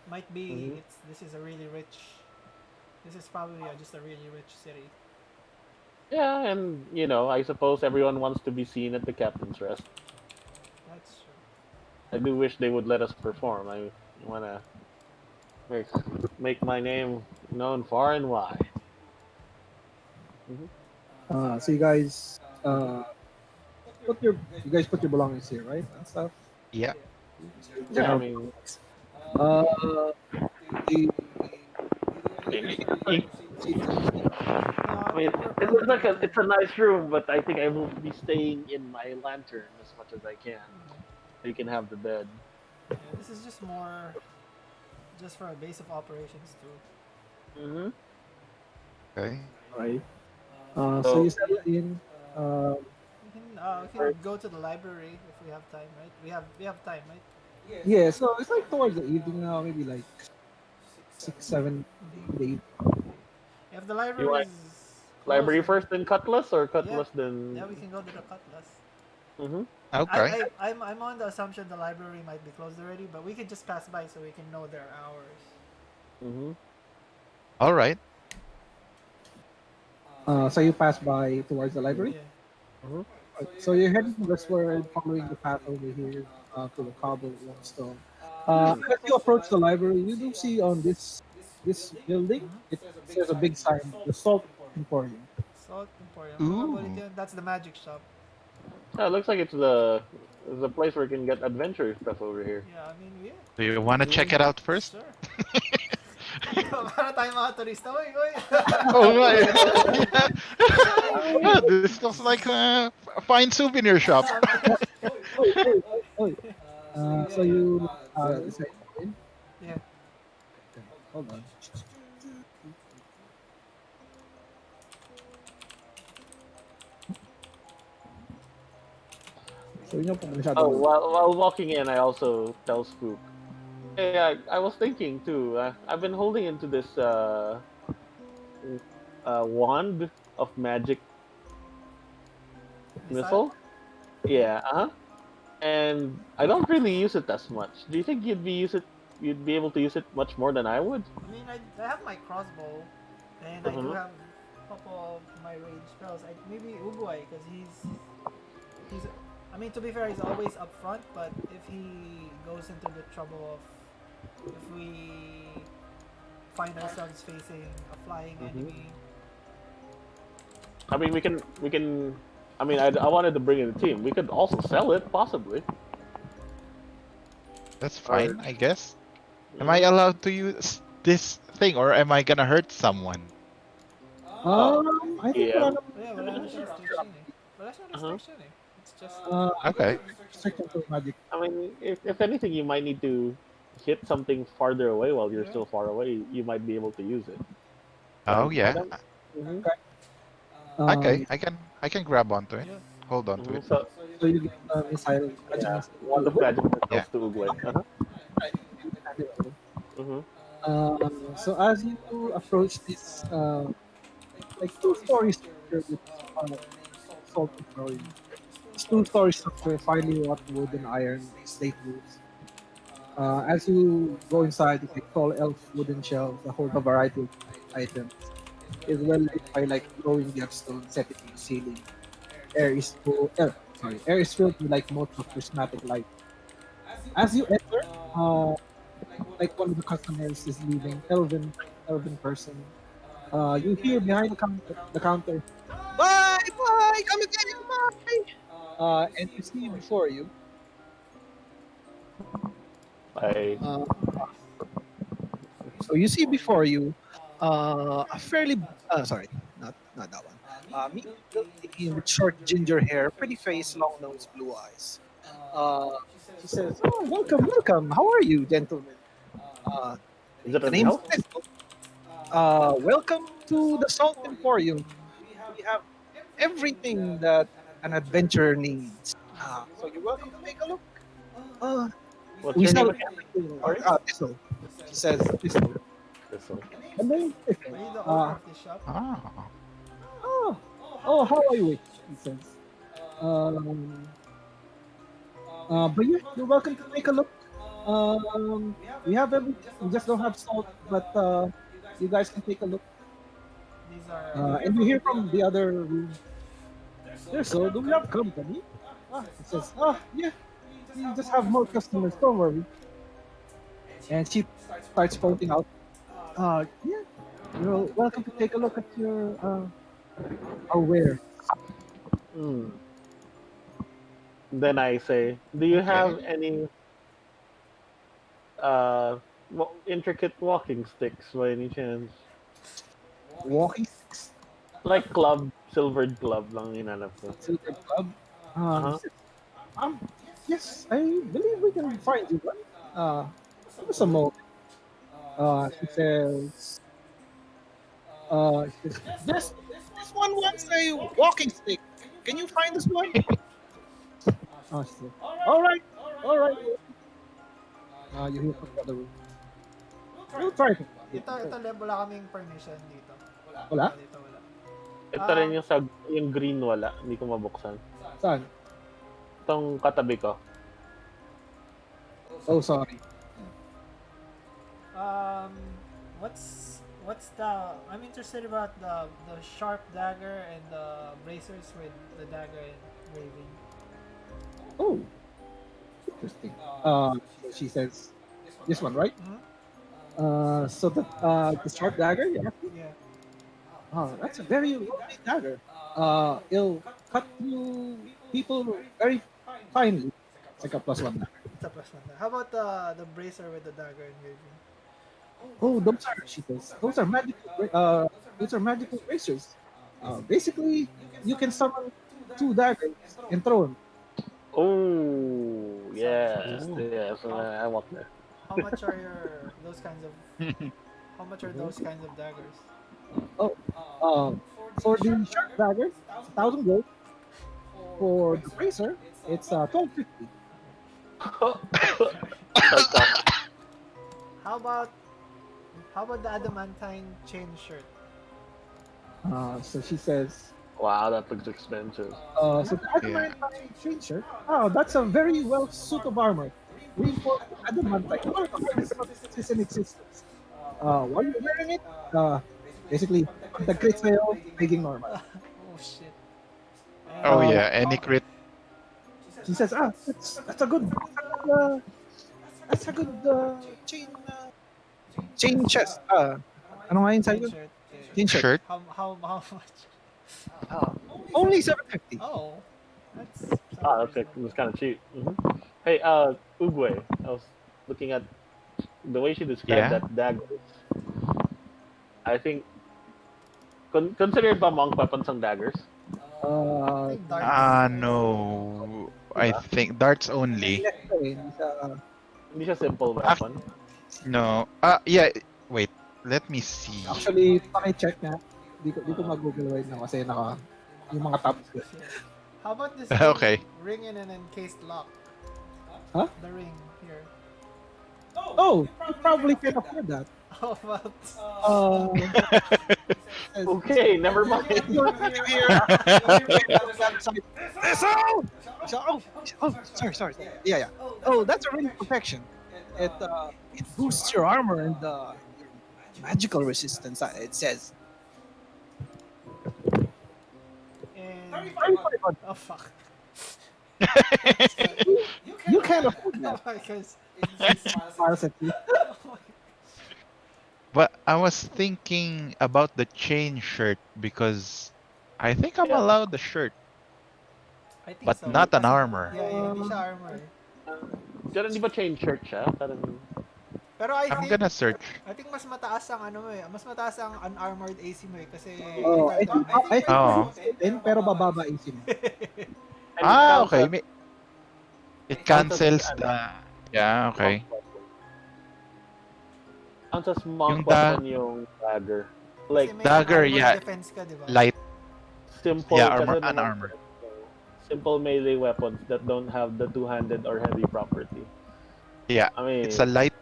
Might be Mm-hmm. it's this is a really rich. This is probably just a really rich city. Yeah, and I suppose everyone wants to be seen at the captain's rest. That's true. I do wish they would let us perform. I wanna make make my name known far and wide. Hmm. So you guys you guys put your belongings here, right? And stuff. Yeah. Yeah, I General mean, belongings. Uh, do y- you y- proceed to sleep? No, I I mean, think we're it probably looks like gonna it's a nice room, but I think I will be staying in my lantern as much as I can. So you can have the bed. yeah, this is just more just for a base of operations too. Mm-hmm. Okay. Right. So you So settle in. Um, We can go to the library if we have time, right? We have time, right? yeah, so it's like towards the evening now, maybe like 6, 7 in the evening. If the you library want is closed, library then first, then Cutlass, or yeah, Cutlass yeah, then? we can go to the Cutlass. Mm-hmm. Okay. I'm on the assumption the library might be closed already, but we could just pass by so we can know their hours. Mm-hmm. All right. So you pass by towards the library. Yeah. Mm-hmm. Right. So you're heading westward, following the path over here to the cobbled limestone. Hmm. As you approach the library, you do see on this building it Mm-hmm. says a big sign, the Salt Emporium. Salt Emporium. Mga Ooh. bulit yun. That's the magic shop. Yeah, it looks like it's the place where you can get adventure stuff over here. Yeah, I mean, yeah. Do you want to check it out first? Sure. Para tayo mga turista. Uy, uy. Oh, right. Yeah. Oh, this looks like a fine souvenir shop. Something. Oh, oh, oh, oh. So Yeah, you yeah. decide to go in. Yeah. Okay, hold on. So yun yung pag Oh, masyadong while walking in, I also tell Spook. Hey, I was thinking too. I've been holding into this wand of magic Missile? missile. Yeah, uh-huh. And I don't really use it as much. Do you think you'd be able to use it much more than I would? I mean, I have my crossbow, and I do Uh-huh. have a couple of my rage spells. Maybe Uguay, because he's. I mean, to be fair, he's always up front. But if he goes into the trouble of, if we find ourselves facing a flying Mm-hmm. enemy, I mean, we can. I mean, I wanted to bring in the team. We could also sell it, possibly. That's Or fine, I guess. Am I mhm. allowed to use this thing, or am I gonna hurt someone? Oh, I think wala PM. naman oh yeah, wala na siya restriction eh. Wala siyang Uh-huh. restriction eh. It's just I think Okay. restriction to magic. I mean, if anything, you might need to hit something farther away while you're yeah. still far away. You might be able to use it. Oh I yeah. don't. Mm-hmm. Okay. Okay. I can grab onto it. Yeah. Hold on to Mm-hmm. it. So you give missile, magic Yeah, missile. one of magic Yeah. missiles to Uguay. Uh-huh. Right, you can hand it over. Mm-hmm. So as you approach this, like two-story structure with salt and story. This two-story structure, finely wrought wood and iron, slate roofs. As you go inside, it's like tall elf wooden shelves that hold a variety of items. Is well lit by like glowing gemstones set into the ceiling. Air is filled with like motes of prismatic light. As you enter, uh, like one of the customers is leaving, elven person. You hear behind the counter, bye, bye, come again, bye. And you see before you, I uh, Nice. so you see before you, a fairly, sorry, not that one. Medium built lady with short ginger hair, pretty face, long nose, blue eyes. Uh, she says, "Oh, welcome, welcome. How are you, gentlemen? Uh, is it the an name's elf? Crystal. Welcome to the Salt Emporium. We have everything that an adventurer needs. So you're welcome to take a look. Uh, What's we your sell name again? everything. Sorry. Thistle. She says, Thistle. Crystal. The name's Are Thistle. you the owner of this shop? Ah, Oh, oh, how are you? He says. Um, but yeah, you're welcome to take a look. We have everything. We just don't have salt, but you guys can take a look. These are. And you hear from the other room. There, so do we have company? He says, yeah, we just have more customers. Don't worry. And she starts pointing out. Yeah, you're welcome to take a look at your our wares. Hmm. Then I say, do you okay. have any intricate walking sticks by any chance? Walking sticks, Like club, silvered club lang hinanap ko. silver club. He Uh-huh. says, um, yes, I believe we can find you one. Give us a moment. She says, just this one wants a walking stick. Can you find us one? She says, all right, all right. You hear from the other room. We'll try to. Ito wala kaming permission dito. Wala? Dito wala. Ito rin yung yung green wala, hindi ko mabuksan. Saan? Itong katabi ko. Oh, sorry. Um, what's the? I'm interested about the sharp dagger and the bracers with the dagger and waving. Oh, interesting. So she says, this one, right? Mhm. So the short dagger, yeah. Yeah. That's a very lovely dagger. It'll cut through people very finely. It's like a plus one dagger. It's a plus one. How about the bracer with the dagger and waving? Oh, she says, those are magical bracers. Basically, you can summon two daggers and throw them. Oh, yes, Ooh. yes. I want that. How much are your those kinds of? How much are those kinds of daggers? Oh, for the short dagger, it's 1,000 gold. For the bracer, it's 1,250. Sarcastic. How about the adamantine chain shirt? So she says, Wow, that looks expensive. so the adamantine chain shirt. Oh, that's a very well suit of armor. Reinforced with adamantine. One of the hardest substances in existence. While you're wearing it, basically, pag nag-crit sa'yo, magiging normal. Oh shit. Oh Uh, yeah, any crit. she says, that's a good chain chest. Ano nga yun sa'yo? Chain shirt. Chain shirt. Shirt. How much? Uh, only 750. Oh, that's That's kind of cheap. Hey, Uguay. I was looking at the way she described Yeah. that dagger. I think considered ba monk weapons ang daggers? Uh, No. I think darts only. Hindi siya simple Ac- weapon. No. Yeah. Wait. Let me see. Actually, paki-check nga. Di ko mag-google right now kasi yung mga tabs ko. How about this Okay. ring in an encased lock? Huh? The ring here. Oh, you probably can afford that. How about... Says, Okay, never mind. you're here. Listen! Sorry. Yeah. Oh, that's a ring of protection. It boosts your armor and your magical resistance. It says. And... 35. Oh, fuck. You can't afford that. Because... Smiles at you. But I was thinking about the chain shirt because I think I'm Yeah. allowed the shirt, I think but so. not an Kasi, armor. yeah, hindi siya armor eh. Ganun di ba chain shirt siya? Parang, Pero I'm gonna search. I think mas mataas ang ano mo eh. Mas mataas ang unarmored AC mo eh. Kasi Oh, ikaw I think Oh. in pero bababa AC mo. and it counts Okay. as- It counts as cancels an- the. Yeah. Okay. monk weapon. Counts as monk Yung weapon yung dagger. Like, Kasi may dagger, unarmored yeah. defense ka, di ba? Light. simple Yeah, kasi armor, naman, unarmored. simple melee weapons that don't have the two-handed or heavy property. Yeah. I mean, It's a light.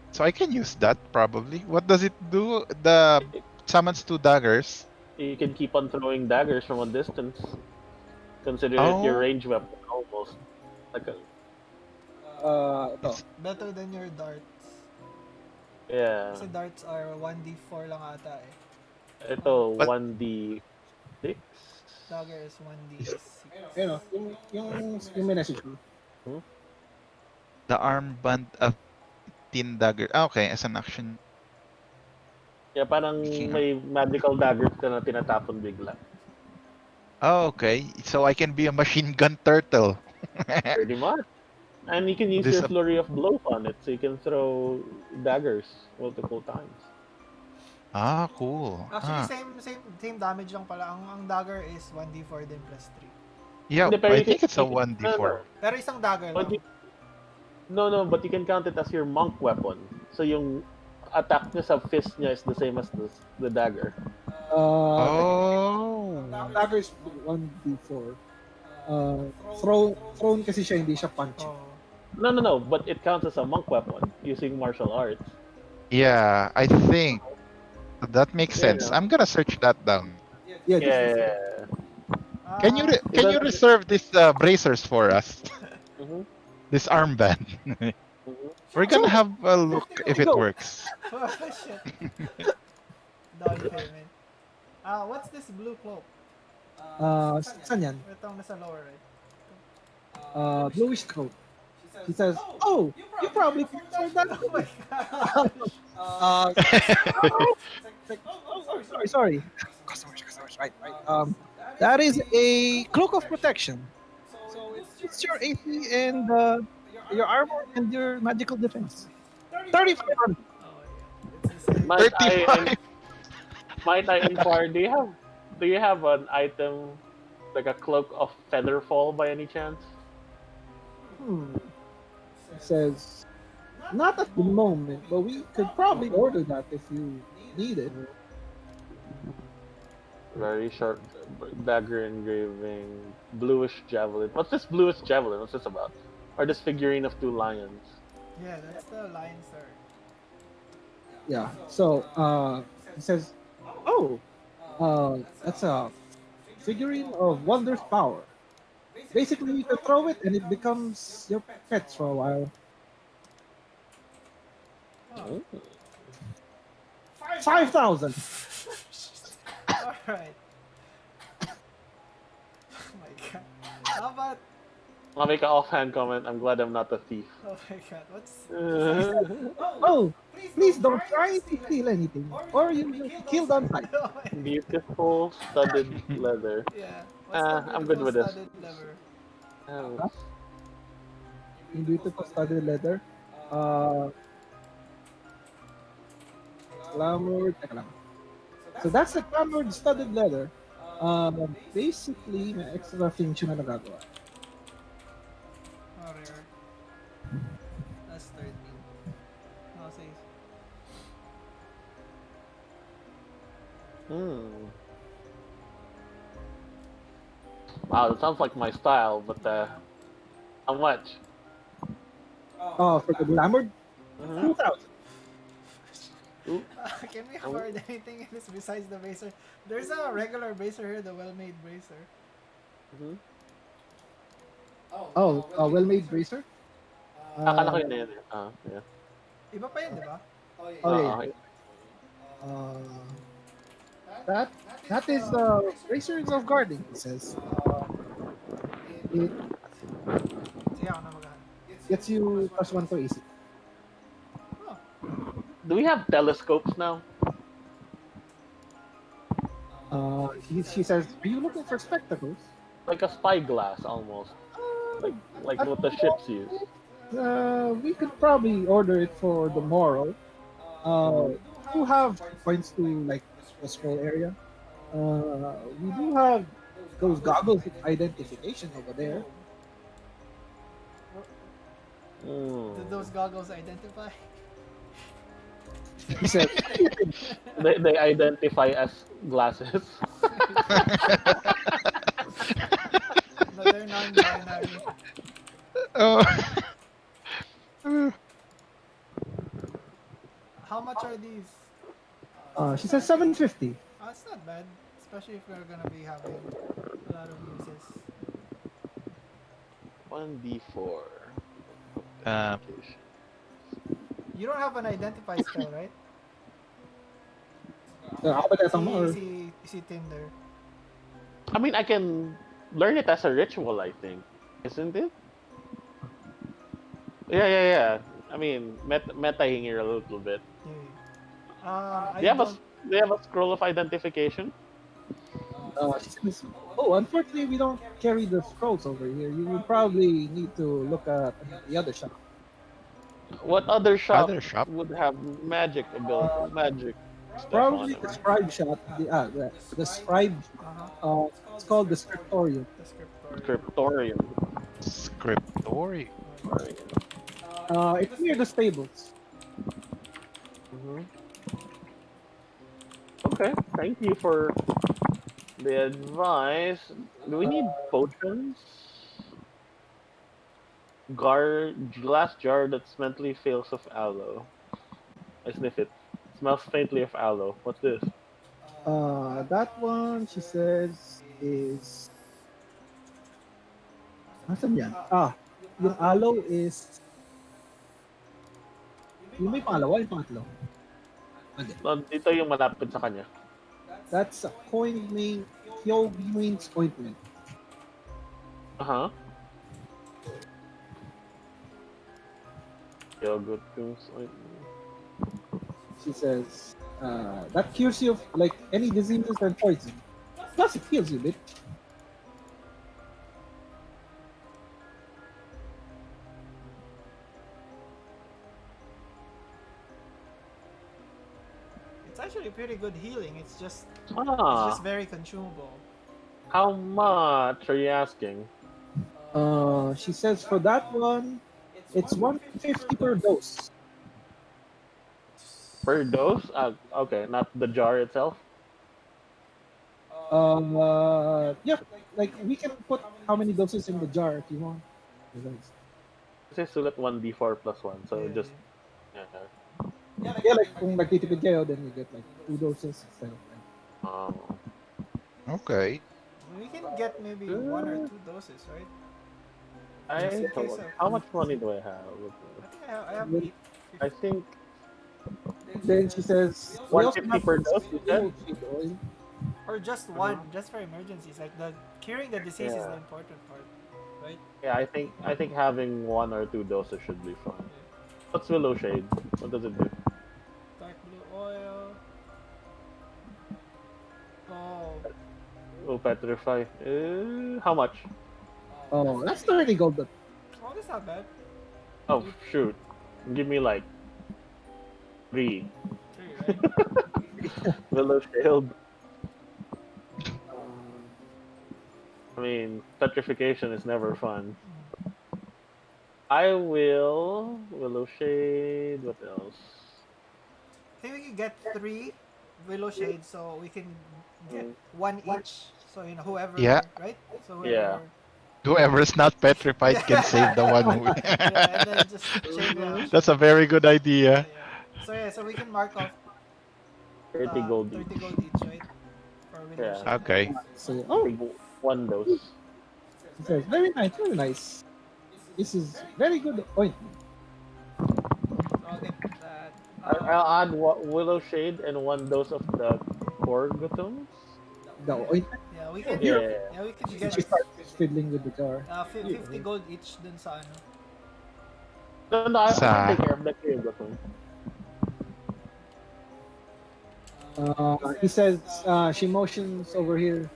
So I can use that probably. What does it do? The summons 2 daggers. you can keep on throwing daggers from a distance. Consider it your Oh. range weapon almost. Like a, Ito. Better than your darts. yeah. Kasi darts are 1d4 lang ata eh. Ito, But- 1d6. Dagger is 1d6. Ayun o, yung message ko. The armband of 10 dagger. Okay, as an action. Yeah, parang Speaking of- may magical daggers ka na tinatapon bigla. Oh, okay. So I can be a machine gun turtle. Pretty much. And you can use This- your flurry of blows on it, so you can throw daggers multiple times. Ah, cool. Actually, Ah. same damage lang pala. Ang dagger is 1d4 din plus 3. Yeah, Hindi, pero I you think can- it's a you can- 1d4. Pero isang dagger But lang. No, but you can count it as your monk weapon. So yung attack niya sa fist niya is the same as the dagger. Oh. Dagger is 1d4. Thrown kasi siya, hindi siya punch. Oh. No, but it counts as a monk weapon using martial arts. Yeah, I think that makes Yeah, sense. yeah. I'm gonna search that down. Yeah, Yeah. Can you can you reserve these bracers for us? Mhm, This armband. mhm. We're gonna have a look if it Go. works. Oh, shit. Down payment. What's this blue cloak? Saan yan? Itong nasa lower right. Bluish coat. He says, "Oh, you probably prefer that." Oh my god. Sorry. Customers, right. That is a cloak of protection. So it's your AC and your armor and your magical defense. 3,500. Oh my god. It's the same. Might I inquire? Do you have an item like a cloak of feather fall by any chance? It says, not at the moment, but we could probably order that if you need it. Very short dagger engraving, bluish javelin. What's this bluish javelin? What's this about? Or this figurine of 2 lions? Yeah, that's the lion star. Yeah. So it says, "Oh, that's a figurine of wondrous power. Basically, you can throw it and it becomes your pets for a while." Oh. 5,000. Alright. Oh my god. How about... I'll make an offhand comment. I'm glad I'm not a thief. Oh my god. What's... Oh, please don't try to steal anything, or you will be killed on sight. Oh my... Beautiful studded leather. Yeah. I'm good with this. Studded lever? In beautiful studded leather. Glamour. Teka lang. So that's the glamour studded leather. Basically, may extra thing siya na nagagawa. Oh, rare. That's 13. No, 6. Wow, that sounds like my style, but how much? Oh, for the glamour, Mhm. 2,000. Ooh, Can we oh, afford anything else besides the bracer? There's a regular bracer here, the well-made bracer. mhm. Oh, well-made bracer. Akala ko Uh, yun na yun eh. Yeah. Iba pa yun, di ba? oh yeah, yeah. Okay. Uh, that that is Racers of Guarding. It says it Sige, ako na maghahanap. gets you +1 to AC. Oh, Do we have telescopes now? She says, "Are you looking for spectacles?" Like a spyglass almost. Like At what the the ships use. moment, we could probably order it for the morrow. Mhm. We do have points to like the scroll area. We do have those goggles with identification over there. did Mm. those goggles identify? He says, "What do you think?" They identify as glasses. No, they're non-binary. Oh. How much are these? She says 750. Oh, it's not bad, especially if we're gonna be having a lot of uses. 1d4. Um, Identification. You don't have an identify spell, right? Ako ba tatang mo or Si Tinder. I mean, I can learn it as a ritual, I think. Isn't it? Yeah. I mean, metaing here a little bit. I don't. Do you have a scroll of identification? she says, "Oh, unfortunately, we don't carry the scrolls over here. You would probably need to look at the other shop. What other shop other shop. would have magic stuff on Probably them? the scribe shop. The scribe. It's called the scriptorium. The scriptorium. Cryptorium. Scriptory. It's near the stables. Hmm. Okay, thank you for the advice. Do we need potions? Glass jar that mentally fails of aloe. I sniff it. Smells faintly of aloe. What's this? That one she says is nasan yan? Yung aloe is yung may pangalawa, yung pangatlo. Hindi. Dito yung malapit sa kanya. That's a coin named Kyogyuin's ointment. Uh-huh. Yogurt juice. She says that cures you of like any diseases and poison. Plus it heals you a bit. It's actually pretty good healing. It's just Ah, very consumable. how much are you asking? She says for that one, it's 150 per dose. Per dose? Okay, not the jar itself. Yeah, like we can put how many doses in the jar if you want. Kasi sulat 1d4 plus 1, so Yeah, just yeah. yeah. Yeah, like kung nagtitipid kayo, then you get like 2 doses instead of like. Um, Okay. We can get maybe 1 or 2 doses, right? I Just in case of- how much money do I have? I think I have Well, 8. I think Then she says, we also 150 have per dose, you said? seed oil. Or just one, just for emergencies. Like the curing the disease is the Yeah. important part, right? Yeah, I think having 1 or 2 doses should be fine. What's Willow Shade? What does it do? Dark blue oil. Oh, Oh, petrify. How much? Oh, that's 30 gold. But oh, that's not bad. Oh shoot! Give me like 3. 3, right? Willow Shield. uh, I mean, petrification is never fun. I will Willow Shade. What else? I think we can get 3 willow shades, so we can get Mm. 1 each. So you know whoever, Yeah. right? So Yeah. Whoever's not petrified can save the one who. yeah, and then just chain reaction. That's a very good idea. Yeah. So yeah, so we can mark off 30 gold 30 each. gold each, right? For window Yeah. shade. Okay. So, I think one dose. it says, very nice, very nice. This is very good ointment. So I'll get that. I'll add willow shade and one dose of the corgotums. The ointment. Yeah, we Oh, can. here. Yeah. Yeah, we can She get starts fiddling with the jar. 50 gold each dun sa ano. No, I can Sa take care of the corgotum. He says, she motions over here.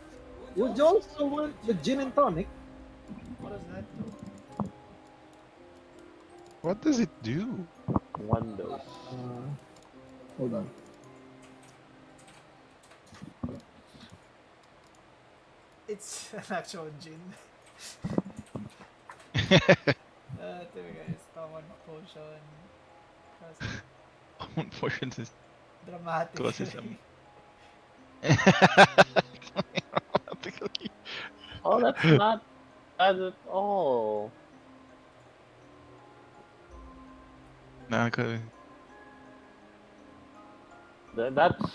Would you also want the gin and tonic? What does that do? what does it do? One dose. Hold on. It's an actual gin. There guys, common potion. Common portions is Dramatic. causes automatically. Oh, that's not bad at all. Nah, 'cause- That's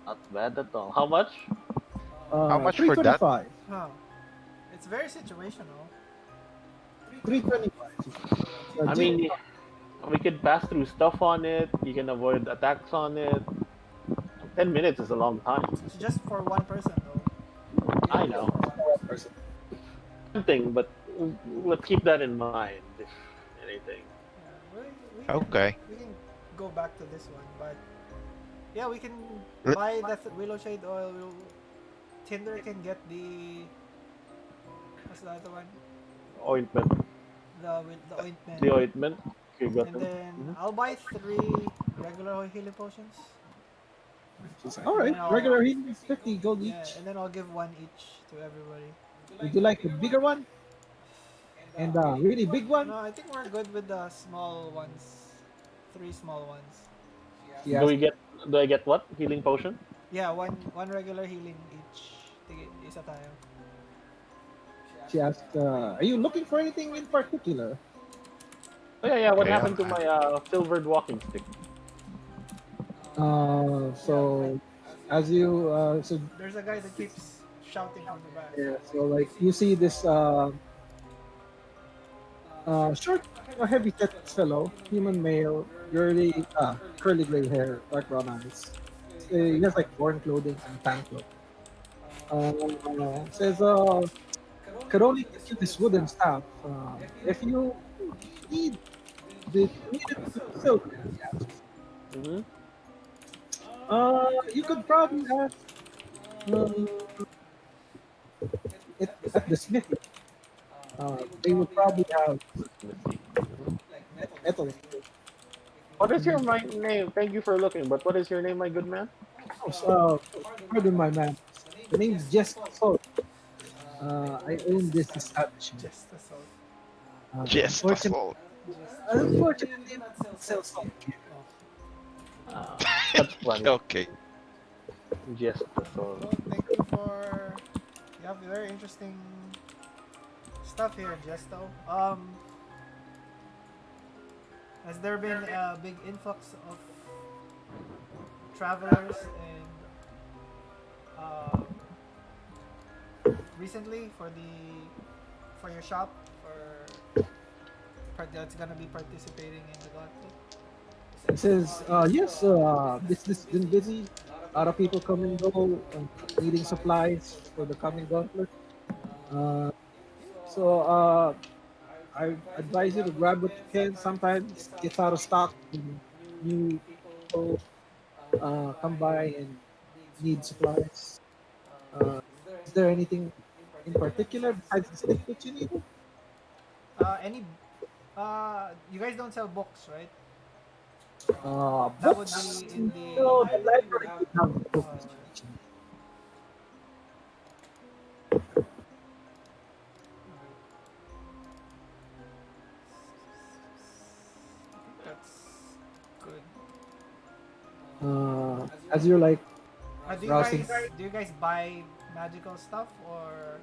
not bad at all. How much? How much for that? 325. Huh. It's very situational. 325. I mean, we could pass through stuff on it. You can avoid attacks on it. 10 minutes is a long time. It's just for one person though. I know. One thing, but let's keep that in mind. If anything. Yeah, we can, Okay. we can go back to this one, but yeah, we can Let- buy that willow shade oil. Tinder can get the what's the other one? Ointment. The ointment. The ointment. Okay, got And them. then I'll buy 3 regular healing potions. All right, regular healing is 50 gold Yeah, each. and then I'll give 1 each to everybody. Would you like a bigger one? And a really big one? No, I think we're good with the small ones. 3 small ones. Yes. Do I get what? Healing potion? Yeah, one regular healing each. Tige, isa tayo. She asked, are you looking for anything in particular? Oh yeah. What Okay, happened to my silvered walking stick? So as you so There's a guy that keeps shouting from the back. yeah, so like you see this short, heavy set fellow, human male, curly gray hair, dark brown eyes. He has like worn clothing and tank top. Says, could only get you this wooden staff. If you need need it to silk, Mm-hmm. you could probably ask um, it at the smithy. They would probably have metal. What is your name? Thank you for looking, but what is your name, my good man? Pardon my man. The name is Jessica Salt. I own this establishment. Just the salt. Just Unfortunately, unfortunately, not sell salt. That's funny. Okay. Just so. Well, thank you for. You have very interesting stuff here, Jesto. Has there been a big influx of travelers and recently for your shop that's gonna be participating in the gauntlet? He says, yes, this has been busy. A lot of people come and go, needing supplies for the coming gauntlet. So I advise you to grab what you can. Sometimes it gets out of stock when new people come by and need supplies. Is there anything in particular besides the stick that you need? You guys don't sell books, right? That would Books? be in the No, the library would have books. That's good. As you're like, Do browsing. you guys buy magical stuff or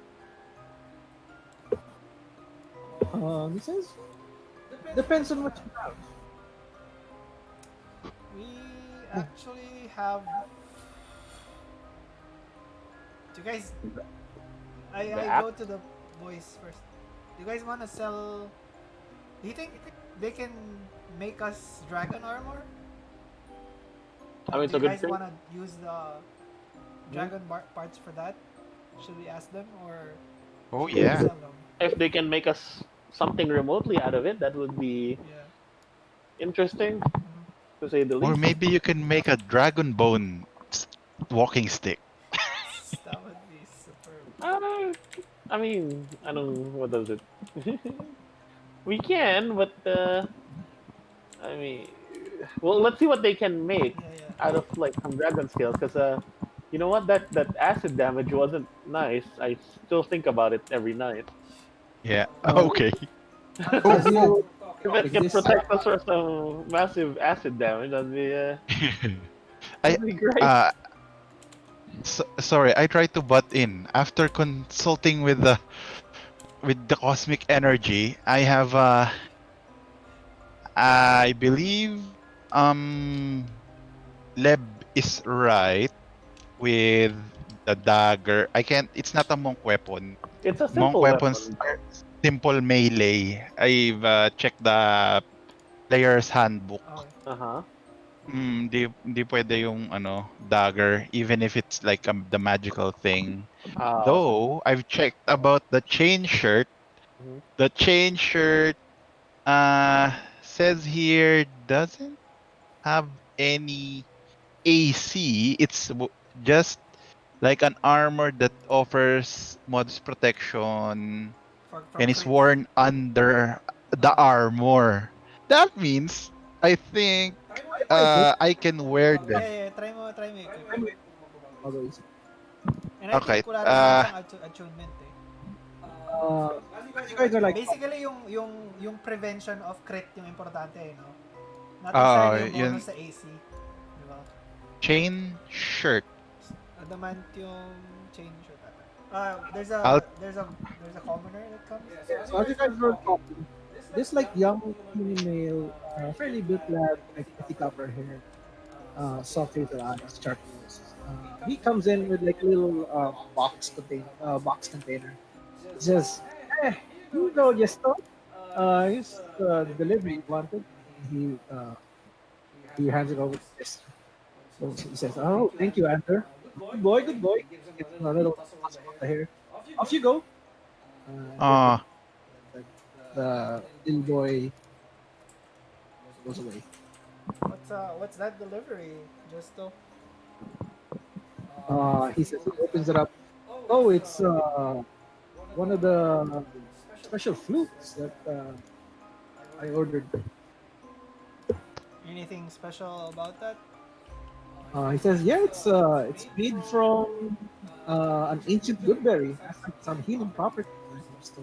it says, depends on what you have. we actually have. Do you guys? The I app? go to the boys first. Do you guys want to sell? Do you think they can make us dragon armor? I mean, Like, do it's a you good guys thing. want to use the dragon parts for that? Should we ask them or Oh should we just yeah. sell them? If they can make us something remotely out of it, that would be Yeah. interesting, Mhm. to say the Or least. maybe you can make a dragon bone walking stick. That would be superb. Uh, I mean, I don't. What does it? We can, but I mean, well, let's see what they can make Yeah, yeah. out of like some dragon scales. Because you know what? That acid damage wasn't nice. I still think about it every night. Yeah. Uh, Okay. as Oh. If you it talking, can this protect us from some massive acid damage, I that'd be great. uh sorry, I tried to butt in. After consulting with the cosmic energy, I believe um Leb is right with the dagger. I can't It's not a monk weapon. It's a Monk simple weapons weapon. are simple melee. I've checked the player's handbook. Okay. Uh huh. Hindi pwede yung ano, dagger, even if it's like the magical thing. Oh. Though I've checked about the chain shirt. Mhm. The chain shirt says here doesn't have any AC. Just like an armor that offers modus protection From and is crits. worn under the Okay. armor. That means I think try it. I can wear them. Yeah, yeah. Try mo equip. I'm always. And I think Okay. wala rin naman siyang attunement eh. As you guys are like, Basically, yung prevention of crit yung importante eh, no? Not necessarily yung Yun, bonus sa AC. Di ba? chain shirt. Adamantium chain shirt ata. I'll There's a commoner that comes. so as you guys were talking, this like young female, fairly built lad, like pretty copper hair, soft hazel eyes, sharp nose. He comes in with like little box container. He says, "Eh, you know, Yesto, here's the delivery you wanted." He hands it over to this. So he says, "Oh, thank you, Andrew. Good boy, good boy." Gives him a little toss of the hair. Off you go. uh The little boy goes away. What's that delivery? Just to He says he opens it up. Oh, it's one of the special flutes that I ordered. anything special about that? He says, yeah, it's made from an ancient goodberry. Has like some healing properties. So,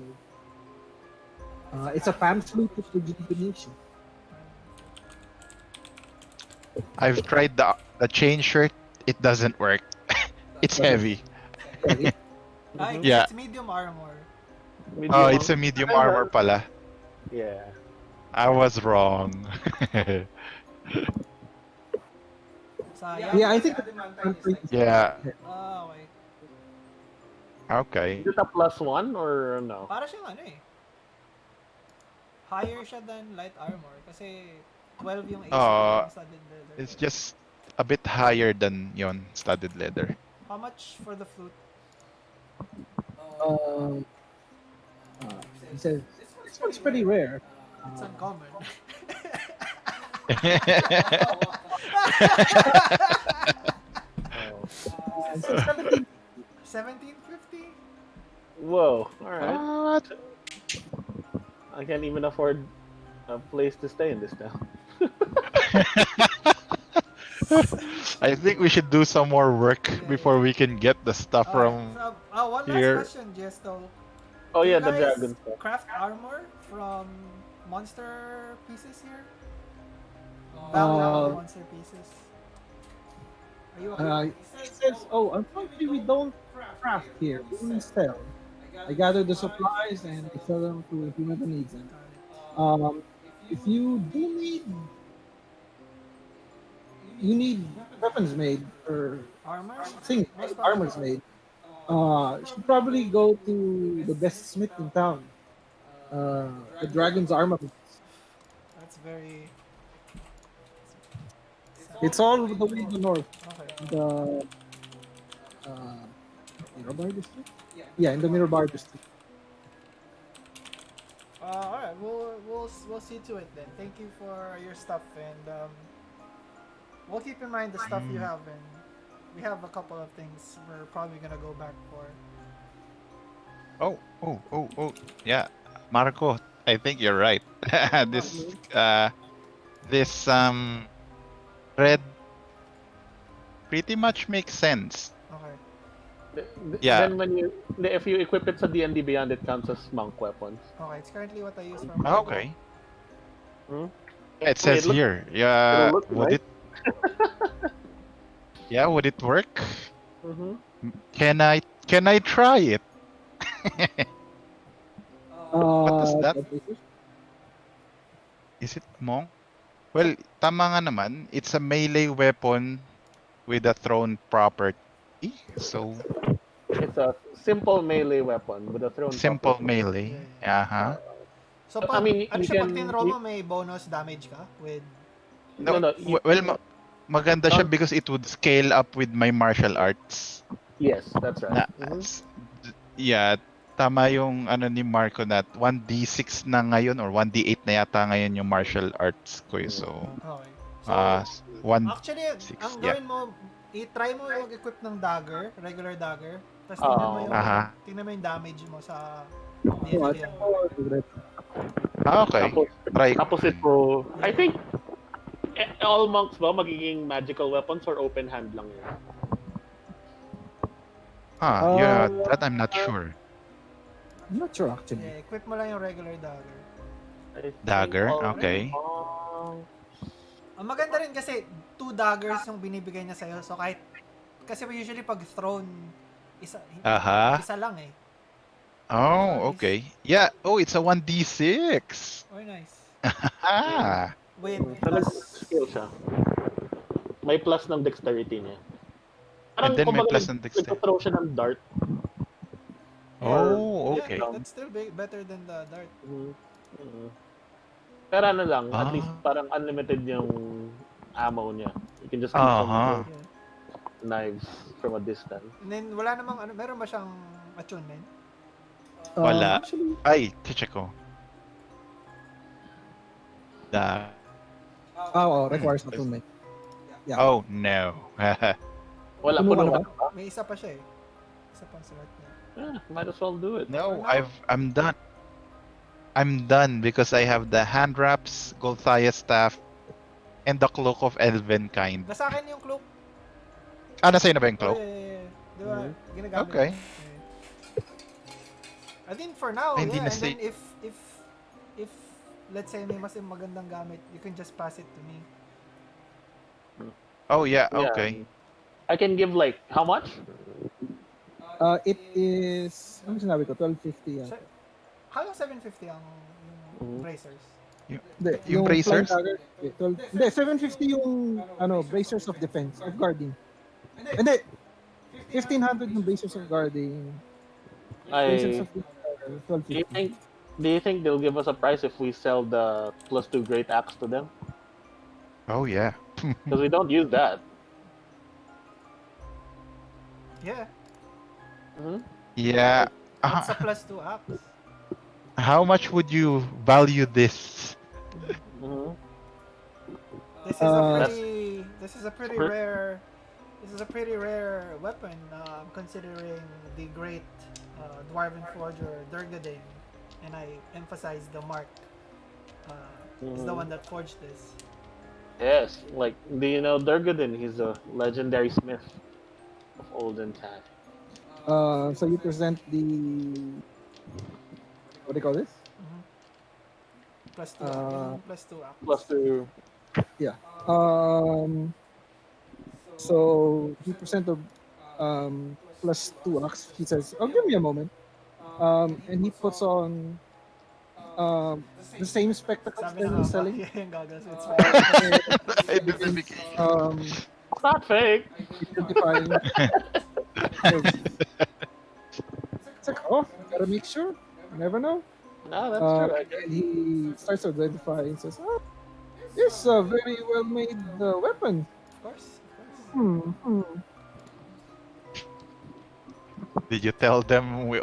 it's a pan flute with rejuvenation. I've tried the chain shirt. It doesn't work. It's heavy. Yeah, Yeah. It's medium armor. Oh, Medium it's a armor. medium armor pala. Yeah. I was wrong. Sayang. yeah, I think Yeah. Okay. Okay. Is it a +1 or no? Para siyang ano eh. Higher siya than light armor kasi 12 yung AC Uh, ng studded leather. it's just a bit higher than yon studded leather. How much for the flute? um, he says this one's pretty rare. It's uncommon. Oh. He says 17. 1750? Whoa. All right. What? I can't even afford a place to stay in this town. I think we should do some more work before we can get the stuff from One last here. question, Jesto. Oh Do yeah, you the guys dragon stuff. craft armor from monster pieces here? Valuable monster pieces. Are you okay? He says, "Oh, unfortunately, we don't craft here. We only sell. I gather the supplies and I sell them to whomever needs them. If you do need you need weapons made or Armor? things Most made, probably. armors made. Should probably go to the best smith in town. The Dragon's Armaments. That's very. It's all the way in the north. Okay. The uh, Mirabar district. Yeah, in the Mirabar district. All right. We'll see to it then. Thank you for your stuff, and we'll keep in mind the stuff you Mm. have, and we have a couple of things we're probably gonna go back for. Oh. Yeah, Marco, I think you're right. this Mhm. this red pretty much makes sense. Okay. Yeah. Then if you equip it sa D&D Beyond, it counts as monk weapons. Okay. It's currently what I use for my. Okay. Hmm? Yeah, it I mean, says here. it'll Yeah, look would nice. it? Yeah, would it work? Mm-hmm. Can I try it? What does that? Temptation? Is it monk? Well, tama nga naman. It's a melee weapon with a thrown property. So It's a simple melee weapon with a thrown simple property. Yeah, melee. yeah. Uh-huh. So I pag mean, ano you siya pag can tinroll mo may bonus damage ka with. No, no, you well, maganda siya don't. because it would scale up with my martial arts. Yes, that's right. Na, Mm-hmm. yeah, tama yung ano ni Marco na 1d6 na ngayon or 1d8 na yata ngayon yung martial arts ko. So, Okay. So 1 actually 6, ang yeah. gawin mo i-try mo yung mag-equip ng dagger, regular dagger. Tapos Oh. Aha. tingnan mo yung damage mo sa Oh, D&D. Okay. Tapos, Try. tapos ito, I think all monks ba magiging magical weapons or open hand lang yun? Yeah, that I'm not sure. I'm not sure actually. Yeah, equip mo lang yung regular dagger. I think Dagger, all okay. monks- Ang maganda rin kasi 2 daggers yung binibigay niya sa'yo. So kahit kasi usually pag thrown isa Aha. isa lang eh. Oh, okay. Yeah. Oh, it's a 1d6. Oh, nice. Ah. With So, plus skill siya. May plus ng dexterity niya. And then may kumbaga, plus ng dexterity. nagto-throw siya ng dart. Oh, yeah, okay. that's still better than the dart. Mhm. Pero ano lang, at Ah. least parang unlimited yung ammo niya. You can just keep on Aha. Yeah. knives from a distance. And then wala namang ano, meron ba siyang attunement? Wala. Actually, Ay, check ko. Da. requires attunement. Yeah. Oh, no. Wala, Puno ka puno na ka ba? na ba? May isa pa siya eh. Isa pang slot niya. Might as well do it. No, I'm done. I'm done because I have the hand wraps, Golthia staff, and the cloak of elven kind. Nasa akin yung cloak. Nasa na ba yung Oh, cloak? yeah. Di ba? Ginagamit. Okay. Yeah. I think for now, Ay, hindi yeah. na And then say- if let's say may mas magandang gamit, you can just pass it to me. Oh, yeah, Yeah. okay. I can give like, how much? It is, ano sinabi ko? 1250 yan. So, halo 750 ang yung bracers. Hindi, Yung bracers? flying dagger, 12, hindi, 750 yung bracers of defense, of guarding. Hindi, 1500 yung bracers of guarding. Bracers I, of dagger, do you 1250. think they'll give us a price if we sell the +2 great axe to them? Oh, yeah. Because we don't use that. Yeah. Mhm. Yeah. What's a +2 axe? How much would you value this? Mhm. This is a Uh, pretty this is a pretty Pre- rare this is a pretty rare weapon considering the great dwarven forger Durgadane, and I emphasize the mark is the Mhm. one that forged this. Yes, like, do you know Durgadin? He's a legendary smith of olden time. So you present the, what do you call this? +2 +2 axe. +2. Um, so he present the +2 axe. He says, "Oh, give me a moment." And he puts on the same spectacles Sabi they're na nga ba? selling. Yeah, yung goggles with Identification. It's not fake. Identifying. Says, it's like, oh, gotta make sure. You never know. No, that's true. I And he starts identifying. Says, oh, this a very well made weapon. Of course, of course. Hmm. Did you tell them we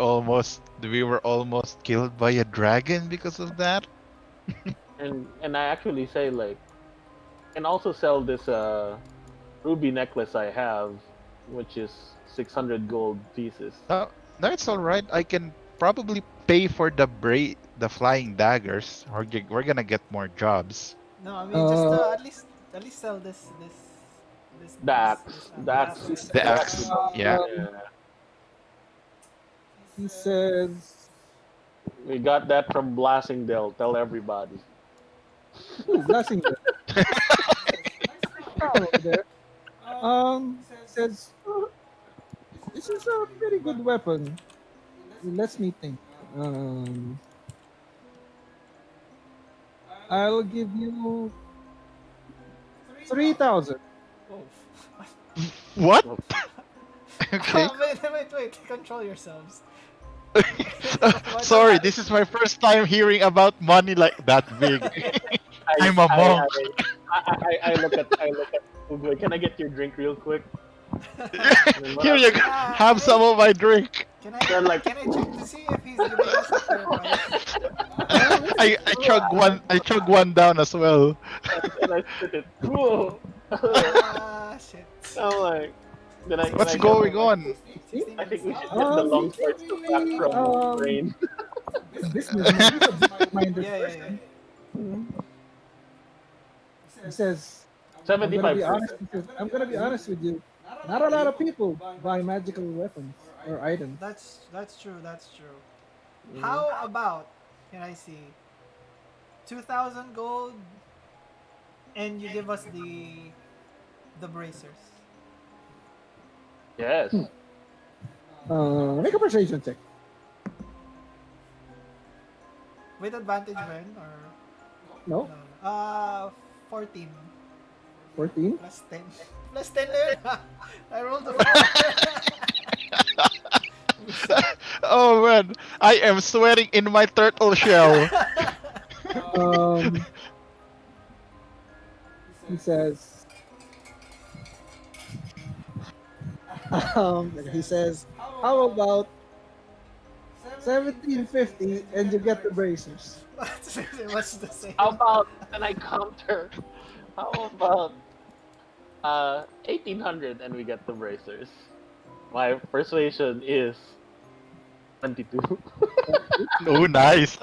were almost killed by a dragon because of that? and I actually say like, and also sell this ruby necklace I have, which is 600 gold pieces. No, no, it's all right. I can probably pay for the flying daggers. We're gonna get more jobs. No, I mean just at least sell this The axe. The axe. The axe, yeah. He says, We got that from Blasingdale. Tell everybody. ooh, blessing there. Over there. Says, oh, this is a very good weapon. Let me think. I'll give you 3,000. Oh. What? Oh. Okay. Wait. Control yourselves. Sorry, this is my first time hearing about money like that big. I'm a monk. I look at Uguay. Can I get your drink real quick? Here you go. Have some of my drink. Can I check to see if he's giving us a fair price? I chug one down as well. And I spit it. Whoa. Shit. I'm like, What's going on? I think we should get the long swords to back from rain. Businessman. He's a business-minded Yeah. person. He says, 75. I'm gonna be honest with you. Not a lot of people buy magical weapons or items. That's true. How about, can I see, 2,000 gold, and you give us the bracers? Yes. Make a persuasion check. With advantage, man, or No, no? 14 14. plus 10. Plus 10 na yun. I rolled a 4. Oh man, I am sweating in my turtle shell. He says, he says, how about 1750 and you get the bracers? That's pretty much the same. How about, and I counter, how about 1800 and we get the bracers? My persuasion is 22. Oh, nice.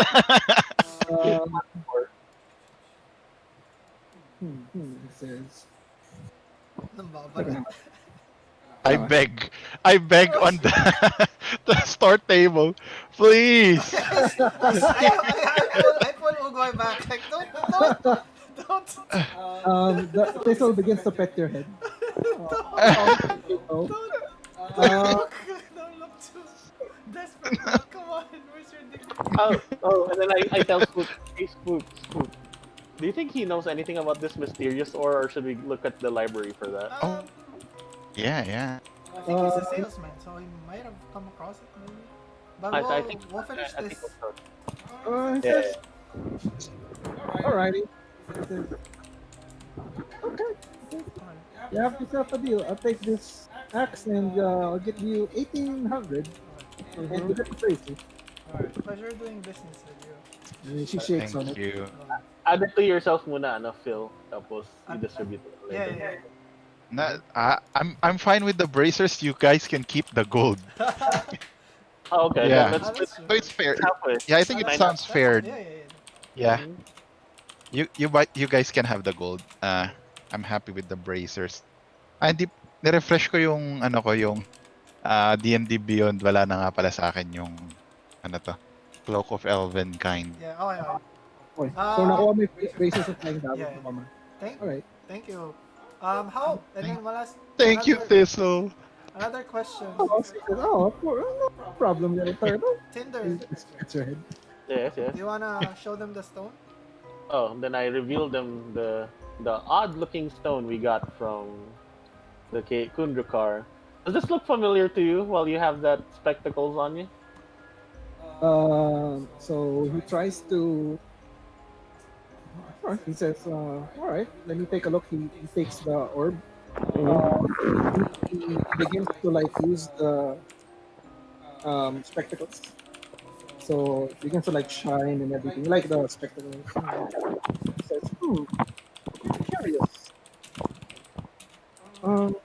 He says, Nambabalat. I beg on the store table, please. I pull Uguay back. Like, don't. the pistol begins to pet your head. Don't look too desperate. Come on, where's your dignity? And then I tell Spook, hey Spook. Do you think he knows anything about this mysterious ore, or should we look at the library for that? Yeah. I think he's a salesman, so he might have come across it maybe. But I think we'll finish I think this. we'll start. He says, alrighty. He says, okay. You have yourself a deal. I'll take this axe and I'll get you 1800 and you get the bracers. Alright, pleasure doing business with you. And she shakes on Thank it. you. Add it to yourself muna, Phil. Tapos i-distribute it later. Yeah. I'm fine with the bracers. You guys can keep the gold. Oh, okay. Yeah. Then That's let's true. So it's fair. halfway. Yeah, I think it sounds fair. Yeah. Yeah. You guys can have the gold. I'm happy with the bracers. Hindi ni-refresh ko yung yung D&D Beyond, wala na nga pala sa akin yung Cloak of Elven Kind. Yeah, okay. Okay. So nakuha mo yung bracers of flying Yeah. damage. Thank Alright. you. How? And then last. Thank you, Thistle. Another question. No problem, little turtle. Tinder. It's your head. Yes, yes. Do you wanna show them the stone? Oh, then I revealed them the odd looking stone we got from the Kundrakar. Does this look familiar to you while you have that spectacles on you? So he tries to. He says, "All right, let me take a look." He takes the orb. Mm-hmm. He begins to like use the spectacles. So it begins to like shine and everything, like the spectacles. He says, curious. Um,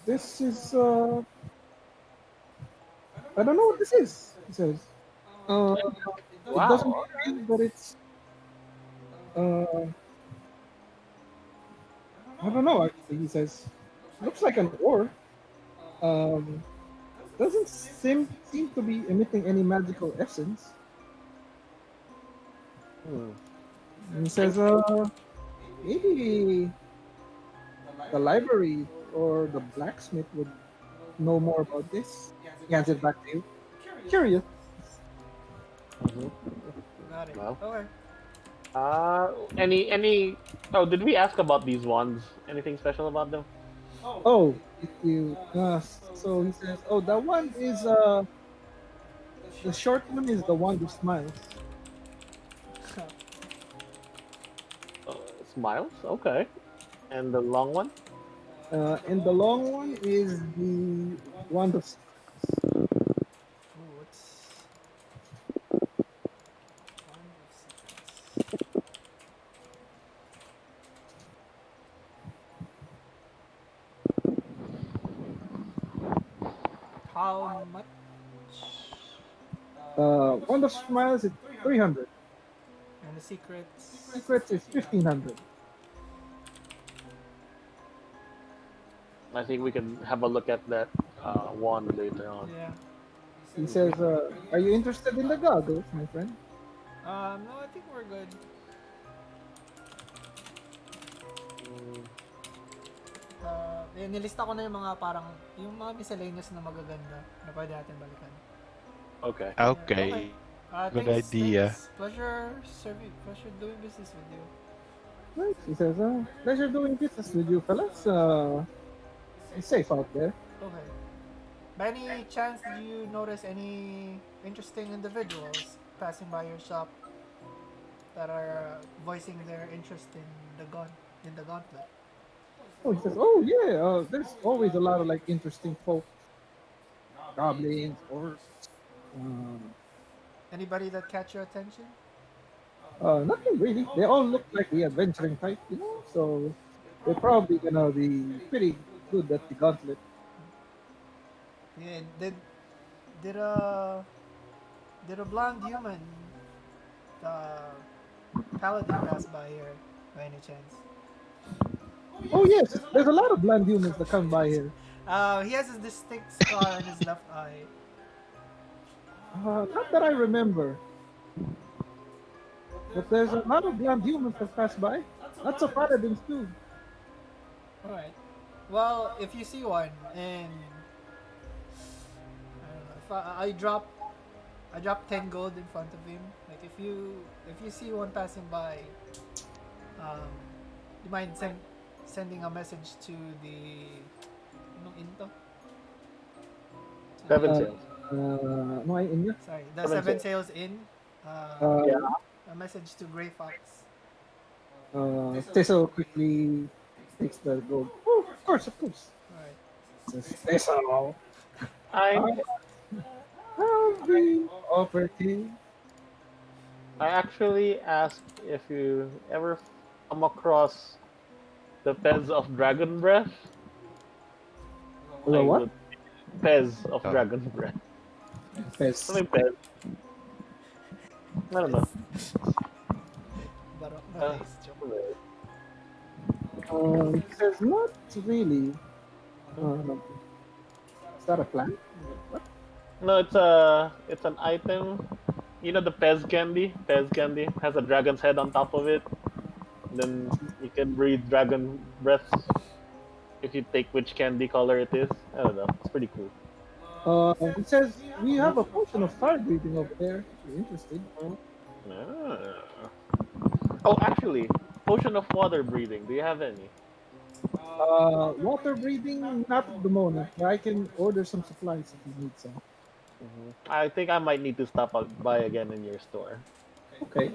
this is I don't know what this is. He says, uh, it doesn't Wow. reveal that it's uh, I don't know. Actually, he says, looks like an ore. Um, doesn't seem to be emitting any magical essence. Hmm. And he says, maybe the library or the blacksmith would know more about this. He hands it back to you. Curious. Mm-hmm. Got it. Well. Okay. Any? Oh, did we ask about these wands? Anything special about them? Oh, so he says, oh, that one is the short one is the one who smiles. Smiles. Okay. And the long one? And the long one is the one of secrets. Ooh, what's Wand of Secrets? How much? One of smiles is 300. And the secrets? Secrets is 1500. I think we can have a look at that wand later on. Yeah. He says, are you interested in the goggles, my friend? No, I think we're good. Mm, Nilista ko na yung mga parang, yung mga miscellaneous na magaganda na pwede natin balikan. okay. Okay. Okay. Good Thanks, idea. thanks. Pleasure doing business with you. Right. He says, pleasure doing business with you, fellas. It's safe out there. Okay. By any chance, did you notice any interesting individuals passing by your shop that are voicing their interest in the gauntlet? Oh, he says, oh yeah, there's always a lot of like interesting folk, goblins, orcs. Um, Anybody that catch your attention? Nothing really. They all look like the adventuring type, you know. So they're probably gonna be pretty good at the gauntlet. Yeah, did a did a blonde human uh, paladin pass by here by any chance? Oh yes, there's a lot of blind humans that come by here. He has a distinct scar on his left eye. Not that I remember, but there's a lot of blind humans that pass by. Lots of paladins too. All right. Well, if you see one, and I don't know, if I drop 10 gold in front of him. Like if you see one passing by, um, you mind sending a message to the anong into? Seven Uh, sails. no, I in Sorry, the Seven Seven Sails. Sails Inn. Yeah. A message to Grey Fox. Teso quickly takes the gold. Oh, of course, of course. All right. Says, Teso, I I have been offered to. I actually asked if you ever come across the Pez of Dragon Breath. The I what? would Pez of Oh, Dragon Breath. Pest. Something Pez. I don't know. Barok na Uh, face joke. He says, not really. Uh, is that a plan? What? no, it's an item. You know the Pez candy? Pez candy has a dragon's head on top of it. Then you can breathe dragon breaths if you take which candy color it is. I don't know. It's pretty cool. It says we have a potion of fire breathing over there. If you're interested. Ah. Oh, actually, potion of water breathing. Do you have any? Water breathing, not at the moment, but I can order some supplies if you need some. I think I might need to stop by again in your store. Okay.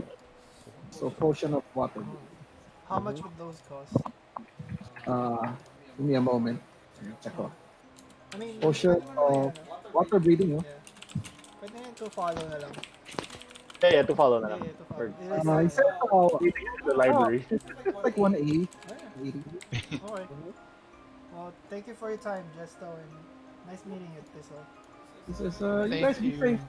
So potion of water Oh. breathing. How much would those cost? Uh, Give me a moment. Let me check Oh. out. I mean, Potion pwede mo naman of yan, ano? water breathing. No? Yeah. Pwede yan to follow na lang. Yeah, yeah, to follow na Yeah, lang. yeah, to follow. Or It is, It says meeting in the oh, library. it's like 180. yeah. 80. Okay. Well, thank you for your time, Jesto, and nice meeting you, Tiso. It says you guys Thank be you. safe.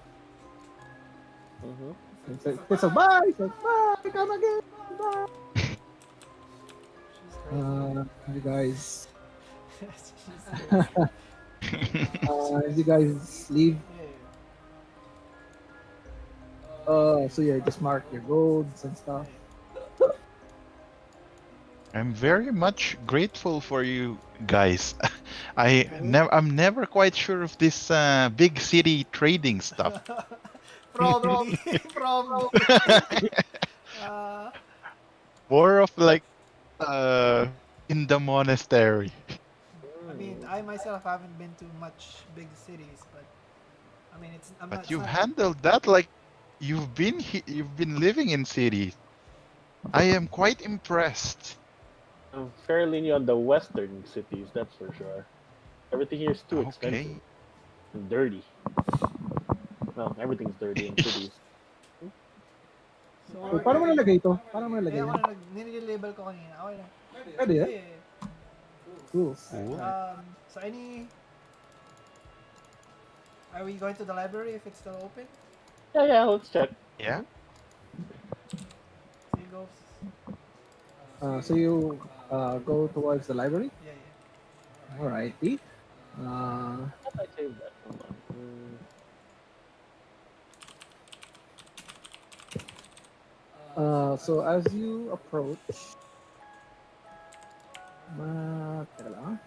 It says bye. It says bye. Come again. Bye. She's crazy. You guys. She's You guys leave. yeah. So yeah, just mark your golds and stuff. I'm very much grateful for you guys. I'm never quite sure of this big city trading stuff. Probably, probably. Uh, More of like in the monastery. I mean, I myself haven't been to much big cities, but I mean, it's I'm not. But It's you've not. handled that like you've been living in cities. I am quite impressed. I'm fairly new on the western cities, that's for sure. Everything here is too expensive Okay. and dirty. Well, everything's dirty in cities. So, So, paano mo nalagay ito? Paano mo nalagay ako yan? na nililabel ko kanina. Okay lang. Pwede Yeah, yan? yeah, yeah. Cool. Cool. So are we going to the library if it's still open? Yeah, yeah, let's check. Yeah. So you go. So you go towards the library? Yeah, yeah. Alrighty. I thought I saved that. Hold on. So as you approach, teka lang,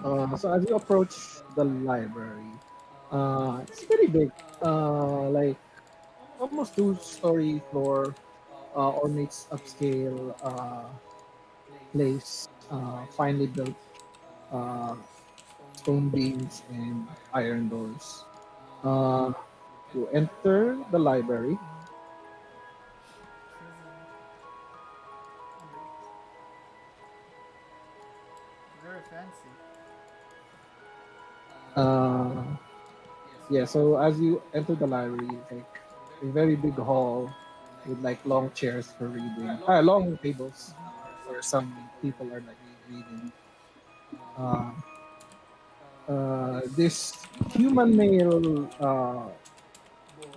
ah. So as you approach the library, it's pretty big. Like almost two-story floor, ornates upscale place, finely built uh, stone beams and iron doors. Uh, you enter the library. Very fancy. Uh, yeah, so as you enter the library, it's like a very big hall with like long chairs for reading, long tables where some people are like reading. Uh, this human male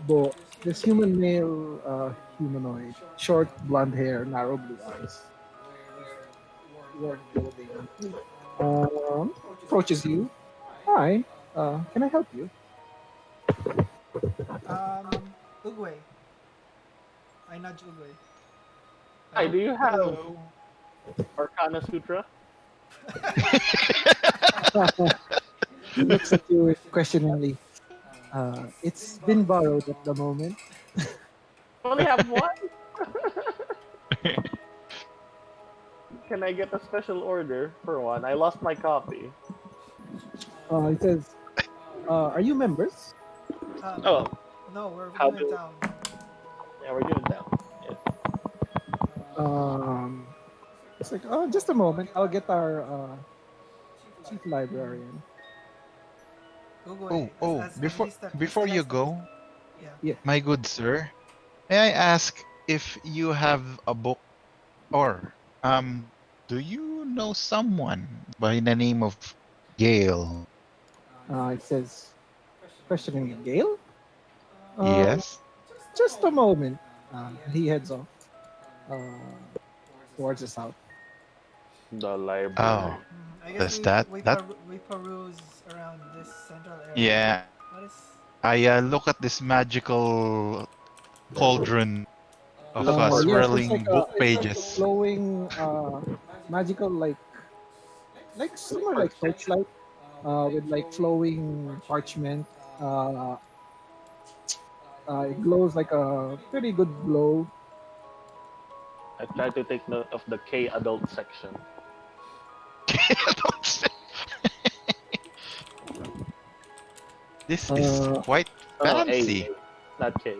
bo this human male humanoid, short blonde hair, narrow blue eyes, worn clothing, approaches you. Hi, can I help you? Uguay. I nudge Uguay. Hi, do you have Hello. Arcana Sutra? He looks at you questioningly. It's been borrowed at the moment. I only have one. Can I get a special order for one? I lost my copy. He says, "Are you members?" Oh, No, we're how new in do? town. Yeah, we're doing that. Yes. Um, it's like, oh, just a moment. I'll get our chief librarian. Uguay. Oh, before you go, Yeah. Yeah. my good sir, may I ask if you have a book or do you know someone by the name of Jaelle? It says, questioning Gale. Uh, Yes. just a moment. He heads off uh, towards the south. The library. Oh, I guess does that we peruse around this central area. yeah. What is? I look at this magical cauldron of Look for Yes, it's like swirling book a pages. glowing, magical, like similar like torchlight, with like flowing parchment. Uh, it glows like a pretty good glow. I try to take note of the K adult section. This is Uh, quite Oh no, fancy. not K.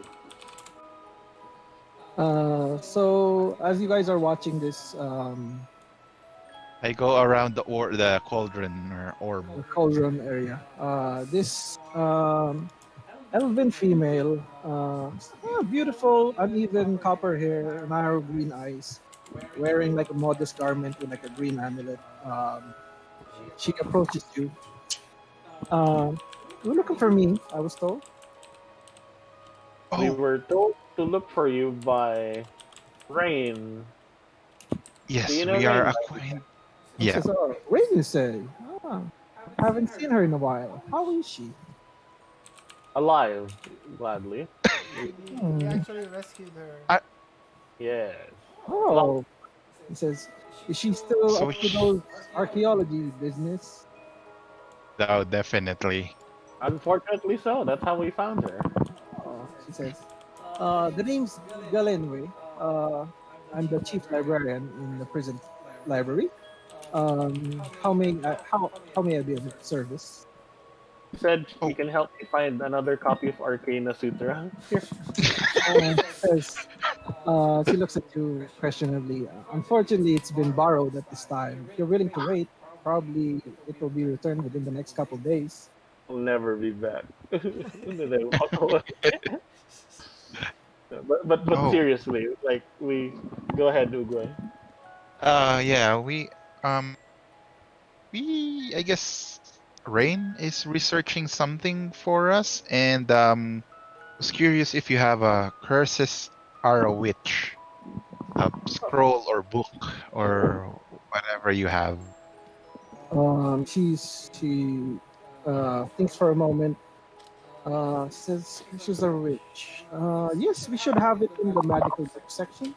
so as you guys are watching this, I go around the cauldron or orb. the cauldron area, this elven female, beautiful, uneven copper hair, narrow green eyes, wearing like a modest garment with like a green amulet. She approaches you. You're looking for me, I was told. We Oh, were told to look for you by Rain. Do you yes, know we are Rain? acquainted. He Yeah. says, "Oh, Rain, you say? Ah, haven't seen her in a while. How is she?" Alive, gladly. We Hmm. actually rescued her. I, Yes. Long, Oh, he says, "Is she still so up to those archaeology business?" oh, definitely. unfortunately so. That's how we found her. Oh, she says, "The name's Galenwe. Uh, I'm the chief librarian in the prison library. How may I be of service?" He said Oh, he can help me find another copy of Arcana Sutra. Here. Says, she looks at you questionably. Unfortunately, it's been borrowed at this time. If you're willing to wait, probably it will be returned within the next couple of days. I'll never be back. And then they walk away. But oh. seriously, like we go ahead, Uguay. Yeah, we I guess Rain is researching something for us, and was curious if you have a curses are a witch, a scroll or book or whatever you have. She thinks for a moment. Says she's a rich. Yes, we should have it in the medical book section.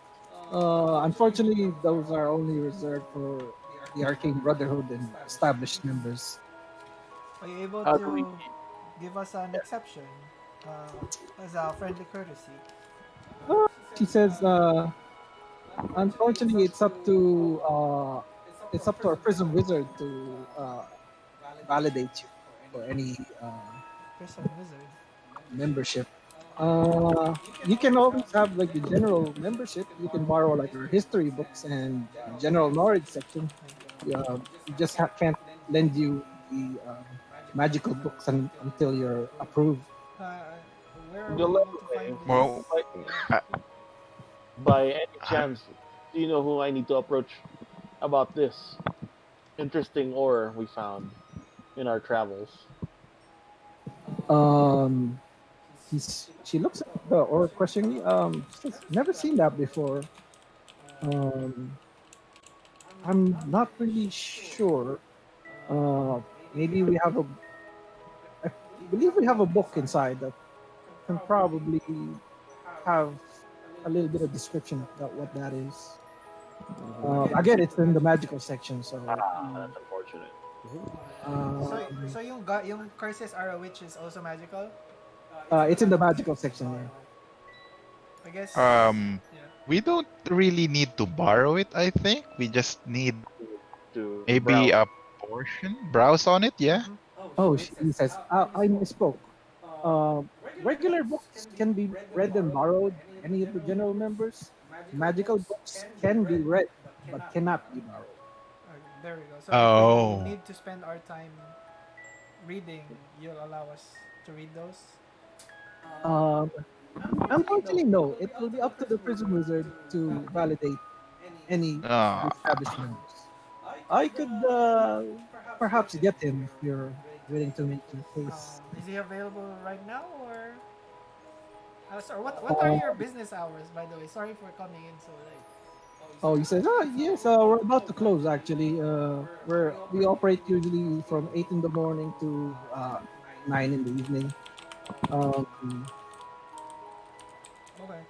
Unfortunately, those are only reserved for the Arcane Brotherhood and established members. Are you able How do we? to give us an exception as a friendly courtesy? She says, unfortunately, it's up to our prison wizard to validate you for any Prison wizard. membership. You can always have like the general membership. You can borrow like our history books and general knowledge section. We just can't lend you the magical books until you're approved. Uh, where are we able to find Gillespie, this? Well, by, I, by any I, chance, do you know who I need to approach about this interesting ore we found in our travels? Um, she looks at the or questioningly. She says, "Never seen that before. Um, I'm not really sure. Uh, maybe we have a. I believe we have a book inside that can probably have a little bit of description of what that is. Again, it's in the magical section, so That's unfortunate. So, um, so yung curses are a witch is also magical. it's in the magical section. Yeah. I guess. um, Yeah. we don't really need to borrow it. I think we just need To maybe browse. a portion, browse on it. Yeah. Mm-hmm. Oh, he says, I misspoke. Regular books can be read and borrowed by any of the general members. Magical books can be read but cannot be borrowed. There we go. So if we Oh. need to spend our time reading, you'll allow us to read those. Um, Unfortunately, no. It will be up to the prison wizard to validate any of the Uh, established members. I could perhaps get him if you're willing to make your case. Is he available right now or? Sorry, what are Uh, your business hours, by the way? Sorry for coming in so late. oh, he says, yes, we're about to close actually. We operate usually from 8 in the morning to 9 in the evening. Um, Okay.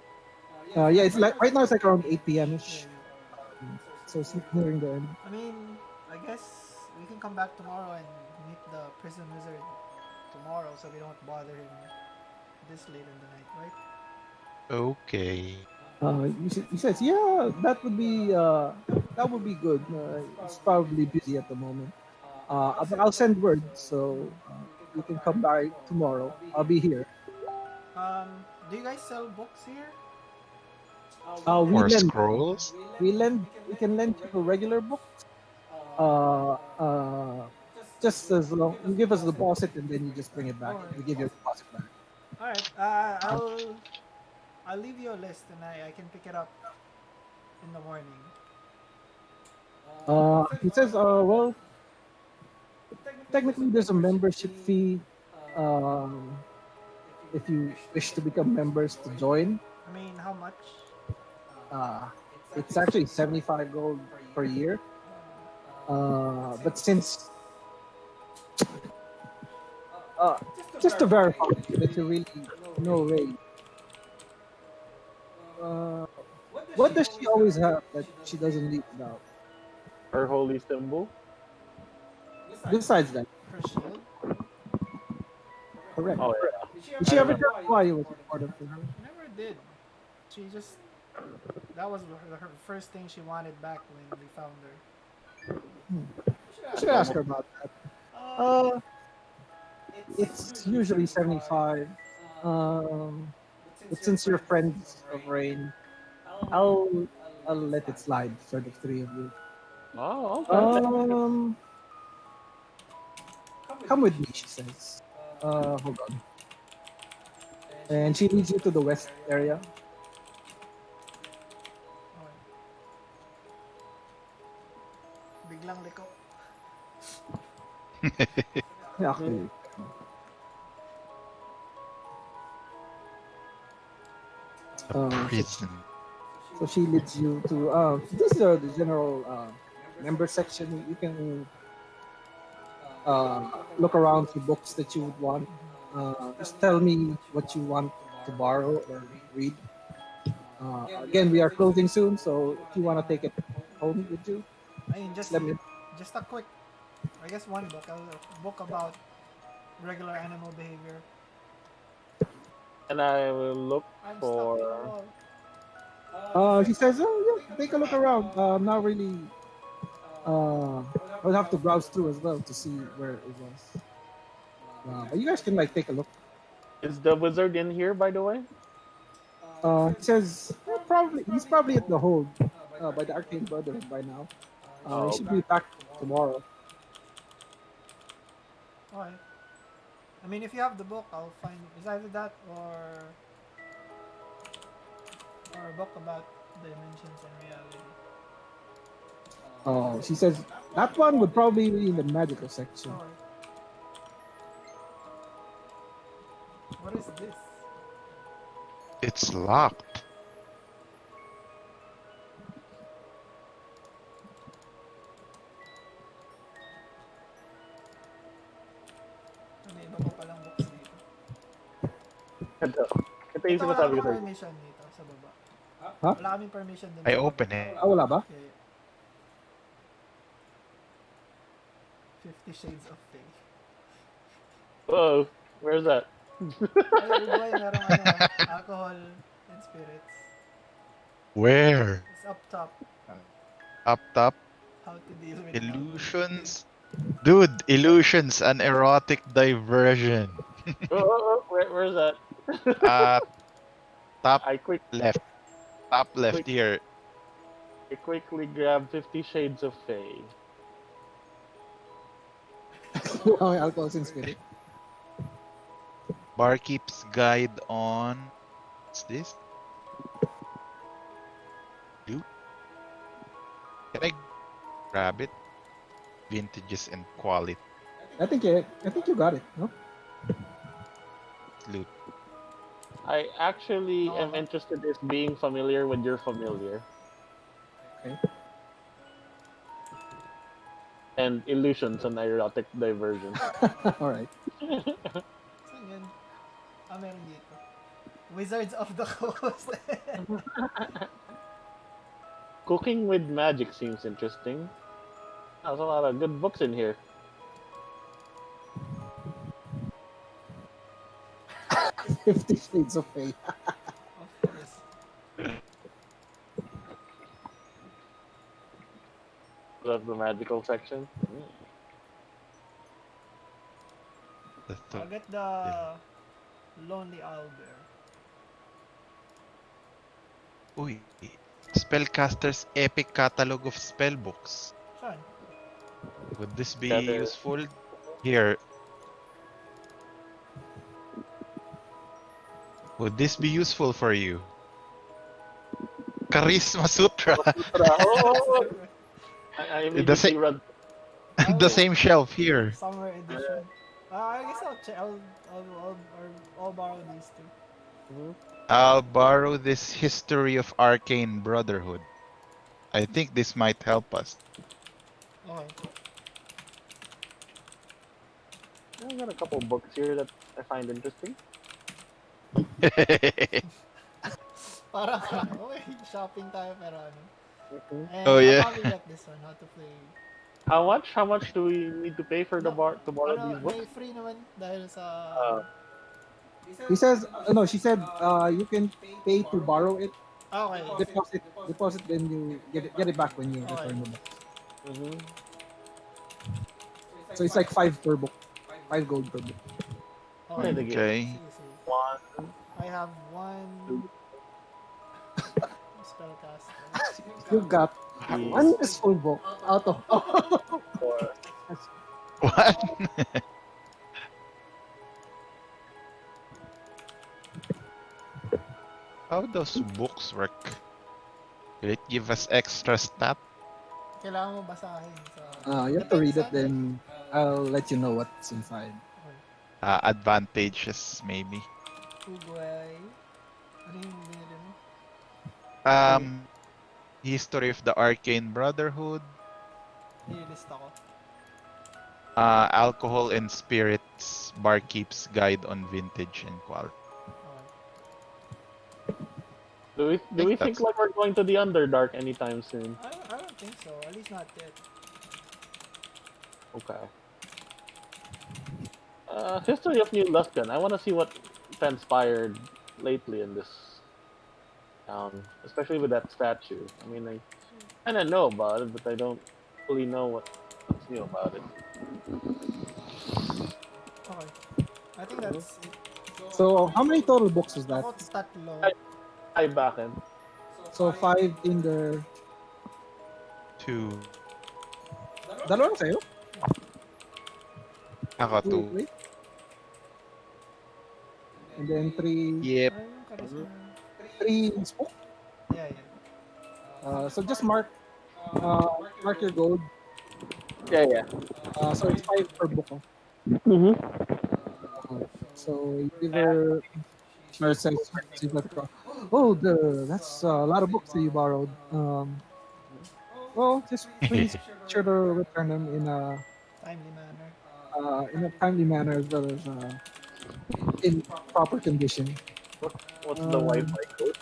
Yeah, it's like right now it's like around 8 p.m. Yeah, ish. yeah. So it's nearing the end. I mean, I guess we can come back tomorrow and meet the prison wizard tomorrow, so we don't bother him this late in the night, right? Okay. He says, yeah, that would be good. He's probably busy at the moment. But I'll send word so you can come by tomorrow. I'll be here. Do you guys sell books here? We Or lend, scrolls? we can lend you a regular book. Uh, uh, just as long you give us the deposit and then you just bring it back. We give you a deposit back. All right. I'll leave you a list and I can pick it up in the morning. He says, well, technically there's a membership fee. Um, if you wish to become members to join. I mean, how much? Uh, it's actually 75 gold per year. But since uh, just to verify that you really know Ray, uh, what does she always have that she doesn't leave without? Her holy symbol. Besides that, Her shield? correct. Oh yeah, Did I she ever remember. tell you why it was important for her? Never did. She just. That was her first thing she wanted back when we found her. I should ask her about that. Uh, it's usually 75. Um, but since you're friends of Rain, I'll I'll let it slide for the three of you. Oh, okay. Um, come with me, she says. Hold on. And she leads you to the west area. Okay. Biglang liko. Yeah, actually. A Uh, so, prison. so she leads you to this is the general member section. You can look around for books that you would want. Just tell me what you want to borrow or read. Again, we are closing soon, so if you want to take it home with you, I mean, just let me. just a quick. I guess one book. A book about regular animal behavior. And I will look I'm stuck in a for. wall. She says, "Oh yeah, take a look around. I'm not really. I'll have to browse through as well to see where it was. But you guys can like take a look. Is the wizard in here, by the way? He says probably he's probably at the hold by the Arcane Brotherhood by now. He Oh, should okay. be back tomorrow. Okay. I mean, if you have the book, I'll find. It's either that or a book about dimensions and reality. She says that one would probably be in the magical section. Or what is this? It's locked. May iba pa palang books dito. Ito. Ito yung Ito wala sinasabi ko akong sa'yo. permission dito sa baba. Huh? Wala kaming permission dun I sa baba. open it. Wala ba? Okay. 50 Shades of Fae. Whoa, where's that? Ay, Uguay, merong alcohol and spirits. Where? It's up top. Up top? How to deal with Illusions? Dude, illusions, an erotic diversion. Where's that? Uh, top I quick, left. Top left quick, here. I quickly grab 50 Shades of Fae. Oh, alcohol and spirit. Barkeep's Guide on. What's this? Loot? Can I grab it? Vintages and quality. I think you got it. No? Loot. I actually Oh, am interested in being familiar with your familiar. Okay. And illusions and erotic diversion. All right. Saan yun? Ah, meron dito. Wizards of the Coast. Cooking with magic seems interesting. There's a lot of good books in here. 50 Shades of Fate. Of course. That's the magical section. I'll get Yeah. the Lonely Owlbear. Uy, Spellcaster's epic catalog of spellbooks. Saan? Would this be Yeah, there. useful? Here. Would this be useful for you? Charisma Sutra. Oh, I the, immediately sa- read. the same shelf here. Summer edition. I guess I'll check. I'll borrow these two. Mhm. I'll borrow this History of Arcane Brotherhood. I think this might help us. Okay. I got a couple books here that I find interesting. Parang okay, shopping tayo pero ano. Mhm. And Oh, I'll yeah. probably get this one, how to play. How much? How much do we need to pay for the to borrow Ano, these may books? free naman dahil sa Uh, He says, no, she said, you can pay to borrow it, okay. deposit, then you get it back when you return the book. mhm. So it's like 5 per book, 5 gold per book. Okay. the game. Okay. Sige, sige. One, I have one spellcaster. You got three, one useful book out of. four. What? How does books work? Will it give us extra stat? Kailangan mo basahin sa... You have to read it, then I'll let you know what's inside. Okay. Advantages, maybe. Uguay. Ano yung binili mo? History of the Arcane Brotherhood. Nililist ako. Alcohol and Spirits Barkeep's Guide on Vintage and Quality. Okay. Do we Think think like we're going to the Underdark anytime soon? I don't think so. At least not yet. Okay. History of New Luskan. I want to see what transpired lately in this town, especially with that statue. I mean, I kind of know about it, but I don't fully know what's new about it. Okay. I think that's it. So how many total books is that? Ako, tatlo. I back in. So 5 Tinder. 2. Dalawa lang sa'yo? Ako 2. Wait. And then 3 Yep. Ano yung charisma? 3 Spook. Yeah. So just mark your gold. Yeah. So it's 5 per book. Oh. Mm-hmm. So you give her that's a lot of books that you borrowed. Well, just please be sure to return them in a timely manner as well as in proper condition. What's the Wi-Fi code?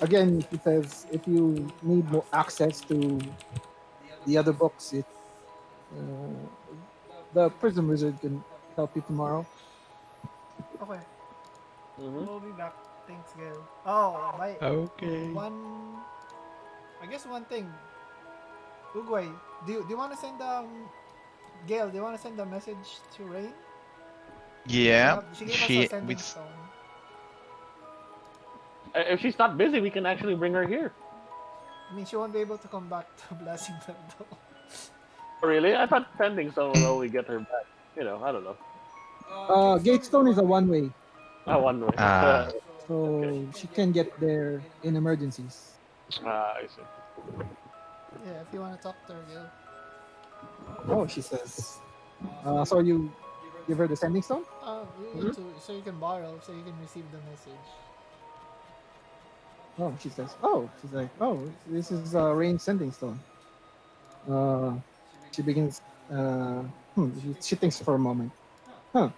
Again, he says if you need more access to the other books, the Prism Wizard can help you tomorrow. Okay. Mm-hmm. We'll be back. Thanks, Gail. Oh, my Okay. I guess one thing. Uguay, do you want to send Gail? Do you want to send a message to Rain? Yeah. She gave us a sending with stone. If she's not busy, we can actually bring her here. I mean, she won't be able to come back to Blessing them though. Really? I thought sending someone will we get her back. You know, I don't know. Gatestone is a one-way, I wonder. so she can get there in emergencies. I see. Yeah, if you want to talk to her, Gail. Oh, she says. So you give her the sending stone? So you can borrow, so you can receive the message. Oh, she says. She's like, this is Rain's sending stone. She begins She thinks for a moment. Huh.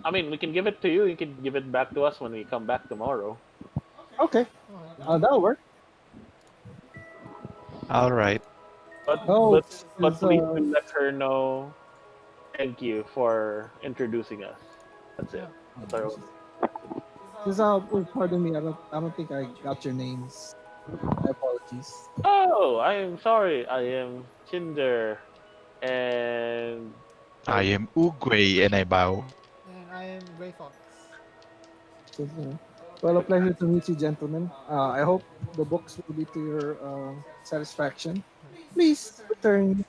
I mean, we can give it to you. You can give it back to us when we come back tomorrow. Okay. Okay. That'll work. All right. But Oh, but but she's please do let her know. Thank you for introducing us. That's Yeah. it. That's our. she's oh, pardon me. I don't think I got your names. My apologies. Oh, I am sorry. I am Tinder, and I am Uguay and I bow. And I am Gray Fox. So, well, a pleasure to meet you, gentlemen. I hope the books will be to your satisfaction. Please return.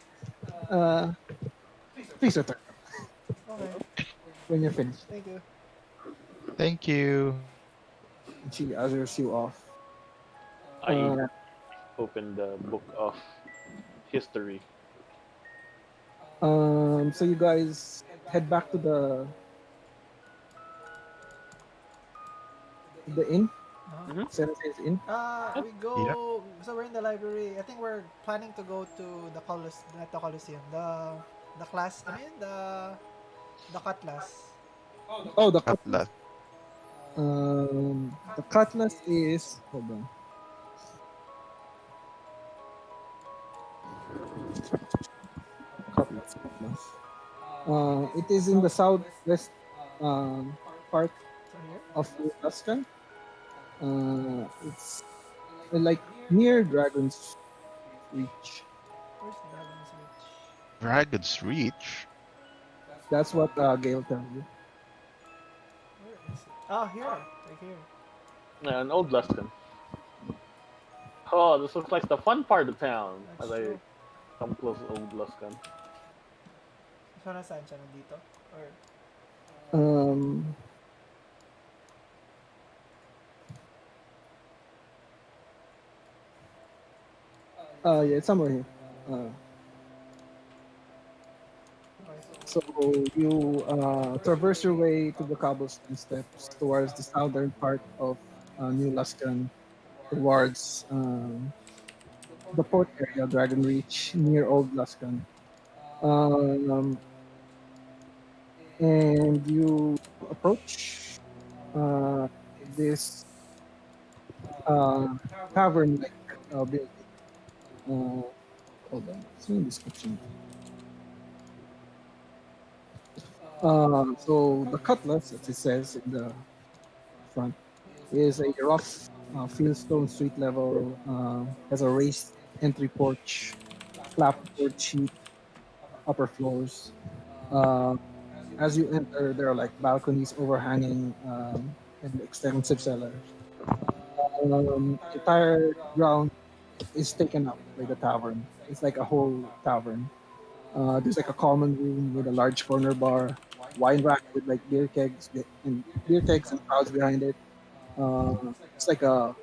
Uh, please return Okay. when you're finished. Thank you. Thank you. And she ushers you off. I Uh, opened the book of history. so you guys head back to the inn, Uh-huh. Hmm. Sensei's inn. We Yep. go. So we're in the library. I think we're planning to go to the not the Colosseum. The class. I mean the Cutlass. Oh, the cutlass. Cutlass. The cutlass is hold on. Cutlass. It is in the southwest part So here. of Luskan. It's like near Dragon's Reach. Where's Dragon's Reach? Dragon's Reach. That's what Gale tells you. Where is it? Oh, here. Right here. An old Luskan. Oh, this looks like the fun part of town. That's As I true. come close to old Luskan. So nasaan siya nandito? Or Um, yeah, it's somewhere here. okay. So you traverse your way to the cobblestone steps towards the southern part of New Luskan, towards the port area, Dragon Reach, near Old Luskan. Um, and you approach this uh, tavern-like building. Uh, hold on, it's in the description. So the cutlass, as it says in the front, is a rough fieldstone street level. Has a raised entry porch, clapboard sheet, upper floors. Uh, as you enter, there are like balconies overhanging and extensive cellars. Entire ground is taken up by the tavern. It's like a whole tavern. There's like a common room with a large corner bar, wine rack with like beer kegs and crowds behind it. It's like a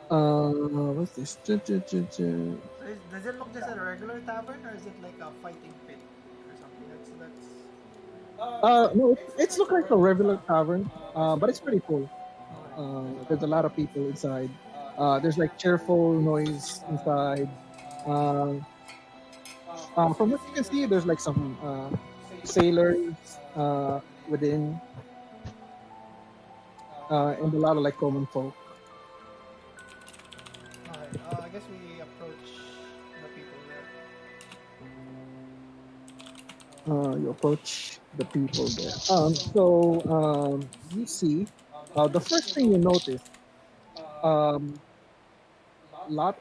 what's this? So does it look just a regular tavern or is it like a fighting pit or something? That's. No, it's look like a regular tavern, but it's pretty full. Okay. There's a lot of people inside. There's like cheerful noise inside. Uh, from what you can see, there's like some sailors within, and a lot of like common folk. Okay. I guess we approach the people there. You approach the people there. You see, the first thing you notice, um, lot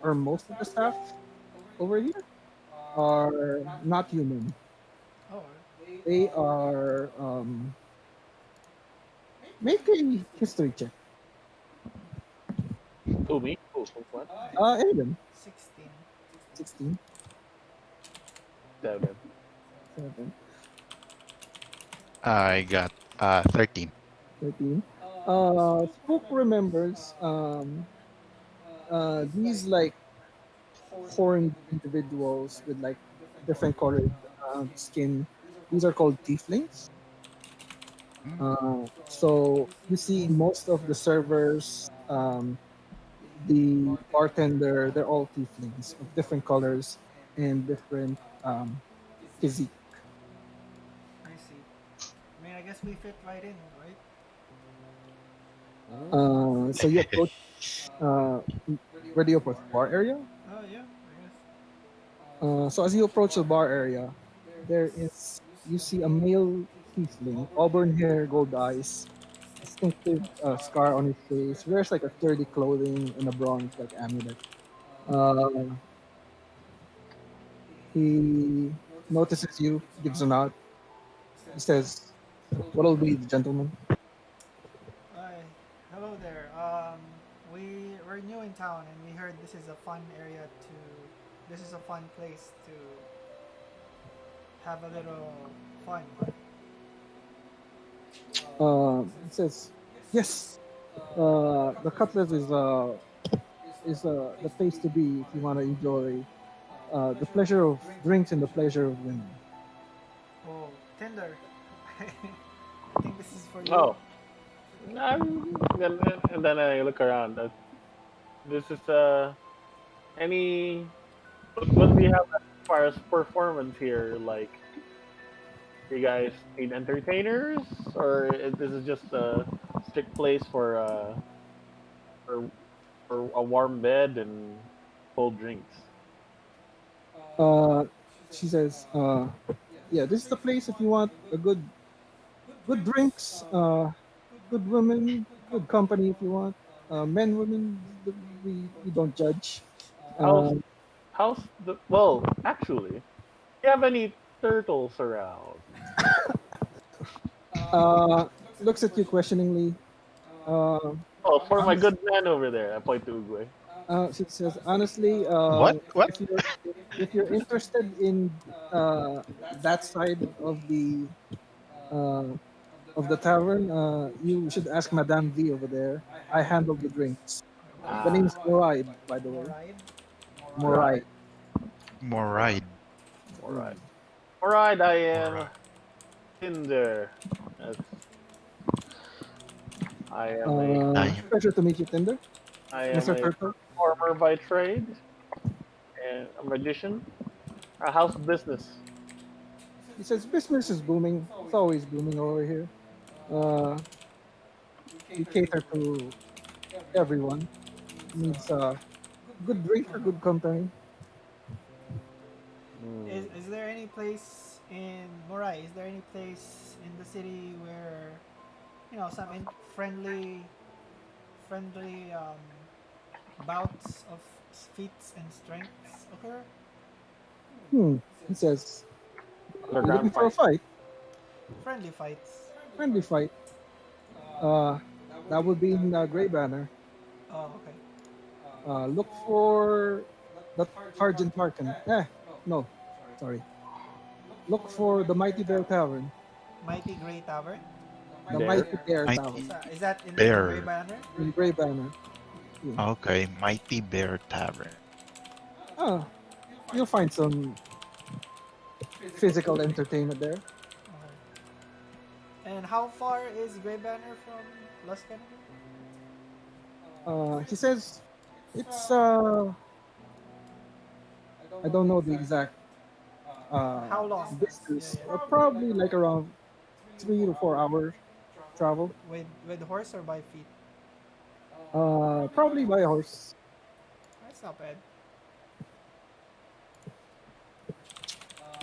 or most of the staff over here are not human. Oh. They are make a history check. Who me? Who? What? Anyone. 16. 16, Seven. 7, I got 13. 13. Spook remembers these like horned individuals with like different colored skin. These are called tieflings. Hmm. So you see most of the servers, the bartender, they're all tieflings of different colors and different physique. I see. I mean, I guess we fit right in, right? So you approach. Uh, where do you approach? Bar area. Oh yeah, I guess. So as you approach the bar area, there is you see a male tiefling, auburn hair, gold eyes, distinctive scar on his face. Wears like a sturdy clothing and a bronze like amulet. Uh, he notices you, gives a nod. He says, "What'll be the gentleman?" Hi, hello there. We're new in town, and we heard this is a fun area to. This is a fun place to have a little fun. He says, "Yes, the Cutlass is the place to be if you want to enjoy the pleasure of drinks and the pleasure of women." Oh, Tinder. I think this is for you. Oh, and then I look around. This is any what do you have as far as performance here? Like, you guys need entertainers, or this is just a strict place for for a warm bed and cold drinks? Uh, she says, "Yeah, this is the place if you want a good drinks, good women, good company if you want. Men, women, we don't judge." How's Uh, actually, do you have any turtles around? looks at you questioningly. Uh, Oh, for my honest, good man over there. I point to Uguay. she says, "Honestly, What? What? if you're interested in that side uh, of the tavern, you should ask Madame V over there. I handle the drinks. What The is name's Ah, Morai, by the way. Moride? Morai. right. More ride. All right. Mm. All right. I More am ride. Tinder. That's, I am a I am Pleasure to meet you, Tinder. I am Mr. a Turtle. performer by trade and a magician. How's business? He says, business is booming. It's always booming over here. Uh, we cater to everyone. Needs a good drink or good company. Hmm. Is there any place in Morai? Is there any place in the city where some friendly bouts of feats and strengths occur? Hmm. He says, you looking Underground for a fight. fight? Friendly fights. Friendly fight. Uh, that would be in Grey Banner. Oh, okay. Look for the Targent Tarkin. No, sorry. Look for the Mighty Bear Tavern. Mighty Grey Tavern. The There. Mighty Bear mighty Tavern Is that in Grey bear. Banner? in Grey Banner. Yeah. Okay, mighty bear tavern. Ah, you'll find some physical entertainment there. Okay. And how far is Grey Banner from Luskan? He says it's I don't know the exact How long? Yeah, distance. yeah. Probably like around 3 to 4 hours travel. With horse or by feet? Probably by horse. That's not bad.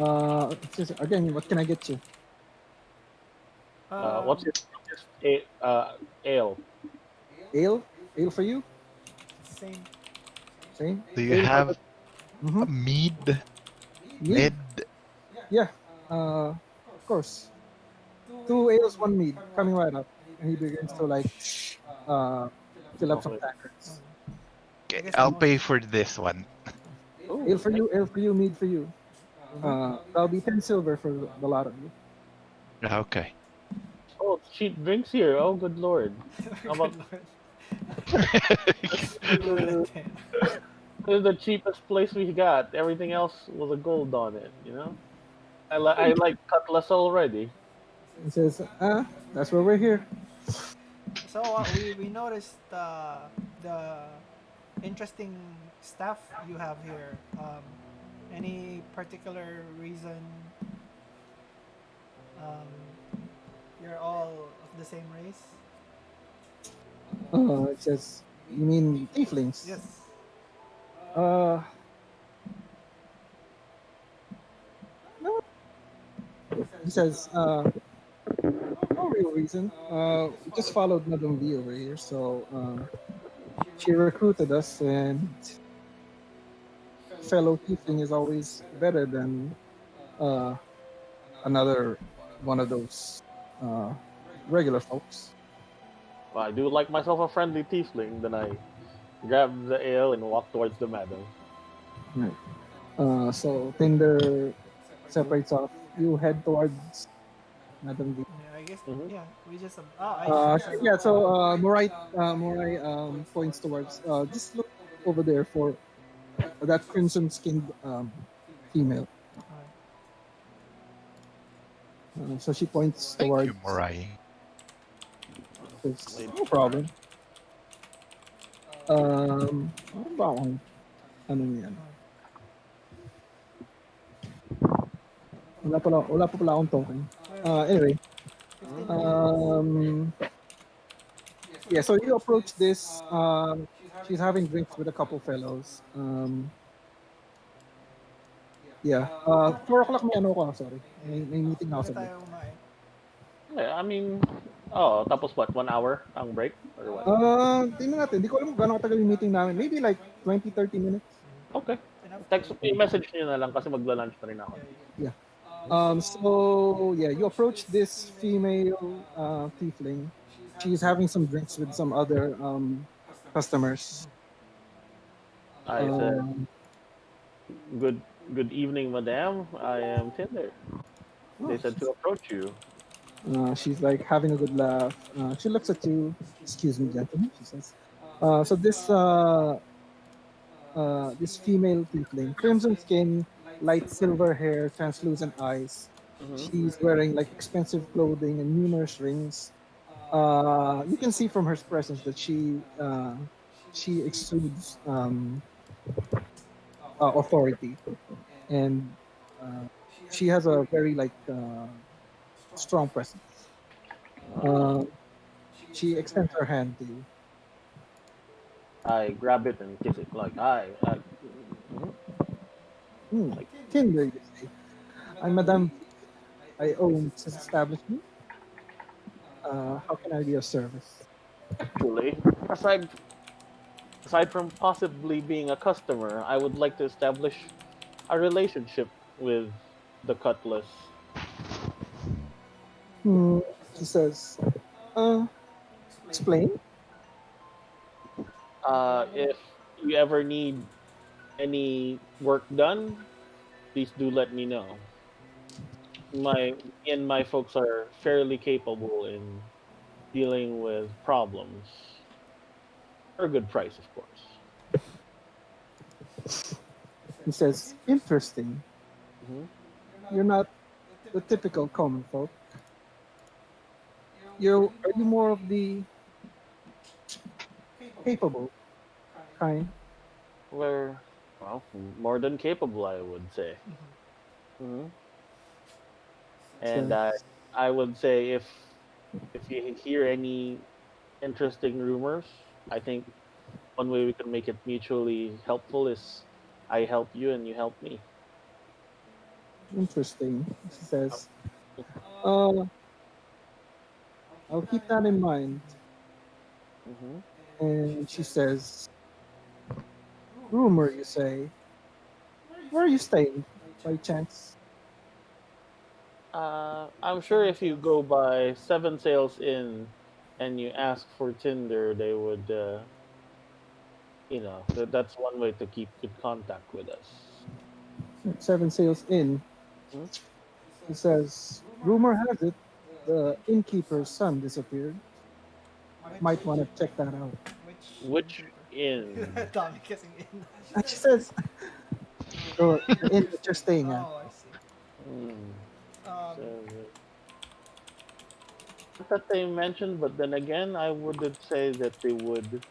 It says, again, what can I get you? What's Um, ale? Ale, ale for you. same. Same. Do you Ale for the. have Mm-hmm. a mead? Mead. Mid? Yeah. Of course. Two ales, one mead. Coming right up, and he begins to like uh fill up some Okay. Um, tankards. I Okay, guess I'll we pay for this one. Oh, Ale for you, ale for you, mead for you. That'll be 10 silver for the lot of you. Okay. oh, cheap drinks here. Oh, good lord. How Good about lord. this Good lord is, at 10. this is the cheapest place we got. Everything else was a gold on it. You know. I like Cutlass already. He says, that's where we're here. So we noticed the interesting stuff you have here. Any particular reason um, you're all of the same race? It says, you mean tieflings? Yes. Uh, no. He says, no real reason. We just followed Madam V over here, so she recruited us, and fellow tiefling is always better than uh, another one of those uh, regular folks. Well, I do like myself a friendly tiefling. Then I grab the ale and walk towards the madam. Right. So Tinder separates off. You head towards Madam V. Yeah, I guess. Mm-hmm. Yeah, we just. I should have. Yeah, so Morai points towards. Just look over there for that crimson-skinned female. So she points Thank towards. you, Morai. This. No problem. Ano ba akong, ano yan? Wala pa pala akong token. Anyway, 15 minutes. um, yeah, so you approach this. She's having drinks with a couple fellows. Yeah. 4 o'clock may ano ko, sorry. May meeting na Muna ako sa. tayo kumain. Yeah, I mean, oh, tapos what? 1 hour ang break or what? Tingnan natin. Di ko alam kung gano'ng katagal yung meeting namin. Maybe like 20-30 minutes. Okay. Enough Text, to. i-message niyo na lang kasi magla-lunch na rin ako. Yeah. So yeah, you approach this female tiefling. She's having some drinks with some other customers. I said, Um, good good evening, madam. I am Tinder. They said to approach you. she's like having a good laugh. She looks at you. Excuse me, gentlemen, she says. So this female tiefling, crimson skin, light silver hair, translucent eyes. Mm-hmm. She's wearing like expensive clothing and numerous rings. You can see from her presence that she exudes authority, and uh, she has a very like strong presence. Uh, she extends her hand to you. I grab it and kiss it like mhm. Hmm. Like Tinder, you say. I'm Madame. I own this establishment. How can I be of service? actually, aside aside from possibly being a customer, I would like to establish a relationship with the Cutlass. Hmm. She says, uh, explain. If you ever need any work done, please do let me know. Me and my folks are fairly capable in dealing with problems for a good price, of course. He says, interesting. Hmm. You're not the typical common folk. Are you more of the capable kind? We're well more than capable, I would say. Hmm. And Says, I would say if you hear any interesting rumors, I think one way we can make it mutually helpful is I help you and you help me. interesting. She says, uh, I'll keep that in mind. Hmm. And she says, rumor, you say. Where are you staying, by chance? I'm sure if you go by Seven Sails Inn and you ask for Tinder, they would, that's one way to keep good contact with us. Seven Sails Inn. Hmm? He says, rumor has it the innkeeper's son disappeared. Might want to check that out. Which Which innkeeper? inn? Tommy kissing in. And she says, the inn that you're staying at. Oh, I see. Hmm. Um, So, not that they mentioned, but then again, I would say that they would.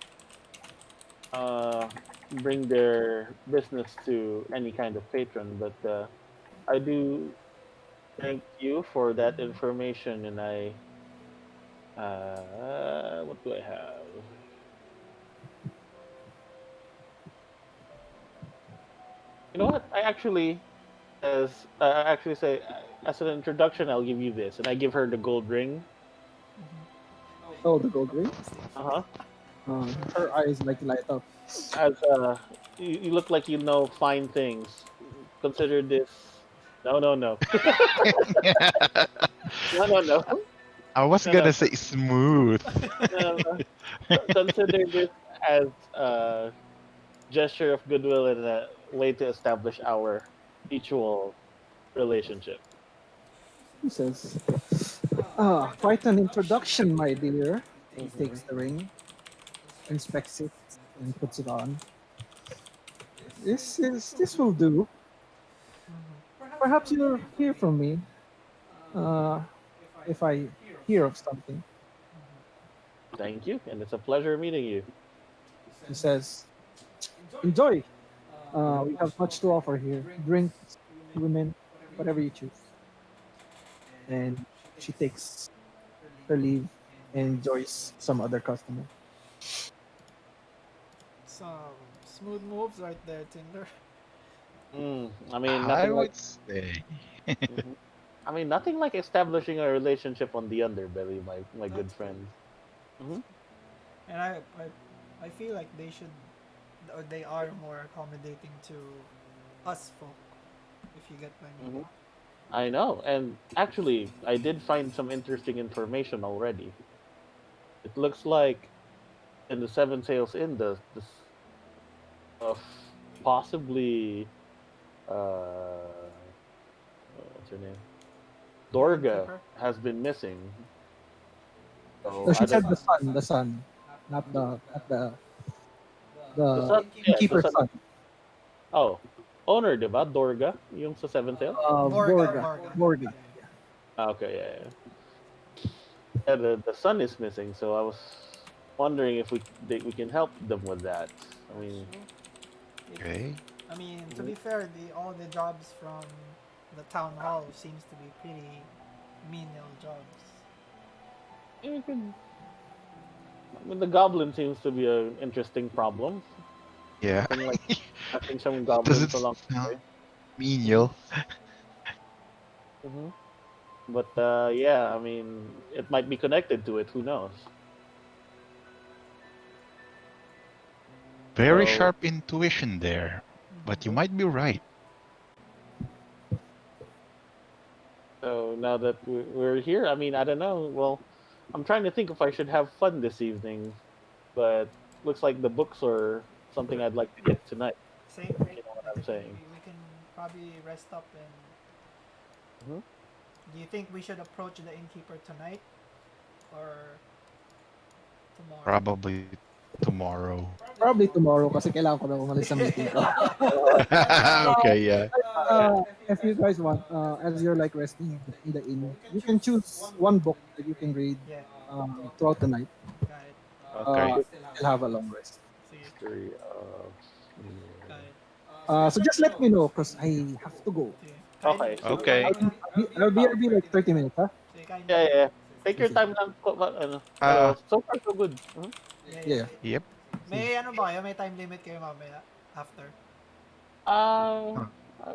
Uh, bring their business to any kind of patron, but I do thank you for that information, and what do I have? You know what? I actually say as an introduction, I'll give you this, and I give her the gold ring. Oh, the gold ring. Uh huh. Her eyes like light up. As you look like you know fine things. Consider this. No, no, no, no, no, no, I was no, no, gonna say smooth. no, no. Consider this as a gesture of goodwill and a way to establish our mutual relationship. He says, quite an introduction, my dear. He takes the ring, inspects it, and puts it on. This will do. Perhaps you'll hear from me uh, if I hear of something. Thank you, and it's a pleasure meeting you. He says, enjoy. We have much to offer here. Drinks, women, whatever you choose. And she takes her leave and joins some other customer. Some smooth moves right there, Tinder. I mean, I nothing like. would say. Mhm. I mean, nothing like establishing a relationship on the underbelly, my good friend. Hmm. And I feel like they should, or they are more accommodating to us folk, if you get my Hmm. meaning. I know, and actually, I did find some interesting information already. It looks like in the Seven Sails Inn, the of possibly what's her name? The Dorga innkeeper. has been missing. So So she I said don't. the son, The the son, yeah, the innkeeper's son. son. Oh, owner, diba? Dorga, yung sa Seven Sails. Vorga, Borga. Vorga. Borga. Ah, okay, yeah, yeah. Yeah, the son is missing, so I was wondering if we can help them with that. I mean, If, Okay. I mean, to be fair, the all the jobs from the town hall seems to be pretty menial jobs. you could. I mean, the goblin seems to be an interesting problem. Yeah. Nothing like catching some It doesn't goblins along the sound way. Hmm. menial. Hmm. But yeah, I mean, it might be connected to it. Who knows? Very So, sharp intuition there. But you mhm. might be right. So now that we're here, I mean, I don't know. Well, I'm trying to think if I should have fun this evening, but looks like the books are something I'd like to get tonight. Same. If you know what I I'm think saying. we can probably rest up and. Hmm. Do you think we should approach the innkeeper tonight or tomorrow? Probably tomorrow. Probably tomorrow kasi kailangan ko na umalis sa meeting ko. Okay, yeah. If you guys want, as you're like resting in the inn, you can choose one book that you can read Yeah, throughout the night. got it. Okay. Still have a long rest. See, History of. got it. So just let me know because I have to go. See, Okay. Okay. I'll be like 30 minutes, huh? See, kind Yeah, of. yeah. Take your Sige. time lang. Ano, Uh, pero so far so good. Mhm. Yeah, yeah. Yeah. yep. May ano ba kayo? May time limit kayo mamaya? After? Ah, Huh.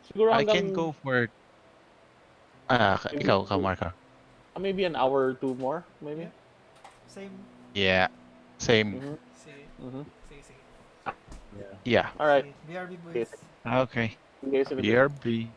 siguro I can hanggang go for maybe ikaw, Marco. maybe an hour or two more, maybe. Yeah. Same. Yeah. Same. Mm-hmm. See, Mm-hmm. see. Yeah. Yeah. All right. See, BRB Okay. boys. Okay. Engage in a bit. BRB.